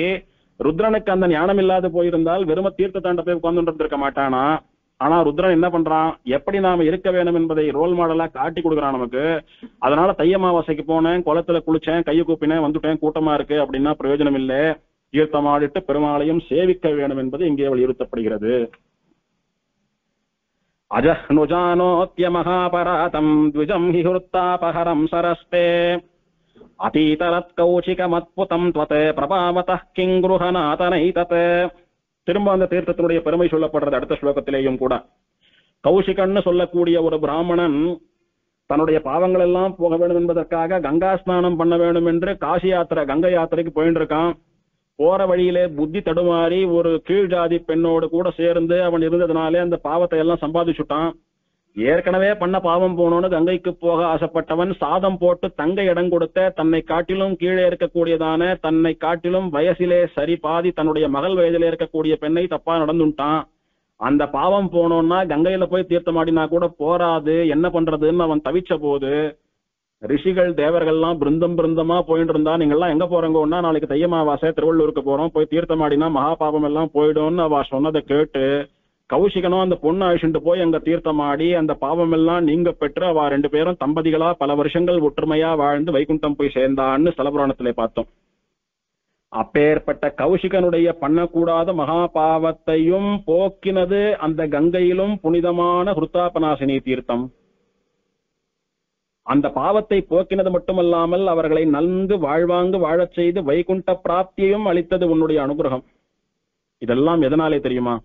ருத்ரனுக்கு அந்த ஞானம் இல்லாத போயிருந்தால் வெறும தீர்த்த தாண்ட போய் உட்கார்ந்து இருக்க மாட்டானா. ஆனா ருத்ரன் என்ன பண்றான்? எப்படி நாம இருக்க வேணும் என்பதை ரோல் மாடலா காட்டி கொடுக்குறான் நமக்கு. அதனால தை அமாவாசைக்கு போனேன், குளத்துல குளிச்சேன், கையை கூப்பினேன், வந்துட்டேன், கூட்டமா இருக்கு அப்படின்னா பிரயோஜனம் இல்லை. தீர்த்தமாடிட்டு பெருமாளையும் சேவிக்க வேணும் என்பது இங்கே வலியுறுத்தப்படுகிறது. அஜஹ்னுஜானோத்ய மகாபராதம் த்விஜம் ஹி ஹுர்த்தாபஹரம் சரஸ்தே அதீதரத் கௌசிகமத்புதம் த்வதே பிரபாவதः கிங்குருஹநாதனைதத். திரும்ப அந்த தீர்த்தத்தினுடைய பெருமை சொல்லப்படுறது அடுத்த ஸ்லோகத்திலேயும் கூட. கௌசிகன்னு சொல்லக்கூடிய ஒரு பிராமணன் தன்னுடைய பாவங்கள் எல்லாம் போக வேண்டும் என்பதற்காக கங்கா ஸ்நானம் பண்ண வேண்டும் என்று காசி யாத்திரை கங்கை யாத்திரைக்கு போயிட்டு இருக்கான். போற வழியிலே புத்தி தடுமாறி ஒரு கீழ் ஜாதி பெண்ணோடு கூட சேர்ந்து அவன் இருந்ததுனாலே அந்த பாவத்தை எல்லாம் சம்பாதிச்சுட்டான். ஏற்கனவே பண்ண பாவம் போனோன்னு கங்கைக்கு போக ஆசைப்பட்டவன் சாதம் போட்டு தங்க இடம் கொடுத்த தன்னை காட்டிலும் கீழே இருக்கக்கூடியதான தன்னை காட்டிலும் வயசிலே சரி பாதி தன்னுடைய மகள் வயதிலே இருக்கக்கூடிய பெண்ணை தப்பா நடந்துட்டான். அந்த பாவம் போனோம்னா கங்கையில போய் தீர்த்தமாடினா கூட போராது, என்ன பண்றதுன்னு அவன் தவிச்ச போது ரிஷிகள் தேவர்கள்லாம் பிருந்தம் பிருந்தமா போயிட்டு இருந்தா, நீங்கெல்லாம் எங்க போறோங்கன்னா நாளைக்கு தையமாவாசை திருவள்ளூருக்கு போறோம், போய் தீர்த்தமாடினா மகா பாபம் எல்லாம் போயிடும்னு அவ சொன்னதை கேட்டு கௌஷிகனும் அந்த பொண்ணு அழிச்சுட்டு போய் அங்க தீர்த்தமாடி அந்த பாவம் எல்லாம் நீங்க பெற்று அவ 2 பேரும் தம்பதிகளா பல வருஷங்கள் ஒற்றுமையா வாழ்ந்து வைகுண்டம் போய் சேர்ந்தான்னு ஸ்தலபுராணத்திலே பார்த்தோம். அப்பேற்பட்ட கௌஷிகனுடைய பண்ணக்கூடாத மகா பாவத்தையும் போக்கினது அந்த கங்கையிலும் புனிதமான ஹுருத்தாபநாசினி தீர்த்தம். அந்த பாவத்தை போக்கினது மட்டுமல்லாமல் அவர்களை நன்கு வாழ்வாங்கு வாழச் செய்து வைகுண்ட பிராப்தியையும் அளித்தது உன்னுடைய அனுகிரகம். இதெல்லாம் எதனாலே தெரியுமா?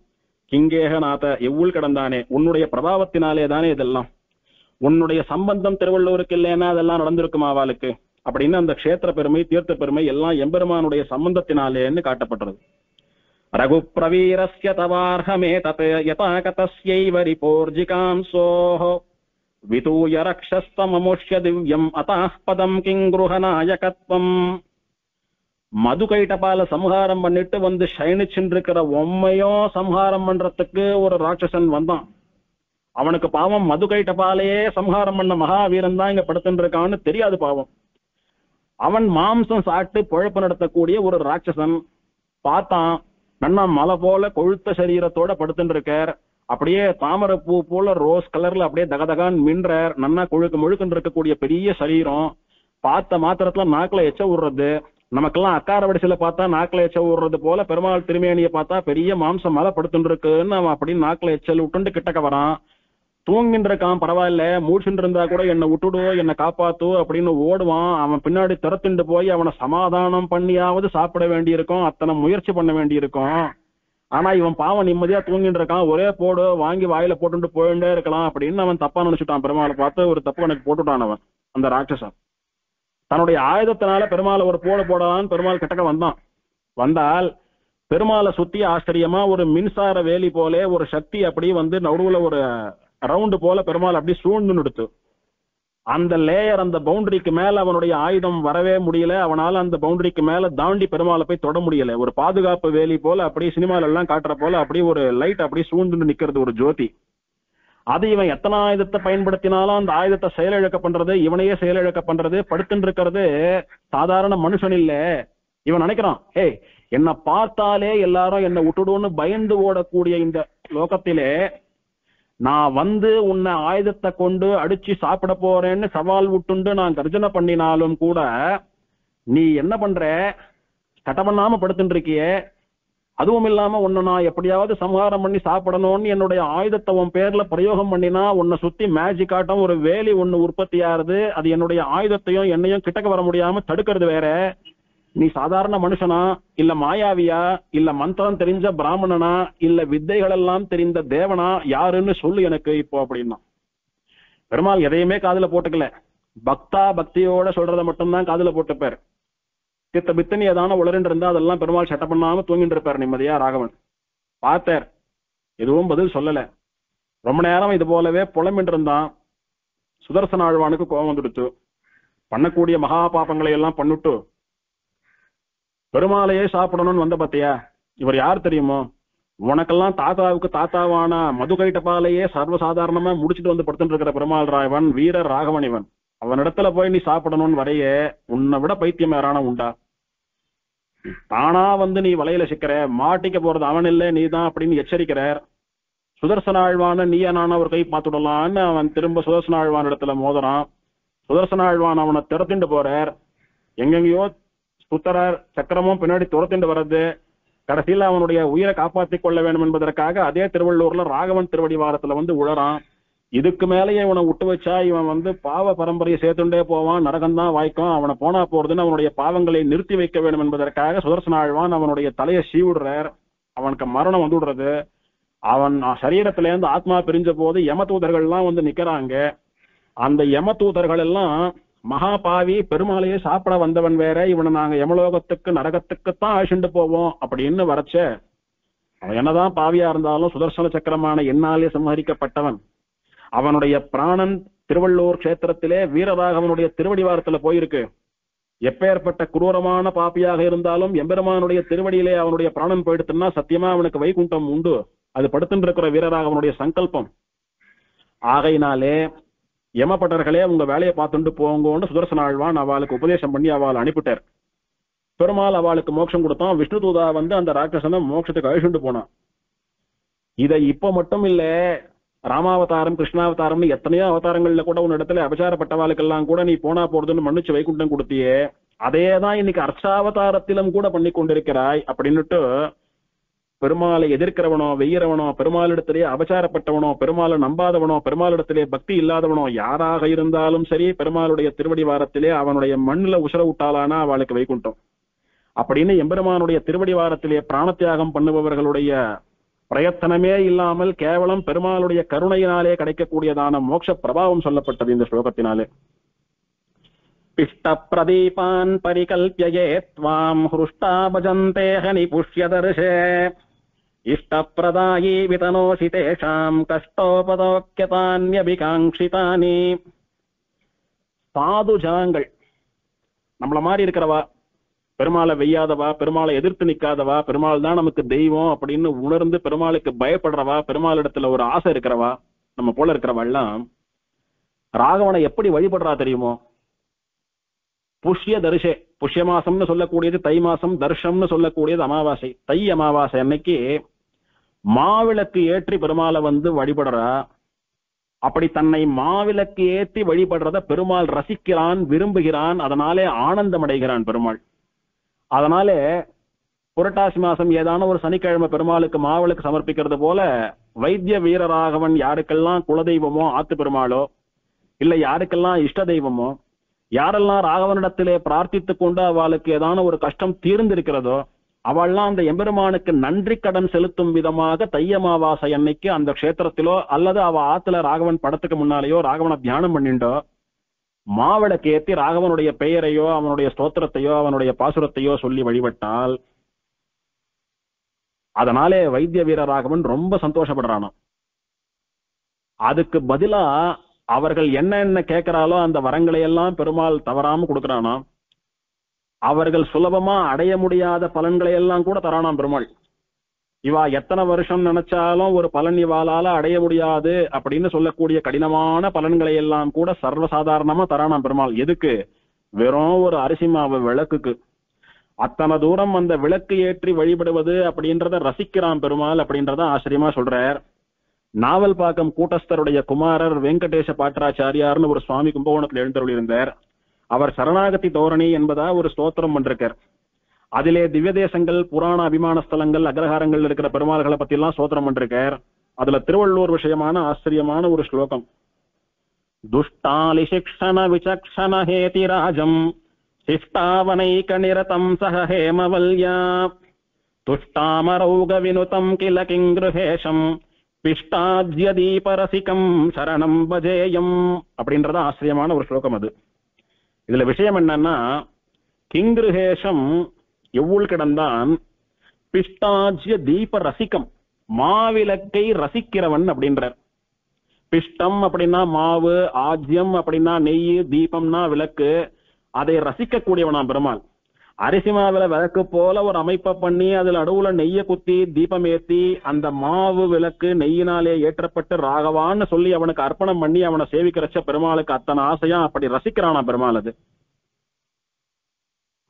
கிங்கேகநாத எவ்வுள் கடந்தானே, உன்னுடைய பிரபாவத்தினாலே தானே இதெல்லாம். உன்னுடைய சம்பந்தம் திருவள்ளூருக்கு இல்லைன்னா அதெல்லாம் நடந்திருக்குமா அவளுக்கு அப்படின்னு அந்த க்ஷேத்திர பெருமை தீர்த்த பெருமை எல்லாம் எம்பெருமானுடைய சம்பந்தத்தினாலேன்னு காட்டப்பட்டது. ரகு பிரவீரஸ்ய தவார்ஹமே தத் யதாகதஸ்யைவ ரிபோர்ஜிகாம் சோஹோ விதூய ரக்ஷஸ்தமமுஷ்ய திவ்யம் அதாஹ் பதம் கிங்குருஹநாயகத்வம். மதுகைட்டபால சம்ஹாரம் பண்ணிட்டு வந்து சயனிச்சுருக்கிற உம்மையும் சம்ஹாரம் பண்றதுக்கு ஒரு ராட்சசன் வந்தான். அவனுக்கு பாவம் மதுகைட்டபாலையே சம்ஹாரம் பண்ண மகாவீரன் தான் இங்க படுத்துட்டு இருக்கான்னு தெரியாது பாவம். அவன் மாம்சம் சாப்பிட்டு பொழப்பு நடத்தக்கூடிய ஒரு ராட்சசன் பார்த்தான். நன்னா மலை போல கொழுத்த சரீரத்தோட படுத்துட்டு இருக்கார். அப்படியே தாமரை பூ போல ரோஸ் கலர்ல அப்படியே தகதகான் மின்றார். நன்னா கொழுக்கு முழுக்குன்னு இருக்கக்கூடிய பெரிய சரீரம். பார்த்த மாத்திரத்துல நாக்குல எச்ச விடுறது. நமக்கெல்லாம் அக்கார வடிசில பார்த்தா நாக்குல எச்சல் விடுறது போல பெருமாள் திருமேனியை பார்த்தா பெரிய மாம்சம் மேல படுத்துட்டு இருக்குன்னு அவன் அப்படின்னு நாக்குல எச்சல் விட்டுண்டு கிட்டக்க வரான். தூங்கின்னு இருக்கான், பரவாயில்ல, மூச்சுட்டு இருந்தா கூட என்னை விட்டுடு, என்னை காப்பாத்து அப்படின்னு ஓடுவான். அவன் பின்னாடி திறத்துண்டு போய் அவனை சமாதானம் பண்ணியாவது சாப்பிட வேண்டியிருக்கும், அத்தனை முயற்சி பண்ண வேண்டியிருக்கும். ஆனா இவன் பாவம் நிம்மதியா தூங்கிட்டு இருக்கான். ஒரே போடு வாங்கி வாயில போட்டு போயிட்டே இருக்கலாம் அப்படின்னு அவன் தப்பா நினைச்சுட்டான். பெருமாளை பார்த்து ஒரு தப்பு எனக்கு போட்டுட்டான் அவன். அந்த ராட்சசன் தன்னுடைய ஆயுதத்தினால பெருமாளை ஒரு போடலான்னு பெருமாள் கிட்டக்க வந்தான். வந்தால் பெருமாளை சுத்தி ஆச்சரியமா ஒரு மின்சார வேலி போல ஒரு சக்தி அப்படி வந்து நடுவுல ஒரு ரவுண்டு போல பெருமாள் அப்படி சூழ்ந்து நிறுத்து. அந்த லேயர் அந்த பவுண்டரிக்கு மேல அவனுடைய ஆயுதம் வரவே முடியல. அவனால அந்த பவுண்டரிக்கு மேல தாண்டி பெருமாளை போய் தொட முடியல. ஒரு பாதுகாப்பு வேலி போல அப்படி சினிமால எல்லாம் காட்டுற போல அப்படி ஒரு லைட் அப்படி சூழ்ந்து நிக்கிறது, ஒரு ஜோதி. அது இவன் எத்தனை ஆயுதத்தை பயன்படுத்தினாலும் அந்த ஆயுதத்தை செயலிழக்க பண்றது, இவனையே செயலிழக்க பண்றது. படுத்துட்டு இருக்கிறது சாதாரண மனுஷன் இல்ல. இவன் நினைக்கிறான், ஏய் என்னை பார்த்தாலே எல்லாரும் என்னை விட்டுடுன்னு பயந்து ஓடக்கூடிய இந்த லோகத்திலே நான் வந்து உன்னை ஆயுதத்தை கொண்டு அடிச்சு சாப்பிட போறேன்னு சவால் விட்டுண்டு நான் கர்ஜனை பண்ணினாலும் கூட நீ என்ன பண்ற, கட்ட பண்ணாம படுத்துட்டு இருக்கியே. அதுவும் இல்லாம உன்னை நான் எப்படியாவது சம்ஹாரம் பண்ணி சாப்பிடணும்னு என்னுடைய ஆயுதத்தை உன் பேர்ல பிரயோகம் பண்ணினா உன்னை சுத்தி மேஜிக் ஆட்டம் ஒரு வேலி ஒண்ணு உற்பத்தி ஆறுது. அது என்னுடைய ஆயுதத்தையும் என்னையும் கிட்டக்க வர முடியாம தடுக்கிறது வேற. நீ சாதாரண மனுஷனா, இல்ல மாயாவியா, இல்ல மந்திரம் தெரிஞ்ச பிராமணனா, இல்ல வித்தைகள் எல்லாம் தெரிந்த தேவனா, யாருன்னு சொல்லு எனக்கு இப்போ அப்படின்னா. பெருமாள் எதையுமே காதுல போட்டுக்கல. பக்தா பக்தியோட சொல்றதை மட்டும்தான் காதுல போட்டுப்பார். சித்த பித்தனி ஏதான உளறின்னு இருந்தா அதெல்லாம் பெருமாள் சட்ட பண்ணாம தூங்கிட்டு இருப்பார் நிம்மதியா. ராகவன் பார்த்தார், எதுவும் பதில் சொல்லல. ரொம்ப நேரம் இது போலவே புலம்பின்று இருந்தான். சுதர்சன ஆழ்வானுக்கு கோபம் வந்துடுச்சு. பண்ணக்கூடிய மகா பாபங்களை எல்லாம் பண்ணிட்டு பெருமாளையே சாப்பிடணும்னு வந்த பத்தியா, இவர் யார் தெரியுமோ, உனக்கெல்லாம் தாத்தாவுக்கு தாத்தாவான மதுகைட்டபாலையே சர்வசாதாரணமா முடிச்சுட்டு வந்து படுத்துட்டு இருக்கிற பெருமாள் ராயவன், வீரர் ராகவன் இவன். அவனிடத்துல போய் நீ சாப்பிடணும்னு வரைய உன்னை விட பைத்தியம் யாரான உண்டா? தானா வந்து நீ வலையில சிக்கிற, மாட்டிக்க போறது அவன் இல்லை நீதான் அப்படின்னு எச்சரிக்கிறார். சுதர்சன ஆழ்வான நீ நான ஒரு கை பார்த்துடலான்னு அவன் திரும்ப சுதர்சன ஆழ்வான் இடத்துல மோதுறான். சுதர்சன ஆழ்வான் அவனை திறத்திண்டு போறார். எங்கெங்கயோ சுத்தரார், சக்கரமும் பின்னாடி துரத்திண்டு வர்றது. கடைசியில அவனுடைய உயிரை காப்பாற்றிக் கொள்ள வேண்டும் என்பதற்காக அதே திருவள்ளூர்ல ராகவன் திருவடிவாரத்துல வந்து உழறான். இதுக்கு மேலேயே இவனை விட்டு வச்சா இவன் வந்து பாவ பரம்பரையை சேர்த்துட்டே போவான், நரகம்தான் வாய்க்கும், அவனை போனா போறதுன்னு அவனுடைய பாவங்களை நிறுத்தி வைக்க வேண்டும் என்பதற்காக சுதர்சன ஆழ்வான் அவனுடைய தலையை சீவிடுறார். அவனுக்கு மரணம் வந்து விடுறது. அவன் சரீரத்திலேருந்து ஆத்மா பிரிஞ்ச போது யமதூதர்கள்லாம் வந்து நிக்கிறாங்க. அந்த யம தூதர்கள் எல்லாம் மகா பாவி, பெருமாளையே சாப்பிட வந்தவன் வேற, இவனை நாங்க யமலோகத்துக்கு நரகத்துக்குத்தான் அழிச்சுட்டு போவோம் அப்படின்னு வரச்ச, அவன் என்னதான் பாவியா இருந்தாலும் சுதர்சன சக்கரமான என்னாலே சம்ஹரிக்கப்பட்டவன். அவனுடைய பிராணன் திருவள்ளூர் கஷேத்திரத்திலே வீரராகவனுடைய திருவடிவாரத்துல போயிருக்கு. எப்பேற்பட்ட குரூரமான பாப்பியாக இருந்தாலும் எம்பெருமானுடைய திருவடியிலே அவனுடைய பிராணன் போயிடுத்துன்னா சத்தியமா அவனுக்கு வைகுண்டம் உண்டு. அது படுத்துட்டு இருக்கிற வீரராகவனுடைய சங்கல்பம். ஆகையினாலே யமபட்டர்களே உங்க வேலையை பார்த்துட்டு போங்கன்னு சுதர்சன ஆழ்வான் அவளுக்கு உபதேசம் பண்ணி அவளை அனுப்பிட்டார். பெருமாள் அவளுக்கு மோட்சம் கொடுத்தான். விஷ்ணு தூதா வந்து அந்த ராட்சசனை மோட்சத்துக்கு அழிச்சுட்டு போனான். இதை இப்ப மட்டும் இல்ல, ராமாவதாரம் கிருஷ்ணாவதாரம்னு எத்தனையோ அவதாரங்கள்ல கூட உன் இடத்துல அபச்சாரப்பட்டவாளுக்கெல்லாம் கூட நீ போனா போறதுன்னு மன்னிச்சு வைகுண்டம் கொடுத்தியே, அதேதான் இன்னைக்கு அர்ச்சாவதாரத்திலும் கூட பண்ணி கொண்டிருக்கிறாய் அப்படின்னுட்டு பெருமாளை எதிர்க்கிறவனோ வெய்யறவனோ, பெருமாளிடத்திலே அபச்சாரப்பட்டவனோ, பெருமாளை நம்பாதவனோ, பெருமாளிடத்திலே பக்தி இல்லாதவனோ யாராக இருந்தாலும் சரி, பெருமாளுடைய திருவடி வாரத்திலே அவனுடைய மண்ணுல உசர விட்டாலானா அவளுக்கு வைகுண்டம் அப்படின்னு எம்பெருமானுடைய திருவடி வாரத்திலே பிராணத்தியாகம் பண்ணுபவர்களுடைய பிரயத்தனமே இல்லாமல் கேவலம் பெருமாளுடைய கருணையினாலே கிடைக்கக்கூடியதான மோட்ச பிரபாவம் சொல்லப்பட்டது இந்த ஸ்லோகத்தினாலே. பிஷ்ட பிரதீபான் பரிகல்பியே த்வாம் ஹ்ருஷ்டா பஜந்தே ஹனி புஷ்யதர்ஷே இஷ்டப்பிரதாயி விதனோசி தேஷாம் கஷ்டோபதோக்கியதான்யபிகாங்ஷிதானி. சாது ஜனங்கள், நம்மள மாதிரி இருக்கிறவா, பெருமாளை வெய்யாதவா, பெருமாளை எதிர்த்து நிக்காதவா, பெருமாள் தான் நமக்கு தெய்வம் அப்படின்னு உணர்ந்து பெருமாளுக்கு பயப்படுறவா, பெருமாள் இடத்துல ஒரு ஆசை இருக்கிறவா, நம்ம போல இருக்கிறவா எல்லாம் ராகவனை எப்படி வழிபடுறா தெரியுமோ? புஷ்ய தரிசே, புஷ்ய மாசம்னு சொல்லக்கூடியது தை மாசம், தர்ஷம்னு சொல்லக்கூடியது அமாவாசை. தை அமாவாசை அன்னைக்கு மாவிளக்கு ஏற்றி பெருமாளை வந்து வழிபடுறா. அப்படி தன்னை மாவிளக்கு ஏற்றி வழிபடுறத பெருமாள் ரசிக்கிறான், விரும்புகிறான், அதனாலே ஆனந்தம் அடைகிறான் பெருமாள். அதனாலே புரட்டாசி மாசம் ஏதான ஒரு சனிக்கிழமை பெருமாளுக்கு மாவிளக்கு சமர்ப்பிக்கிறது போல வைத்திய வீரராகவன் யாருக்கெல்லாம் குலதெய்வமோ ஆத்து பெருமாளோ, இல்ல யாருக்கெல்லாம் இஷ்ட தெய்வமோ, யாரெல்லாம் ராகவனிடத்திலே பிரார்த்தித்துக் கொண்டு அவளுக்கு ஏதான ஒரு கஷ்டம் தீர்ந்திருக்கிறதோ அவள்லாம் அந்த எம்பெருமானுக்கு நன்றி கடன் செலுத்தும் விதமாக தை அமாவாசை அன்னைக்கு அந்த க்ஷேத்திரத்திலோ அல்லது அவ ஆத்துல ராகவன் படத்துக்கு முன்னாலேயோ ராகவனை தியானம் பண்ணிண்டோ மாவிளக்கு ஏத்தி ராகவனுடைய பெயரையோ அவனுடைய ஸ்தோத்திரத்தையோ அவனுடைய பாசுரத்தையோ சொல்லி வழிபட்டால் அதனாலே வைத்திய வீரராகவன் ரொம்ப சந்தோஷப்படுறானோ. அதுக்கு பதிலா அவர்கள் என்ன கேட்கிறாளோ அந்த வரங்களை எல்லாம் பெருமாள் தவறாம கொடுக்கிறானா. அவர்கள் சுலபமா அடைய முடியாத பலன்களை எல்லாம் கூட தரானாம் பெருமாள். இவா எத்தனை வருஷம் நினைச்சாலும் ஒரு பலன் இவாளால அடைய முடியாது அப்படின்னு சொல்லக்கூடிய கடினமான பலன்களை எல்லாம் கூட சர்வசாதாரணமா தரானாம் பெருமாள். எதுக்கு? வெறும் ஒரு அரிசி மாவு விளக்குக்கு. அத்தனை தூரம் அந்த விளக்கு ஏற்றி வழிபடுவது அப்படின்றத ரசிக்கிறான் பெருமாள் அப்படின்றத ஆச்சரியமா சொல்றார். நாவல் பாக்கம் கூட்டஸ்தருடைய குமாரர் வெங்கடேச பாட்டராச்சாரியார்னு ஒரு சுவாமி கும்பகோணத்தில் எழுந்தருள் இருந்தார். அவர் சரணாகதி தோரணி என்பதா ஒரு ஸ்தோத்திரம் பண்றார். அதிலே திவ்ய தேசங்கள், புராண அபிமான ஸ்தலங்கள், அக்ரஹாரங்கள் இருக்கிற பெருமாள்களை பத்தி எல்லாம் ஸ்தோத்திரம் பண்றார். அதுல திருவள்ளூர் விஷயமான ஆச்சரியமான ஒரு ஸ்லோகம். துஷ்டாலி சிக்ஷண விசக்ஷண ஹேதிராஜம் சிஷ்டாவனைக நிரதம் சஹ ஹேமவல்யா துஷ்டாமரௌக வினுதம் கில கிங்கிருஹேஷம் பிஷ்டாத்ய தீபரசிகம் சரணம் பஜேயம் அப்படின்றத ஆச்சரியமான ஒரு ஸ்லோகம். அது இதுல விஷயம் என்னன்னா, கிங்கிருஹேஷம் எவ்வளவு கிடந்தான், பிஷ்டாஜ்ய தீப ரசிகம் மாவிளக்கை ரசிக்கிறவன் அப்படின்றார். பிஷ்டம் அப்படின்னா மாவு, ஆஜ்யம் அப்படின்னா நெய், தீபம்னா விளக்கு, அதை ரசிக்க கூடியவனா பெருமாள். அரிசி மாவில விளக்கு போல ஒரு அமைப்பை பண்ணி அதுல நடுவுல நெய்ய குத்தி தீபம் ஏத்தி அந்த மாவு விளக்கு நெய்யினாலே ஏற்றப்பட்டு ராகவான்னு சொல்லி அவனுக்கு அர்ப்பணம் பண்ணி அவனை சேவிக்கிறச்ச பெருமாளுக்கு அத்தனை ஆசையா அப்படி ரசிக்கிறானா பெருமாள். அது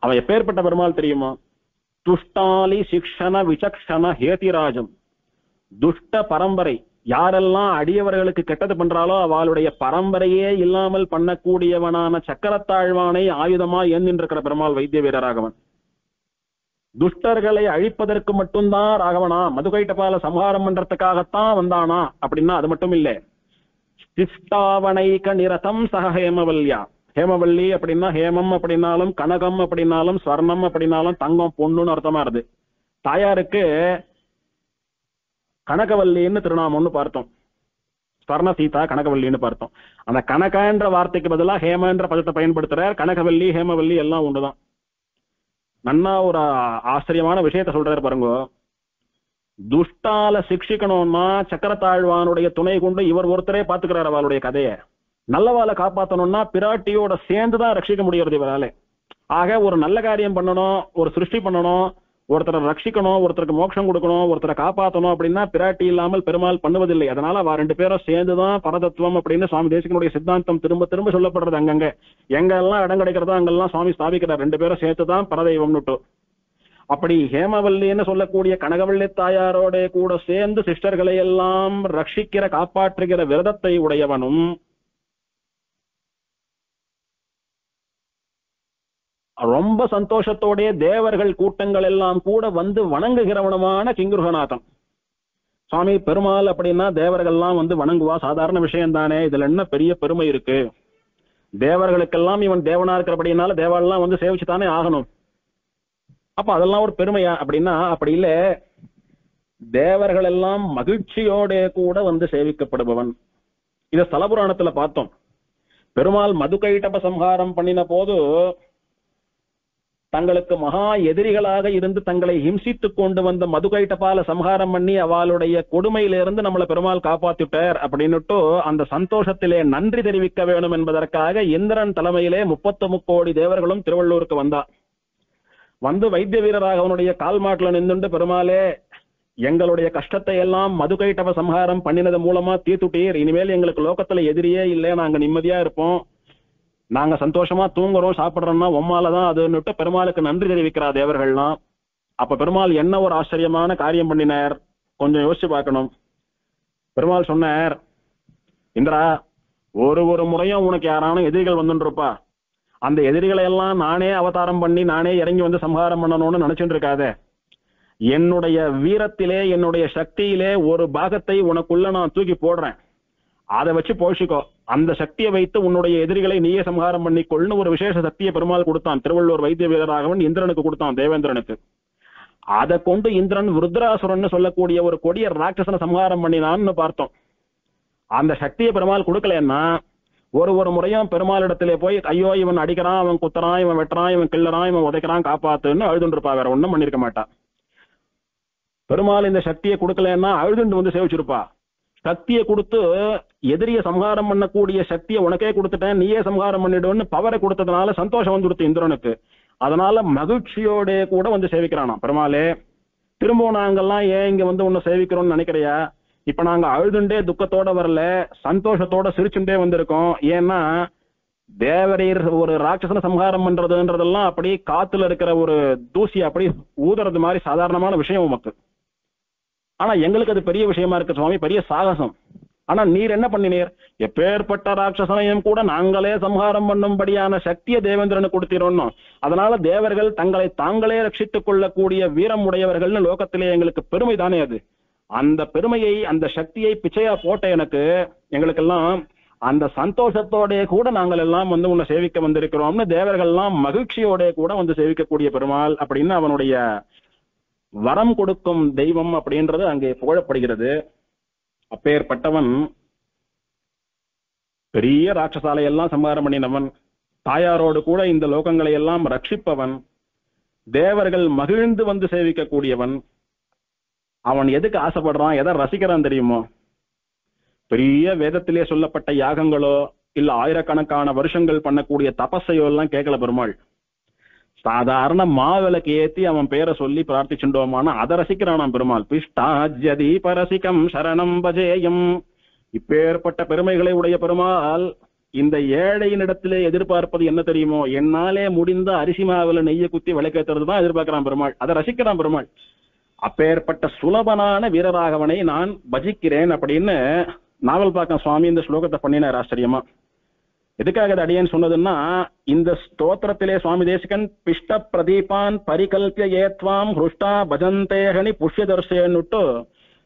அவன் எப்பேற்பட்ட பெருமாள் தெரியுமா? துஷ்டாலி சிக்ஷண விசக்ஷண ஹேதிராஜம். துஷ்ட பரம்பரை, யாரெல்லாம் அடியவர்களுக்கு கெட்டது பண்றாலோ அவளுடைய பரம்பரையே இல்லாமல் பண்ணக்கூடியவனான சக்கரத்தாழ்வானை ஆயுதமா ஏந்திருக்கிற பெருமாள் வைத்திய வீரராகவன். துஷ்டர்களை அழிப்பதற்கு மட்டும்தான் ராகவனா, மதுகைட்டபால சம்ஹாரம் பண்றதுக்காகத்தான் வந்தானா அப்படின்னா அது மட்டும் இல்ல. சிஷ்டாவனைக நிரதம் சஹ ஹேமவல்யா. ஹேமவல்லி அப்படின்னா ஹேமம் அப்படின்னாலும் கனகம் அப்படின்னாலும் ஸ்வர்ணம் அப்படின்னாலும் தங்கம் பொண்ணுன்னு அர்த்தமா இருது. தாயாருக்கு கனகவல்லின்னு திருநாமம்னு பார்த்தோம். ஸ்வர்ண சீதா கனகவல்லின்னு பார்த்தோம். அந்த கனகன்ற வார்த்தைக்கு பதிலாக ஹேமன்ற பதத்தை பயன்படுத்துறார். கனகவல்லி ஹேமவல்லி எல்லாம் ஒண்ணுதான். நன்னா ஒரு ஆச்சரியமான விஷயத்த சொல்றாரு பாருங்க. துஷ்டால சிக்ஷிக்கணும்னா சக்கரத்தாழ்வானுடைய துணை கொண்டு இவர் ஒருத்தரே பாத்துக்கிறார் அவளுடைய கதையை. நல்லவாளை காப்பாற்றணும்னா பிராட்டியோட சேர்ந்துதான் ரட்சிக்க முடியறது இவராலே. ஆக ஒரு நல்ல காரியம் பண்ணணும், ஒரு சிருஷ்டி பண்ணணும், ஒருத்தரை ரட்சிக்கணும், ஒருத்தருக்கு மோட்சம் கொடுக்கணும், ஒருத்தரை காப்பாற்றணும் அப்படின்னா பிராட்டி இல்லாமல் பெருமாள் பண்ணுவதில்லை. அதனால அவ ரெண்டு பேரும் சேர்ந்துதான் பரதத்துவம் அப்படின்னு சுவாமி தேசிகனுடைய சித்தாந்தம் திரும்ப திரும்ப சொல்லப்படுறது. அங்கங்க எங்கெல்லாம் இடம் கிடைக்கிறதோ அங்கெல்லாம் சுவாமி ஸ்தாபிக்கிறார். ரெண்டு பேரும் சேர்த்துதான் பரதெய்வம்னுட்டு. அப்படி ஹேமவல்லின்னு சொல்லக்கூடிய கனகவல்லி தாயாரோட கூட சேர்ந்து சிஸ்டர்களை எல்லாம் ரட்சிக்கிற காப்பாற்றுகிற விரதத்தை உடையவனும் ரொம்ப சந்தோஷத்தோட தேவர்கள் கூட்டங்கள் எல்லாம் கூட வந்து வணங்குகிறவனுமான கிங்குருகநாதன் சுவாமி பெருமாள். அப்படின்னா தேவர்கள்லாம் வந்து வணங்குவா, சாதாரண விஷயம் தானே, இதுல என்ன பெரிய பெருமை இருக்கு? தேவர்களுக்கெல்லாம் இவன் தேவனா இருக்கிறபடினால தேவாலெல்லாம் வந்து சேவிச்சுதானே ஆகணும். அப்ப அதெல்லாம் ஒரு பெருமையா அப்படின்னா அப்படி இல்ல. தேவர்கள் எல்லாம் மகிழ்ச்சியோட கூட வந்து சேவிக்கப்படுபவன். இத ஸ்தலபுராணத்துல பார்த்தோம். பெருமாள் மதுகைட்டப சம்ஹாரம் பண்ணின போது தங்களுக்கு மகா எதிரிகளாக இருந்து தங்களை ஹிம்சித்துக் கொண்டு வந்த மதுகைட்டபால சம்ஹாரம் பண்ணி அவளுடைய கொடுமையிலிருந்து நம்மளை பெருமாள் காப்பாத்திட்டார் அப்படின்னுட்டு அந்த சந்தோஷத்திலே நன்றி தெரிவிக்க வேணும் என்பதற்காக இந்திரன் தலைமையிலே 33 கோடி தேவர்களும் திருவள்ளூருக்கு வந்தா. வந்து வைத்திய வீரராக அவனுடைய கால் மாட்டுல நின்றுண்டு, பெருமாளே எங்களுடைய கஷ்டத்தை எல்லாம் மதுகைட்டப சம்ஹாரம் பண்ணினது மூலமா தீர்த்துட்டீர், இனிமேல் எங்களுக்கு லோகத்துல எதிரியே இல்லை, நாங்க நிம்மதியா இருப்போம், நாங்க சந்தோஷமா தூங்குறோம் சாப்பிடுறோம்னா உம்மாலதான் அதுன்னுட்டு பெருமாளுக்கு நன்றி தெரிவிக்கிறா தேவர்கள்லாம். அப்ப பெருமாள் என்ன ஒரு ஆச்சரியமான காரியம் பண்ணினார் கொஞ்சம் யோசிச்சு பார்க்கணும். பெருமாள் சொன்னார், இந்திரா ஒரு முறையும் உனக்கு யாரானும் எதிரிகள் வந்துருப்பா, அந்த எதிரிகளை எல்லாம் நானே அவதாரம் பண்ணி நானே இறங்கி வந்து சம்ஹாரம் பண்ணணும்னு நினைச்சுட்டு இருக்காத. என்னுடைய வீரத்திலே என்னுடைய சக்தியிலே ஒரு பாகத்தை உனக்குள்ள நான் தூக்கி போடுறேன், அதை வச்சு போஷிக்கோ. அந்த சக்தியை வைத்து உன்னுடைய எதிரிகளை நீயே சம்ஹாரம் பண்ணிக்கொள்னு ஒரு விசேஷ சக்தியை பெருமாள் கொடுத்தான். திருவள்ளூர் வைத்திய வீரராகவன் இந்திரனுக்கு கொடுத்தான், தேவேந்திரனுக்கு. அதை கொண்டு இந்திரன் ருத்ராசுரன் சொல்லக்கூடிய ஒரு கொடிய ராட்சசனை சம்ஹாரம் பண்ணினான்னு பார்த்தோம். அந்த சக்தியை பெருமாள் கொடுக்கலன்னா ஒரு முறையும் பெருமாளிடத்திலே போய் ஐயோ இவன் அடிக்கிறான், அவன் குத்துறான், இவன் வெட்டுறான், இவன் கிள்ளறான், இவன் உதைக்கிறான், காப்பாத்துன்னு அழுதுருப்பா, வேற ஒண்ணும் பண்ணிருக்க மாட்டா. பெருமாள் இந்த சக்தியை கொடுக்கலன்னா அழுதுண்டு வந்து சேவிச்சிருப்பா. சக்தியை கொடுத்து எதிரிய சம்ஹாரம் பண்ணக்கூடிய சக்தியை உனக்கே கொடுத்துட்டேன், நீயே சம்ஹாரம் பண்ணிடுன்னு பவரை கொடுத்ததுனால சந்தோஷம் வந்து கொடுத்து இந்திரனுக்கு. அதனால மகிழ்ச்சியோட கூட வந்து சேவிக்கிறானா பெருமாளே. திரும்பவும் நாங்கெல்லாம் ஏன் இங்க வந்து உன்னை சேவிக்கிறோம்னு நினைக்கிறியா? இப்ப நாங்க அழுதுண்டே துக்கத்தோட வரல, சந்தோஷத்தோட சிரிச்சுட்டே வந்திருக்கோம். ஏன்னா தேவரீர் ஒரு ராட்சசன சம்ஹாரம் பண்றதுன்றதெல்லாம் அப்படி காத்துல இருக்கிற ஒரு தூசி அப்படி ஊதுறது மாதிரி சாதாரணமான விஷயம் உமக்கு. ஆனா எங்களுக்கு அது பெரிய விஷயமா இருக்கு சுவாமி, பெரிய சாகசம். ஆனா நீர் என்ன பண்ணினீர்? எப்பேற்பட்ட ராட்சசனையும் கூட நாங்களே சம்ஹாரம் பண்ணும்படியான சக்தியை தேவேந்திரனுக்கு கொடுத்திரோம். அதனால தேவர்கள் தங்களை தாங்களே ரட்சித்துக் கொள்ளக்கூடிய வீரம் உடையவர்கள்னு லோகத்திலே எங்களுக்கு பெருமை தானே அது. அந்த பெருமையை அந்த சக்தியை பிச்சையா போட்ட எங்களுக்கெல்லாம் அந்த சந்தோஷத்தோட கூட நாங்கள் எல்லாம் வந்து உன்னை சேவிக்க வந்திருக்கிறோம்னு தேவர்கள்லாம் மகிழ்ச்சியோட கூட வந்து சேவிக்கக்கூடிய பெருமாள் அப்படின்னு அவனுடைய வரம் கொடுக்கும் தெய்வம் அப்படின்றது அங்கே புகழப்படுகிறது. அப்பேற்பட்டவன் பெரிய ராட்சசாலை எல்லாம் சம்ஹாரம் பண்ணினவன், தாயாரோடு கூட இந்த லோகங்களை எல்லாம் ரட்சிப்பவன், தேவர்கள் மகிழ்ந்து வந்து சேவிக்கக்கூடியவன். அவன் எதுக்கு ஆசைப்படுறான், எதை ரசிக்கிறான் தெரியுமோ? பெரிய வேதத்திலே சொல்லப்பட்ட யாகங்களோ இல்ல ஆயிரக்கணக்கான வருஷங்கள் பண்ணக்கூடிய தபஸையோ எல்லாம் கேட்கல பெருமாள். சாதாரண மாவிளக்கு ஏத்தி அவன் பேரை சொல்லி பிரார்த்திச்சுட்டோமான அதை ரசிக்கிறானாம் பெருமாள். பிஷ்டாஜ்யதி பரசிகம் சரணம் பஜேயம். இப்பேற்பட்ட பெருமைகளை உடைய பெருமாள் இந்த ஏழையினிடத்திலே எதிர்பார்ப்பது என்ன தெரியுமோ? என்னாலே முடிந்த அரிசி மாவுல நெய்ய குத்தி விளக்கேற்றுறது தான் எதிர்பார்க்கிறான் பெருமாள், அதை ரசிக்கிறான் பெருமாள். அப்பேற்பட்ட சுலபனான வீரராகவனை நான் பஜிக்கிறேன் அப்படின்னு நாவல் பாக்கம் சுவாமி இந்த ஸ்லோகத்தை பண்ணினார் ஆச்சரியமா. எதுக்காக அது அடியேன்னு சொன்னதுன்னா, இந்த ஸ்தோத்திரத்திலே சுவாமி தேசிகன் பிஷ்ட பிரதீபான் பரிகல்பிய ஏத்வாம் ஹுஷ்டா பஜந்தேகனி புஷ்யதர்சேன்னுட்டு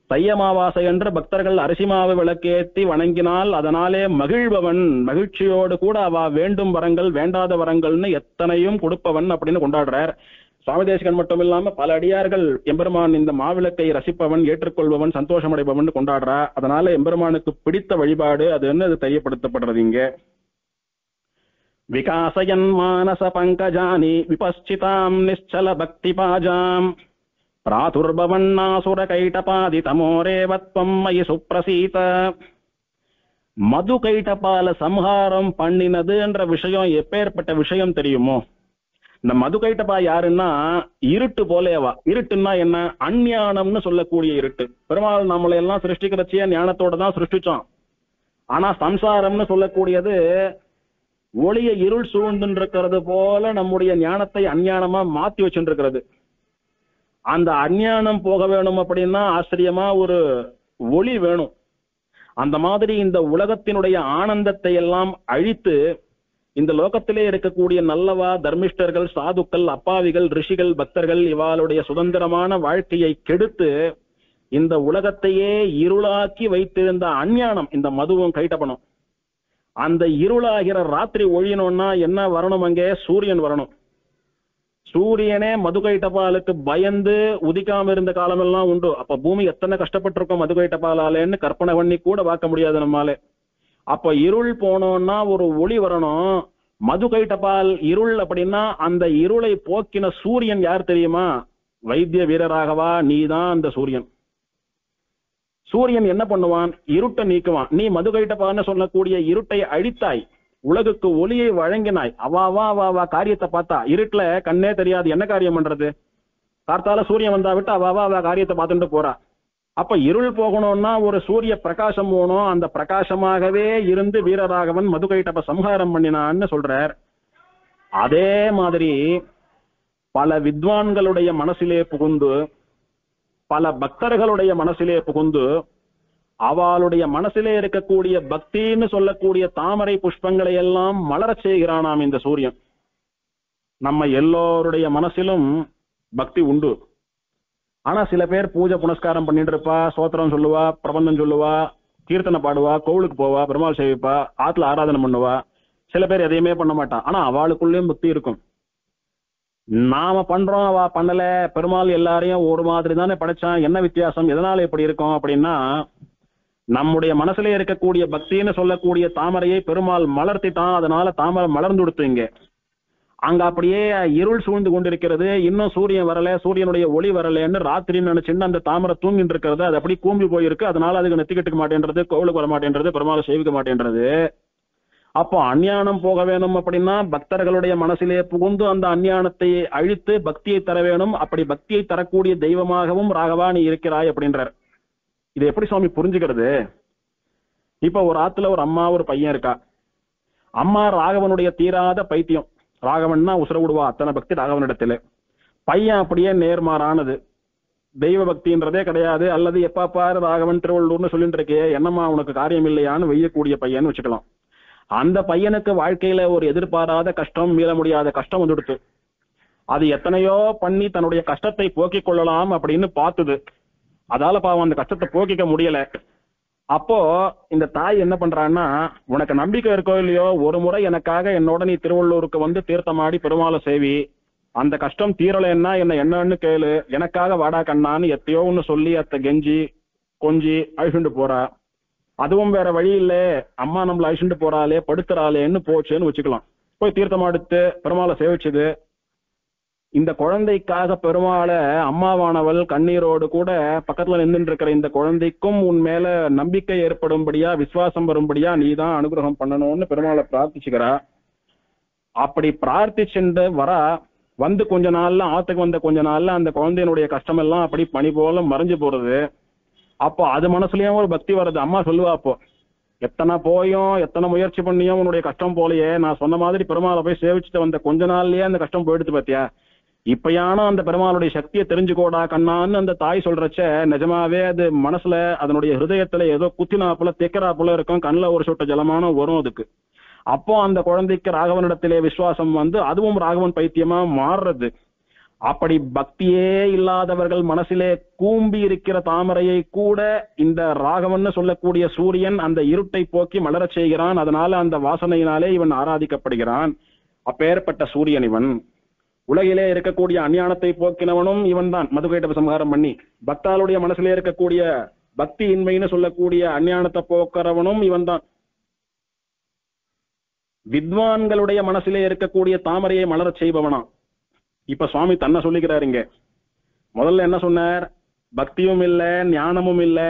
தையமாவாசை என்று பக்தர்கள் அரிசிமாவை விளக்கேற்றி வணங்கினால் அதனாலே மகிழ்பவன், மகிழ்ச்சியோடு கூட அவ வேண்டும் வரங்கள் வேண்டாத வரங்கள்னு எத்தனையும் கொடுப்பவன் அப்படின்னு கொண்டாடுறார். சுவாமி தேசிகன் மட்டும் இல்லாம பல அடியார்கள் எம்பெருமான் இந்த மாவிளக்கை ரசிப்பவன், ஏற்றுக்கொள்பவன், சந்தோஷம் அடைபவன் கொண்டாடுறா. அதனால எம்பெருமானுக்கு பிடித்த வழிபாடு அது என்ன, அது தெரியப்படுத்தப்படுறது இங்க. விகாசயன் மானச பங்கஜானி விபஸ்சிதாம் நிச்சல பக்தி பாஜாம் பிராதுர்பவன்னாசுர கைட்டபாதி தமோரேவத்வம் மயி சுப்ரசீத. மது கைட்டபால சம்ஹாரம் பண்ணினது என்ற விஷயம் எப்பேற்பட்ட விஷயம் தெரியுமோ? இந்த மது கைட்டபா யாருன்னா இருட்டு போலேவா. இருட்டுன்னா என்ன? அஞ்ஞானம்னு சொல்லக்கூடிய இருட்டு. பெருமாள் நம்மளை எல்லாம் சிருஷ்டிக்கிறச்சே ஞானத்தோட தான் சிருஷ்டிச்சோம். ஆனா சம்சாரம்னு சொல்லக்கூடியது ஒளிய இருள் சூழ்ந்து இருக்கிறது போல நம்முடைய ஞானத்தை அஞ்ஞானமா மாத்தி வச்சுட்டு இருக்கிறது. அந்த அஞ்ஞானம் போக வேணும் அப்படின்னா ஆச்சரியமா ஒரு ஒளி வேணும். அந்த மாதிரி இந்த உலகத்தினுடைய ஆனந்தத்தை எல்லாம் அழித்து இந்த லோகத்திலே இருக்கக்கூடிய நல்லவா, தர்மிஷ்டர்கள், சாதுக்கள், அப்பாவிகள், ரிஷிகள், பக்தர்கள் இவாளுடைய சுதந்திரமான வாழ்க்கையை கெடுத்து இந்த உலகத்தையே இருளாக்கி வைத்திருந்த அஞ்ஞானம் இந்த மதுவும் கைட்டப்பனும். அந்த இருளாகிற ராத்திரி ஒழியணும்னா என்ன வரணும்? அங்கே சூரியன் வரணும். சூரியனே மது கைட்டபாலுக்கு பயந்து உதிக்காம இருந்த காலமெல்லாம் உண்டு. அப்ப பூமி எத்தனை கஷ்டப்பட்டிருக்கும் மது கைட்டபாலாலேன்னு கற்பனை பண்ணி கூட பார்க்க முடியாது நம்மாலே. அப்ப இருள் போனோம்னா ஒரு ஒளி வரணும். மது கைட்டபால் இருள் அப்படின்னா அந்த இருளை போக்கின சூரியன் யார் தெரியுமா? வைத்திய வீரராகவா, நீதான் அந்த சூரியன். சூரியன் என்ன பண்ணுவான்? இருட்டை நீக்குவான். நீ மது கைட்டபால்னு சொல்லக்கூடிய இருட்டை அழித்தாய், உலகுக்கு ஒளியை வழங்கினாய். அவாவா காரியத்தை பார்த்தா இருட்டுல கண்ணே தெரியாது, என்ன காரியம் பண்றது? கார்த்தால சூரியன் வந்தா விட்டு அவாவா காரியத்தை பார்த்துட்டு போறா. அப்ப இருள் போகணும்னா ஒரு சூரிய பிரகாசம் போகணும். அந்த பிரகாசமாகவே இருந்து வீரராகவன் மது கைட்டப சம்ஹாரம் பண்ணினான்னு சொல்றார். அதே மாதிரி பல வித்வான்களுடைய மனசிலே புகுந்து, பல பக்தர்களுடைய மனசிலே புகுந்து, அவளுடைய மனசிலே இருக்கக்கூடிய பக்தின்னு சொல்லக்கூடிய தாமரை புஷ்பங்களை எல்லாம் மலரச் செய்கிறானாம் இந்த சூரியன். நம்ம எல்லோருடைய மனசிலும் பக்தி உண்டு. ஆனா சில பேர் பூஜை புனஸ்காரம் பண்ணிட்டு இருப்பா, சோத்திரம் சொல்லுவா, பிரபந்தம் சொல்லுவா, கீர்த்தனை பாடுவா, கோவிலுக்கு போவா, பெருமாள் சேவிப்பா, ஆத்துல ஆராதனை பண்ணுவா. சில பேர் எதையுமே பண்ண மாட்டான். ஆனா அவளுக்குள்ளேயும் பக்தி இருக்கும். நாம பண்றோம், அவ பண்ணல. பெருமாள் எல்லாரையும் ஒரு மாதிரி தானே படைச்சான், என்ன வித்தியாசம், எதனால இப்படி இருக்கும் அப்படின்னா, நம்முடைய மனசுல இருக்கக்கூடிய பக்தின்னு சொல்லக்கூடிய தாமரையை பெருமாள் மலர்த்திட்டான். அதனால தாமரை மலர்ந்து கொடுத்துங்க. அங்க அப்படியே இருள் சூழ்ந்து கொண்டிருக்கிறது. இன்னும் சூரியன் வரல, சூரியனுடைய ஒளி வரலன்னு ராத்திரி நினைச்சுன்னு அந்த தாமரை தூங்கிட்டு இருக்கிறது. அது அப்படி கூம்பி போயிருக்கு. அதனால அதுக்கு நெத்திக்கிட்டுக்க மாட்டேன்றது, கோவிலுக்கு வர மாட்டேன்றது, பெருமாளை சேவிக்க மாட்டேன்றது. அப்போ அஞ்ஞானம் போக வேணும் அப்படின்னா பக்தர்களுடைய மனசிலே புகுந்து அந்த அஞ்ஞானத்தை அழித்து பக்தியை தர வேணும். அப்படி பக்தியை தரக்கூடிய தெய்வமாகவும் ராகவா நீ இருக்கிறாய் அப்படின்றார். இது எப்படி சுவாமி புரிஞ்சுக்கிறது? இப்ப ஒரு ஆத்துல ஒரு அம்மா ஒரு பையன் இருக்கா. அம்மா ராகவனுடைய தீராத பைத்தியம். ராகவன்னா உசுர விடுவா, அத்தனை பக்தி ராகவனிடத்துல. பையன் அப்படியே நேர்மாறானது, தெய்வ பக்தின்றதே கிடையாது. அல்லது எப்பா பாரு ராகவன் திருவள்ளூர்னு சொல்லிட்டு இருக்கே, என்னம்மா உனக்கு காரியம் இல்லையான்னு வெய்யக்கூடிய பையன்னு வச்சுக்கலாம். அந்த பையனுக்கு வாழ்க்கையில ஒரு எதிர்பாராத கஷ்டம், மீள முடியாத கஷ்டம் வந்துடுத்து. அது எத்தனையோ பண்ணி தன்னுடைய கஷ்டத்தை போக்கிக் கொள்ளலாம் அப்படின்னு பார்த்துது. அதால பாவம் அந்த கஷ்டத்தை போக்கிக்க முடியல. அப்போ இந்த தாய் என்ன பண்றான்னா, உனக்கு நம்பிக்கை இருக்கோ இல்லையோ, ஒரு முறை எனக்காக என்னோட நீ திருவள்ளூருக்கு வந்து தீர்த்தமாடி பெருமாளை சேவி, அந்த கஷ்டம் தீரலைன்னா என்னன்னு கேளு, எனக்காக வாடா கண்ணான்னு எத்தையோ ஒன்னு சொல்லி அத்தை கெஞ்சி கொஞ்சி அழிச்சுட்டு போறா. அதுவும் வேற வழி இல்ல, அம்மா நம்மள அழிச்சுட்டு போறாளே, படுத்துறாளேன்னு போச்சேன்னு வச்சுக்கலாம். போய் தீர்த்தமாடுத்து பெருமாளை சேவிச்சது. இந்த குழந்தைக்காக பெருமாளை அம்மாவானவள் கண்ணீரோடு கூட பக்கத்துல நின்றுட்டு இருக்கிற இந்த குழந்தைக்கும் உன் மேல நம்பிக்கை ஏற்படும்படியா, விசுவாசம் வரும்படியா நீதான் அனுகிரகம் பண்ணணும்னு பெருமாளை பிரார்த்திச்சுக்கிறா. அப்படி பிரார்த்திச்சுட்டு வரா. வந்து கொஞ்ச நாள்ல, ஆத்துக்கு வந்த கொஞ்ச நாள்ல அந்த குழந்தையினுடைய கஷ்டம் எல்லாம் அப்படி பனி போல மறைஞ்சு போறது. அப்போ அது மனசுலயும் ஒரு பக்தி வருது. அம்மா சொல்லுவா, அப்போ எத்தனை போயும் எத்தனை முயற்சி பண்ணியும் உன்னுடைய கஷ்டம் போலையே, நான் சொன்ன மாதிரி பெருமாளை போய் சேவிச்சுட்டு வந்த கொஞ்ச நாள்லயே அந்த கஷ்டம் போயிடுத்து பாத்தியா, இப்பயானும் அந்த பெருமாளுடைய சக்தியை தெரிஞ்சுக்கோடா கண்ணான்னு அந்த தாய் சொல்றச்ச நிஜமாவே அது மனசுல அதனுடைய ஹிருதயத்துல ஏதோ குத்தினாப்புல தேக்கறாப்புல இருக்கும். கண்ணுல ஒரு சொட்ட ஜலமான வரும் அதுக்கு. அப்போ அந்த குழந்தைக்கு ராகவனிடத்திலே விசுவாசம் வந்து அதுவும் ராகவன் பைத்தியமா மாறுறது. அப்படி பக்தியே இல்லாதவர்கள் மனசிலே கூம்பி இருக்கிற தாமரையை கூட இந்த ராகவன் சொல்லக்கூடிய சூரியன் அந்த இருட்டை போக்கி மலரச் செய்கிறான். அதனால அந்த வாசனையினாலே இவன் ஆராதிக்கப்படுகிறான். அப்பேற்பட்ட சூரியன் இவன். உலகிலே இருக்கக்கூடிய அஞ்ஞானத்தை போக்கினவனும் இவன் தான். மதுகைட்ட சம்ஹாரம் பண்ணி பக்தாளுடைய மனசிலே இருக்கக்கூடிய பக்தி இன்மைன்னு சொல்லக்கூடிய அஞ்ஞானத்தை போக்குறவனும் இவன் தான். வித்வான்களுடைய மனசிலே இருக்கக்கூடிய தாமரையை மலரச் செய்பவனா. இப்ப சுவாமி தன்னை சொல்லிக்கிறார் இங்க. முதல்ல என்ன சொன்னார்? பக்தியும் இல்ல, ஞானமும் இல்ல,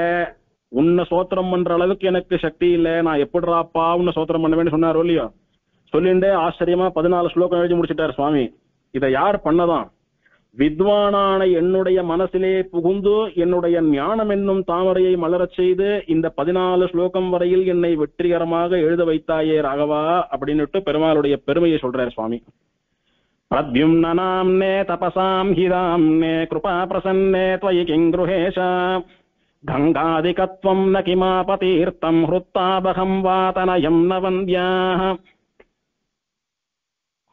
உன்னை சோத்திரம் பண்ற அளவுக்கு எனக்கு சக்தி இல்லை, நான் எப்படிராப்பா உன்னை சோத்திரம் பண்ணுவேன்னு சொன்னார் இல்லையோ. சொல்லிண்டே ஆச்சரியமா 14 ஸ்லோகம் எழுதி முடிச்சிட்டார் சுவாமி. இதை யார் பண்ணதான்? வித்வானான என்னுடைய மனசிலே புகுந்து என்னுடைய ஞானம் என்னும் தாமரையை மலரச் செய்து இந்த 14 ஸ்லோகம் வரையில் என்னை வெற்றிகரமாக எழுத வைத்தாயே ராகவா அப்படின்னுட்டு பெருமாளுடைய பெருமையை சொல்றார் சுவாமி. பிரத்யும்னே தபசாம் ஹிதாம்னே கிருபா பிரசன்னே த்வயி கிங்குருஹேஷ கங்காதிகத்வம் ந கிமாபதீர்த்தம் ஹ்ருத்தாபகம் வாதனயம் ந வந்தியாஹ.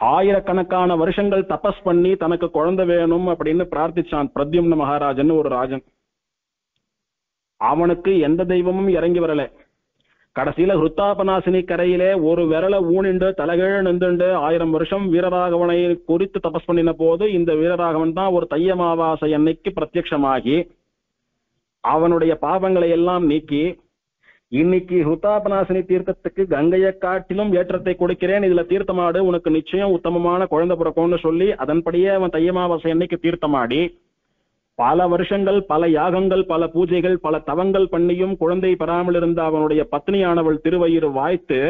ஆயிரக்கணக்கான வருஷங்கள் தபஸ் பண்ணி தனக்கு குழந்தை வேணும் அப்படின்னு பிரார்த்திச்சான் பிரத்யும்ன மகாராஜன் ஒரு ராஜன். அவனுக்கு எந்த தெய்வமும் இறங்கி வரல. கடைசியில ஹிருத்தாபநாசினி கரையிலே ஒரு விரலை ஊனிண்டு தலைகீழ நின்றுண்டு 1000 வருஷம் வீரராகவனை குறித்து தபஸ் பண்ணின போது இந்த வீரராகவன் தான் ஒரு தையமாவாசை அன்னைக்கு பிரத்யட்சமாகி அவனுடைய பாவங்களை எல்லாம் நீக்கி இன்னைக்கு ஹிருத்தாபநாசினி தீர்த்தத்துக்கு கங்கையை காட்டிலும் ஏற்றத்தை கொடுக்கிறேன், இதுல தீர்த்தமாடு, உனக்கு நிச்சயம் உத்தமமான குழந்தை பிறக்கும்னு சொல்லி அதன்படியே அவன் தையமாவாசை அன்னைக்கு தீர்த்தமாடி பல வருஷங்கள் பல யாகங்கள் பல பூஜைகள் பல தவங்கள் பண்ணியும் குழந்தை பெறாமல் இருந்த அவனுடைய பத்னியானவள் திருவயிறு வாய்த்து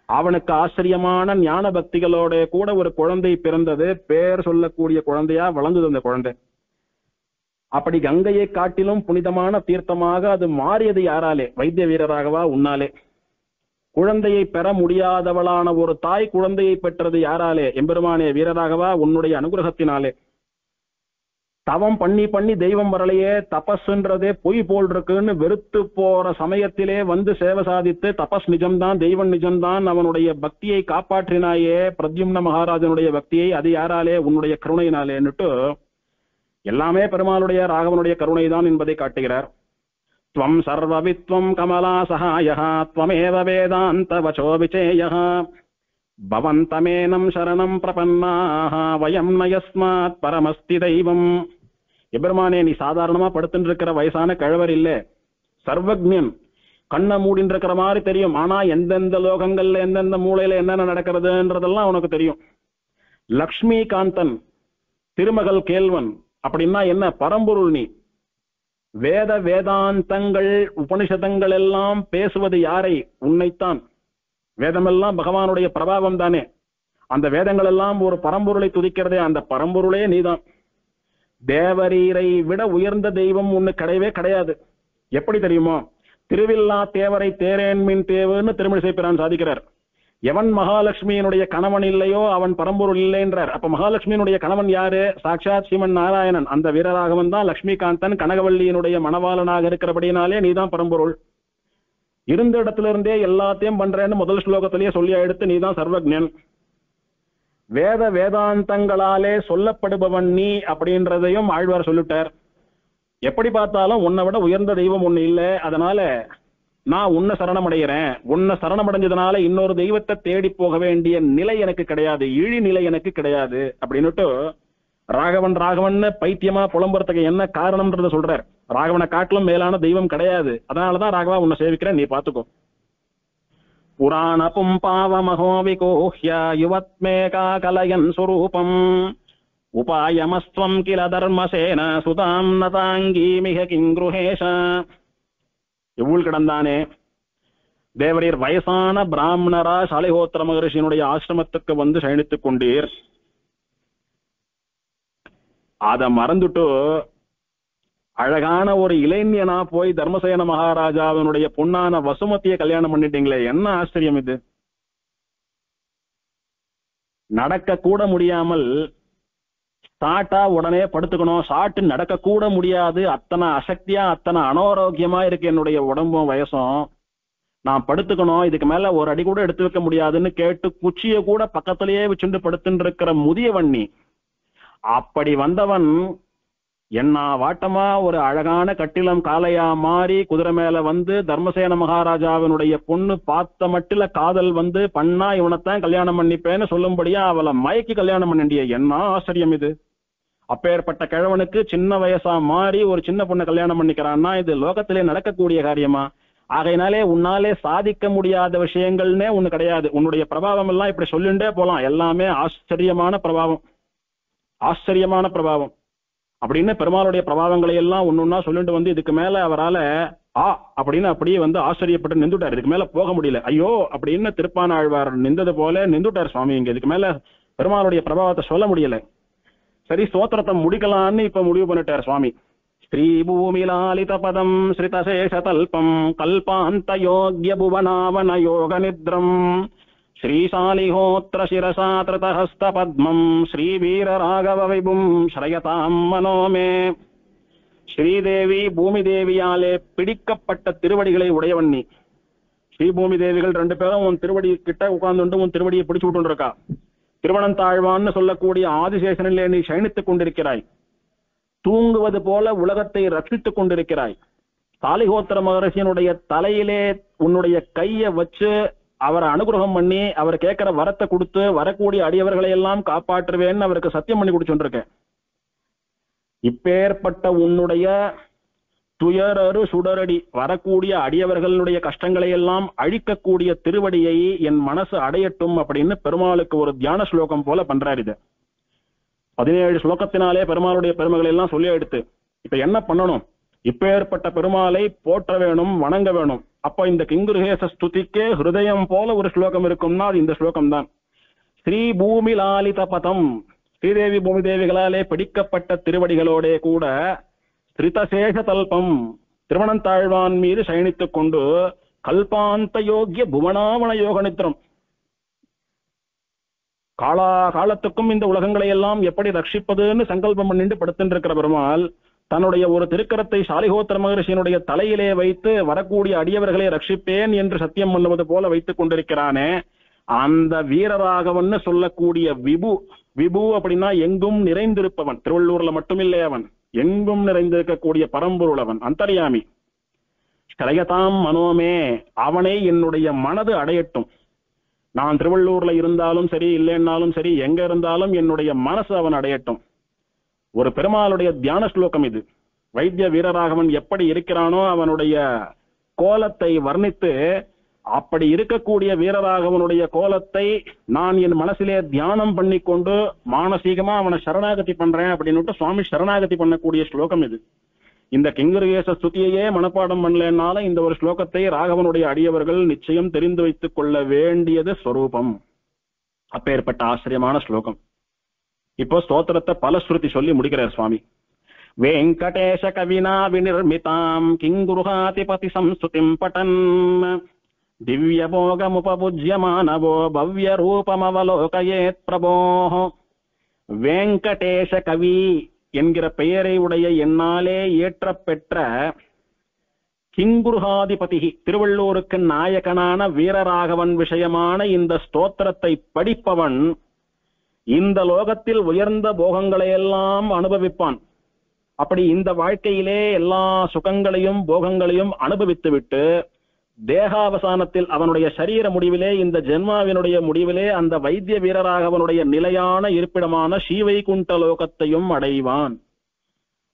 அவனுக்கு ஆச்சரியமான ஞான பக்திகளோட கூட ஒரு குழந்தை பிறந்தது. பேர் சொல்லக்கூடிய குழந்தையா வளர்ந்தது அந்த குழந்தை. அப்படி கங்கையை காட்டிலும் புனிதமான தீர்த்தமாக அது மாறியது யாராலே? வைத்திய வீரராகவா உன்னாலே. குழந்தையை பெற முடியாதவளான ஒரு தாய் குழந்தையை பெற்றது யாராலே? எம்பெருமானே வீரராகவா உன்னுடைய அனுகிரகத்தினாலே. தவம் பண்ணி பண்ணி தெய்வம் வரலையே, தபஸ்ன்றதே பொய் போல் இருக்குன்னு வெறுத்து போற சமயத்திலே வந்து சேவை சாதித்து தபஸ் நிஜம்தான் தெய்வம் நிஜம்தான் அவனுடைய பக்தியை காப்பாற்றினாயே பிரத்யும்ன மகாராஜனுடைய பக்தியை, அது யாராலே? உன்னுடைய கருணையினாலேன்னுட்டு எல்லாமே பெருமாளுடைய ராகவனுடைய கருணை தான் என்பதை காட்டுகிறார். त्वं सर्ववित्वं कमला सहायः त्वमेव वेदान्त वचो विचेयः भवन्तमेनं शरणं प्रपन्नाः वयं न यस्मात् परमस्ति दैवम्. எபெருமானே, நீ சாதாரணமா படுத்துட்டு இருக்கிற வயசான கழவர் இல்ல, சர்வஜ்ஞன். கண்ணை மூடின்னு இருக்கிற மாதிரி தெரியும், ஆனா எந்தெந்த லோகங்கள்ல எந்தெந்த மூலையில என்னென்ன நடக்கிறதுன்றதெல்லாம் உனக்கு தெரியும். லக்ஷ்மி காந்தன், திருமகள் கேள்வன் அப்படின்னா என்ன? பரம்பொருள் நீ. வேத வேதாந்தங்கள் உபனிஷதங்கள் எல்லாம் பேசுவது யாரை? உன்னைத்தான். வேதமெல்லாம் பகவானுடைய பிரபாவம் தானே. அந்த வேதங்கள் எல்லாம் ஒரு பரம்பொருளை துதிக்கிறதே, அந்த பரம்பொருளே நீதான். தேவரீரை விட உயர்ந்த தெய்வம் ஒண்ணு கிடையவே கிடையாது. எப்படி தெரியுமோ? திருவில்லா தேவரை தேரேன் மீன் தேவுன்னு திருமணிசை பிரான் சாதிக்கிறார். எவன் மகாலட்சுமியினுடைய கணவன் இல்லையோ அவன் பரம்பொருள் இல்லை என்றார். அப்ப மகாலட்சுமியினுடைய கணவன் யாரு? சாட்சாத் ஸ்ரீமன் நாராயணன். அந்த வீரராகவன் தான் லட்சுமிகாந்தன். கனகவல்லியினுடைய மணவாளனாக இருக்கிறபடினாலே நீதான் பரம்பொருள். இருந்த இடத்துல இருந்தே எல்லாத்தையும் பண்றேன்னு முதல் ஸ்லோகத்திலேயே சொல்லி எடுத்து நீதான் சர்வஜ்ஞன். வேத வேதாந்தங்களாலே சொல்லப்படுபவன் நீ அப்படின்றதையும் ஆழ்வார் சொல்லிட்டார். எப்படி பார்த்தாலும் உன்னை விட உயர்ந்த தெய்வம் ஒண்ணு இல்லை. அதனால நான் உன்னை சரணமடைகிறேன். உன்னை சரணமடைஞ்சதுனால இன்னொரு தெய்வத்தை தேடி போக வேண்டிய நிலை எனக்கு கிடையாது, இழி நிலை எனக்கு கிடையாது அப்படின்னுட்டு ராகவன் ராகவன் பைத்தியமா புலம்புறதுக்கு என்ன காரணம்ன்றத சொல்றார். ராகவனை காட்டிலும் மேலான தெய்வம் கிடையாது. அதனாலதான் ராகவா உன்னை சேவிக்கிறேன், நீ பாத்துக்கோ. புராண பும்பாவமஹோ விகோஹ்ய யுவத்மேகா கலயன் சுரூபம் உபாயமஸ்வம் கில தர்மசேன சுதாம் நதாங்கி மிக கிங்குருஹேஷ. எவ்வளவு கிடந்தானே தேவரீர் வயசான பிராமணரா சாலிஹோத்திர மகரிஷியினுடைய ஆசிரமத்துக்கு வந்து சயனித்துக் கொண்டீர். அத மறந்துட்டு அழகான ஒரு இளைஞனா போய் தர்மசேன மகாராஜாவினுடைய பொன்னான வசுமதியை கல்யாணம் பண்ணிட்டீங்களே, என்ன ஆச்சரியம் இது! நடக்க கூட முடியாமல் சாட்டா உடனே படுத்துக்கணும், சாட்டு நடக்க கூட முடியாது, அத்தனை அசக்தியா அத்தனை அனாரோக்கியமா இருக்கு என்னுடைய உடம்பும் வயசும், நான் படுத்துக்கணும், இதுக்கு மேல ஒரு அடி கூட எடுத்து வைக்க முடியாதுன்னு கேட்டு குச்சிய கூட பக்கத்திலேயே வச்சுட்டு படுத்துட்டு இருக்கிற முதியவன் நீ. அப்படி வந்தவன் என்ன வாட்டமா ஒரு அழகான கட்டிலம் காளையா மாறி குதிரை மேல வந்து தர்மசேன மகாராஜாவினுடைய பொண்ணு பார்த்த மட்டில காதல் வந்து பண்ணா இவனைத்தான் கல்யாணம் பண்ணிப்பேன்னு சொல்லும்படியா அவளை மயக்கி கல்யாணம் பண்ணிண்டிய. என்ன ஆச்சரியம் இது! அப்பேற்பட்ட கிழவனுக்கு சின்ன வயசா மாறி ஒரு சின்ன பொண்ணை கல்யாணம் பண்ணிக்கிறான்னா இது லோகத்திலே நடக்கக்கூடிய காரியமா? ஆகையினாலே உன்னாலே சாதிக்க முடியாத விஷயங்கள்னே ஒண்ணு கிடையாது. உன்னுடைய பிரபாவம் எல்லாம் இப்படி சொல்லிண்டே போலாம். எல்லாமே ஆச்சரியமான பிரபாவம், ஆச்சரியமான பிரபாவம் அப்படின்னு பெருமாளுடைய பிரபாவங்களை எல்லாம் ஒன்னொன்னா சொல்லிட்டு வந்து இதுக்கு மேல அவரால அப்படின்னு அப்படியே வந்து ஆச்சரியப்பட்டு நின்றுட்டார். இதுக்கு மேல போக முடியல. ஐயோ அப்படின்னு திருப்பான ஆழ்வார் நின்றது போல நின்றுட்டார் சுவாமி. இங்க இதுக்கு மேல பெருமாளுடைய பிரபாவத்தை சொல்ல முடியல. சரி, ஸ்தோத்திரத்தை முடிக்கலான்னு இப்ப முடிவு பண்ணிட்டார் சுவாமி. ஸ்ரீ பூமிலாலித பதம் ஸ்ரிதசேஷதல்பம் கல்பாந்த யோக்ய புவனாவன யோக நித்ரம் ஸ்ரீசாலிஹோத்திர சிரசா திருதஹஸ்த பத்மம் ஸ்ரீவீர ராகவ விபும் ஸ்ரயதாம் மனோமே. ஸ்ரீதேவி பூமி தேவியாலே பிடிக்கப்பட்ட திருவடிகளை உடையவன் நீ. ஸ்ரீபூமி தேவிகள் 2 பேரும் உன் திருவடி கிட்ட உட்கார்ந்து உன் திருவடியை பிடிச்சு விட்டு இருக்கா. திருவனந்தாழ்வான்னு சொல்லக்கூடிய ஆதிசேஷனிலே நீ சயனித்துக் கொண்டிருக்கிறாய். தூங்குவது போல உலகத்தை ரட்சித்துக் கொண்டிருக்கிறாய். சாலிஹோத்திர மகரிஷியனுடைய தலையிலே உன்னுடைய கையை வச்சு அவரை அனுகிரகம் பண்ணி அவர் கேட்கிற வரத்தை கொடுத்து வரக்கூடிய அடியவர்களை எல்லாம் காப்பாற்றுவேன்னு அவருக்கு சத்தியம் பண்ணி கொடுச்சுருக்கேன். இப்பேற்பட்ட உன்னுடைய துயரறு சுடரடி வரக்கூடிய அடியவர்களுடைய கஷ்டங்களை எல்லாம் அழிக்கக்கூடிய திருவடியை என் மனசு அடையட்டும் அப்படின்னு பெருமாளுக்கு ஒரு தியான ஸ்லோகம் போல பண்றாரு. இது 17 ஸ்லோகத்தினாலே பெருமாளுடைய பெருமைகளை எல்லாம் சொல்லி எடுத்து இப்ப என்ன பண்ணணும்? இப்பேற்பட்ட பெருமாளை போற்ற வேணும், வணங்க வேணும். அப்ப இந்த கிங்குருகேச ஸ்துதிக்கே ஹிருதயம் போல ஒரு ஸ்லோகம் இருக்கும்னா அது இந்த ஸ்லோகம் தான். ஸ்ரீ பூமி லாலித பதம், ஸ்ரீதேவி பூமி தேவிகளாலே பிடிக்கப்பட்ட திருவடிகளோட கூட ஸ்ரிதசேஷ தல்பம் திருவனந்தாழ்வான் மீது சயனித்துக் கொண்டு கல்பாந்த யோகிய புவனாவன யோக நித்திரம் காலத்துக்கும் இந்த உலகங்களை எல்லாம் எப்படி ரட்சிப்பதுன்னு சங்கல்பம் பண்ணிட்டு படுத்துட்டு இருக்கிற பெருமாள் தன்னுடைய ஒரு திருக்கரத்தை சாலிஹோத்திர மகரிஷியினுடைய தலையிலே வைத்து வரக்கூடிய அடியவர்களை ரட்சிப்பேன் என்று சத்தியம் பண்ணுவது போல வைத்துக் கொண்டிருக்கிறானே, அந்த வீரராகவன் சொல்லக்கூடிய விபு அப்படின்னா எங்கும் நிறைந்திருப்பவன். திருவள்ளூர்ல மட்டுமில்லை, அவன் எங்கும் நிறைந்திருக்கக்கூடிய பரம்பொருள், அவன் அந்தர்யாமி. ஸ்ரயதாம் மனோமே, அவனை என்னுடைய மனது அடையட்டும். நான் திருவள்ளூர்ல இருந்தாலும் சரி, இல்லைன்னாலும் சரி, எங்க இருந்தாலும் என்னுடைய மனசு அவன் அடையட்டும். ஒரு பெருமாளுடைய தியான ஸ்லோகம் இது. வைத்திய வீரராகவன் எப்படி இருக்கிறானோ அவனுடைய கோலத்தை வர்ணித்து, அப்படி இருக்கக்கூடிய வீரராகவனுடைய கோலத்தை நான் என் மனசிலே தியானம் பண்ணி கொண்டு மானசீகமா அவனை சரணாகதி பண்றேன் அப்படின்னு சுவாமி சரணாகதி பண்ணக்கூடிய ஸ்லோகம் இது. இந்த கிங்குருகேச ஸ்துதியையே மனப்பாடம் பண்ணலனாலும் இந்த ஒரு ஸ்லோகத்தை ராகவனுடைய அடியவர்கள் நிச்சயம் தெரிந்து வைத்துக் கொள்ள வேண்டியது ஸ்வரூபம். அப்பேற்பட்ட ஆச்சரியமான ஸ்லோகம். இப்போ ஸ்தோத்திரத்தை பலஸ்ருதி சொல்லி முடிக்கிறார் சுவாமி. வெங்கடேஷ கவினா விநிர்மிதாம் கிங்குருஹாதிபதி சம்ஸ்துதிம் படன் திவ்ய போகமுபபுஜ்யமானவோ பவ்ய ரூபமவலோகயேத் பிரபோஹ. வெங்கடேஷ கவி என்கிற பெயரை உடைய என்னாலே ஏற்ற பெற்ற கிங்குருஹாதிபதி திருவள்ளூருக்கு நாயகனான வீரராகவன் விஷயமான இந்த ஸ்தோத்திரத்தை படிப்பவன் இந்த லோகத்தில் உயர்ந்த போகங்களை எல்லாம் அனுபவிப்பான். அப்படி இந்த வாழ்க்கையிலே எல்லா சுகங்களையும் போகங்களையும் அனுபவித்துவிட்டு தேகாவசானத்தில் அவனுடைய சரீர முடிவிலே, இந்த ஜென்மாவினுடைய முடிவிலே அந்த வைத்திய வீரராகவனுடைய நிலையான இருப்பிடமான ஸ்ரீவைகுண்ட லோகத்தையும் அடைவான்.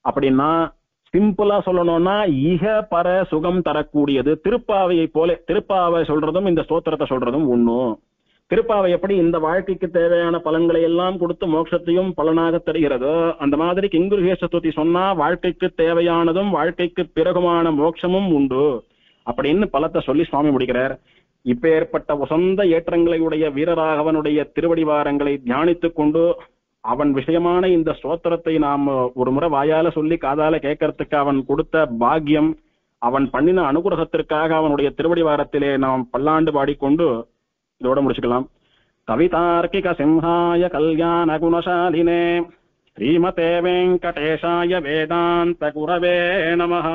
அப்படின்னா சிம்பிளா சொல்லணும்னா இக பர சுகம் தரக்கூடியது. திருப்பாவையை போல, திருப்பாவை சொல்றதும் இந்த ஸ்தோத்திரத்தை சொல்றதும் ஒண்ணும். திருப்பாவை எப்படி இந்த வாழ்க்கைக்கு தேவையான பலன்களை எல்லாம் கொடுத்து மோட்சத்தையும் பலனாக தருகிறதோ, அந்த மாதிரி கிங்குருகேச ஸ்துதி சொன்னா வாழ்க்கைக்கு தேவையானதும் வாழ்க்கைக்கு பிறகுமான மோட்சமும் உண்டு அப்படின்னு பலத்தை சொல்லி சுவாமி முடிக்கிறார். இப்ப ஏற்பட்ட உசந்த ஏற்றங்களை உடைய வீரராகவனுடைய திருவடிவாரங்களை தியானித்துக் கொண்டு அவன் விஷயமான இந்த ஸ்தோத்திரத்தை நாம் ஒரு முறை வாயால சொல்லி காதால கேட்கறதுக்கு அவன் கொடுத்த பாக்கியம், அவன் பண்ணின அனுகிரகத்திற்காக அவனுடைய திருவடிவாரத்திலே நாம் பல்லாண்டு பாடிக்கொண்டு இதோட முடிச்சுக்கலாம். கவிதார்க்கிக சிம்ஹாய கல்யாண குணசாலினே ஸ்ரீமதே வெங்கடேஷாய வேதாந்த குரவே நமஹ.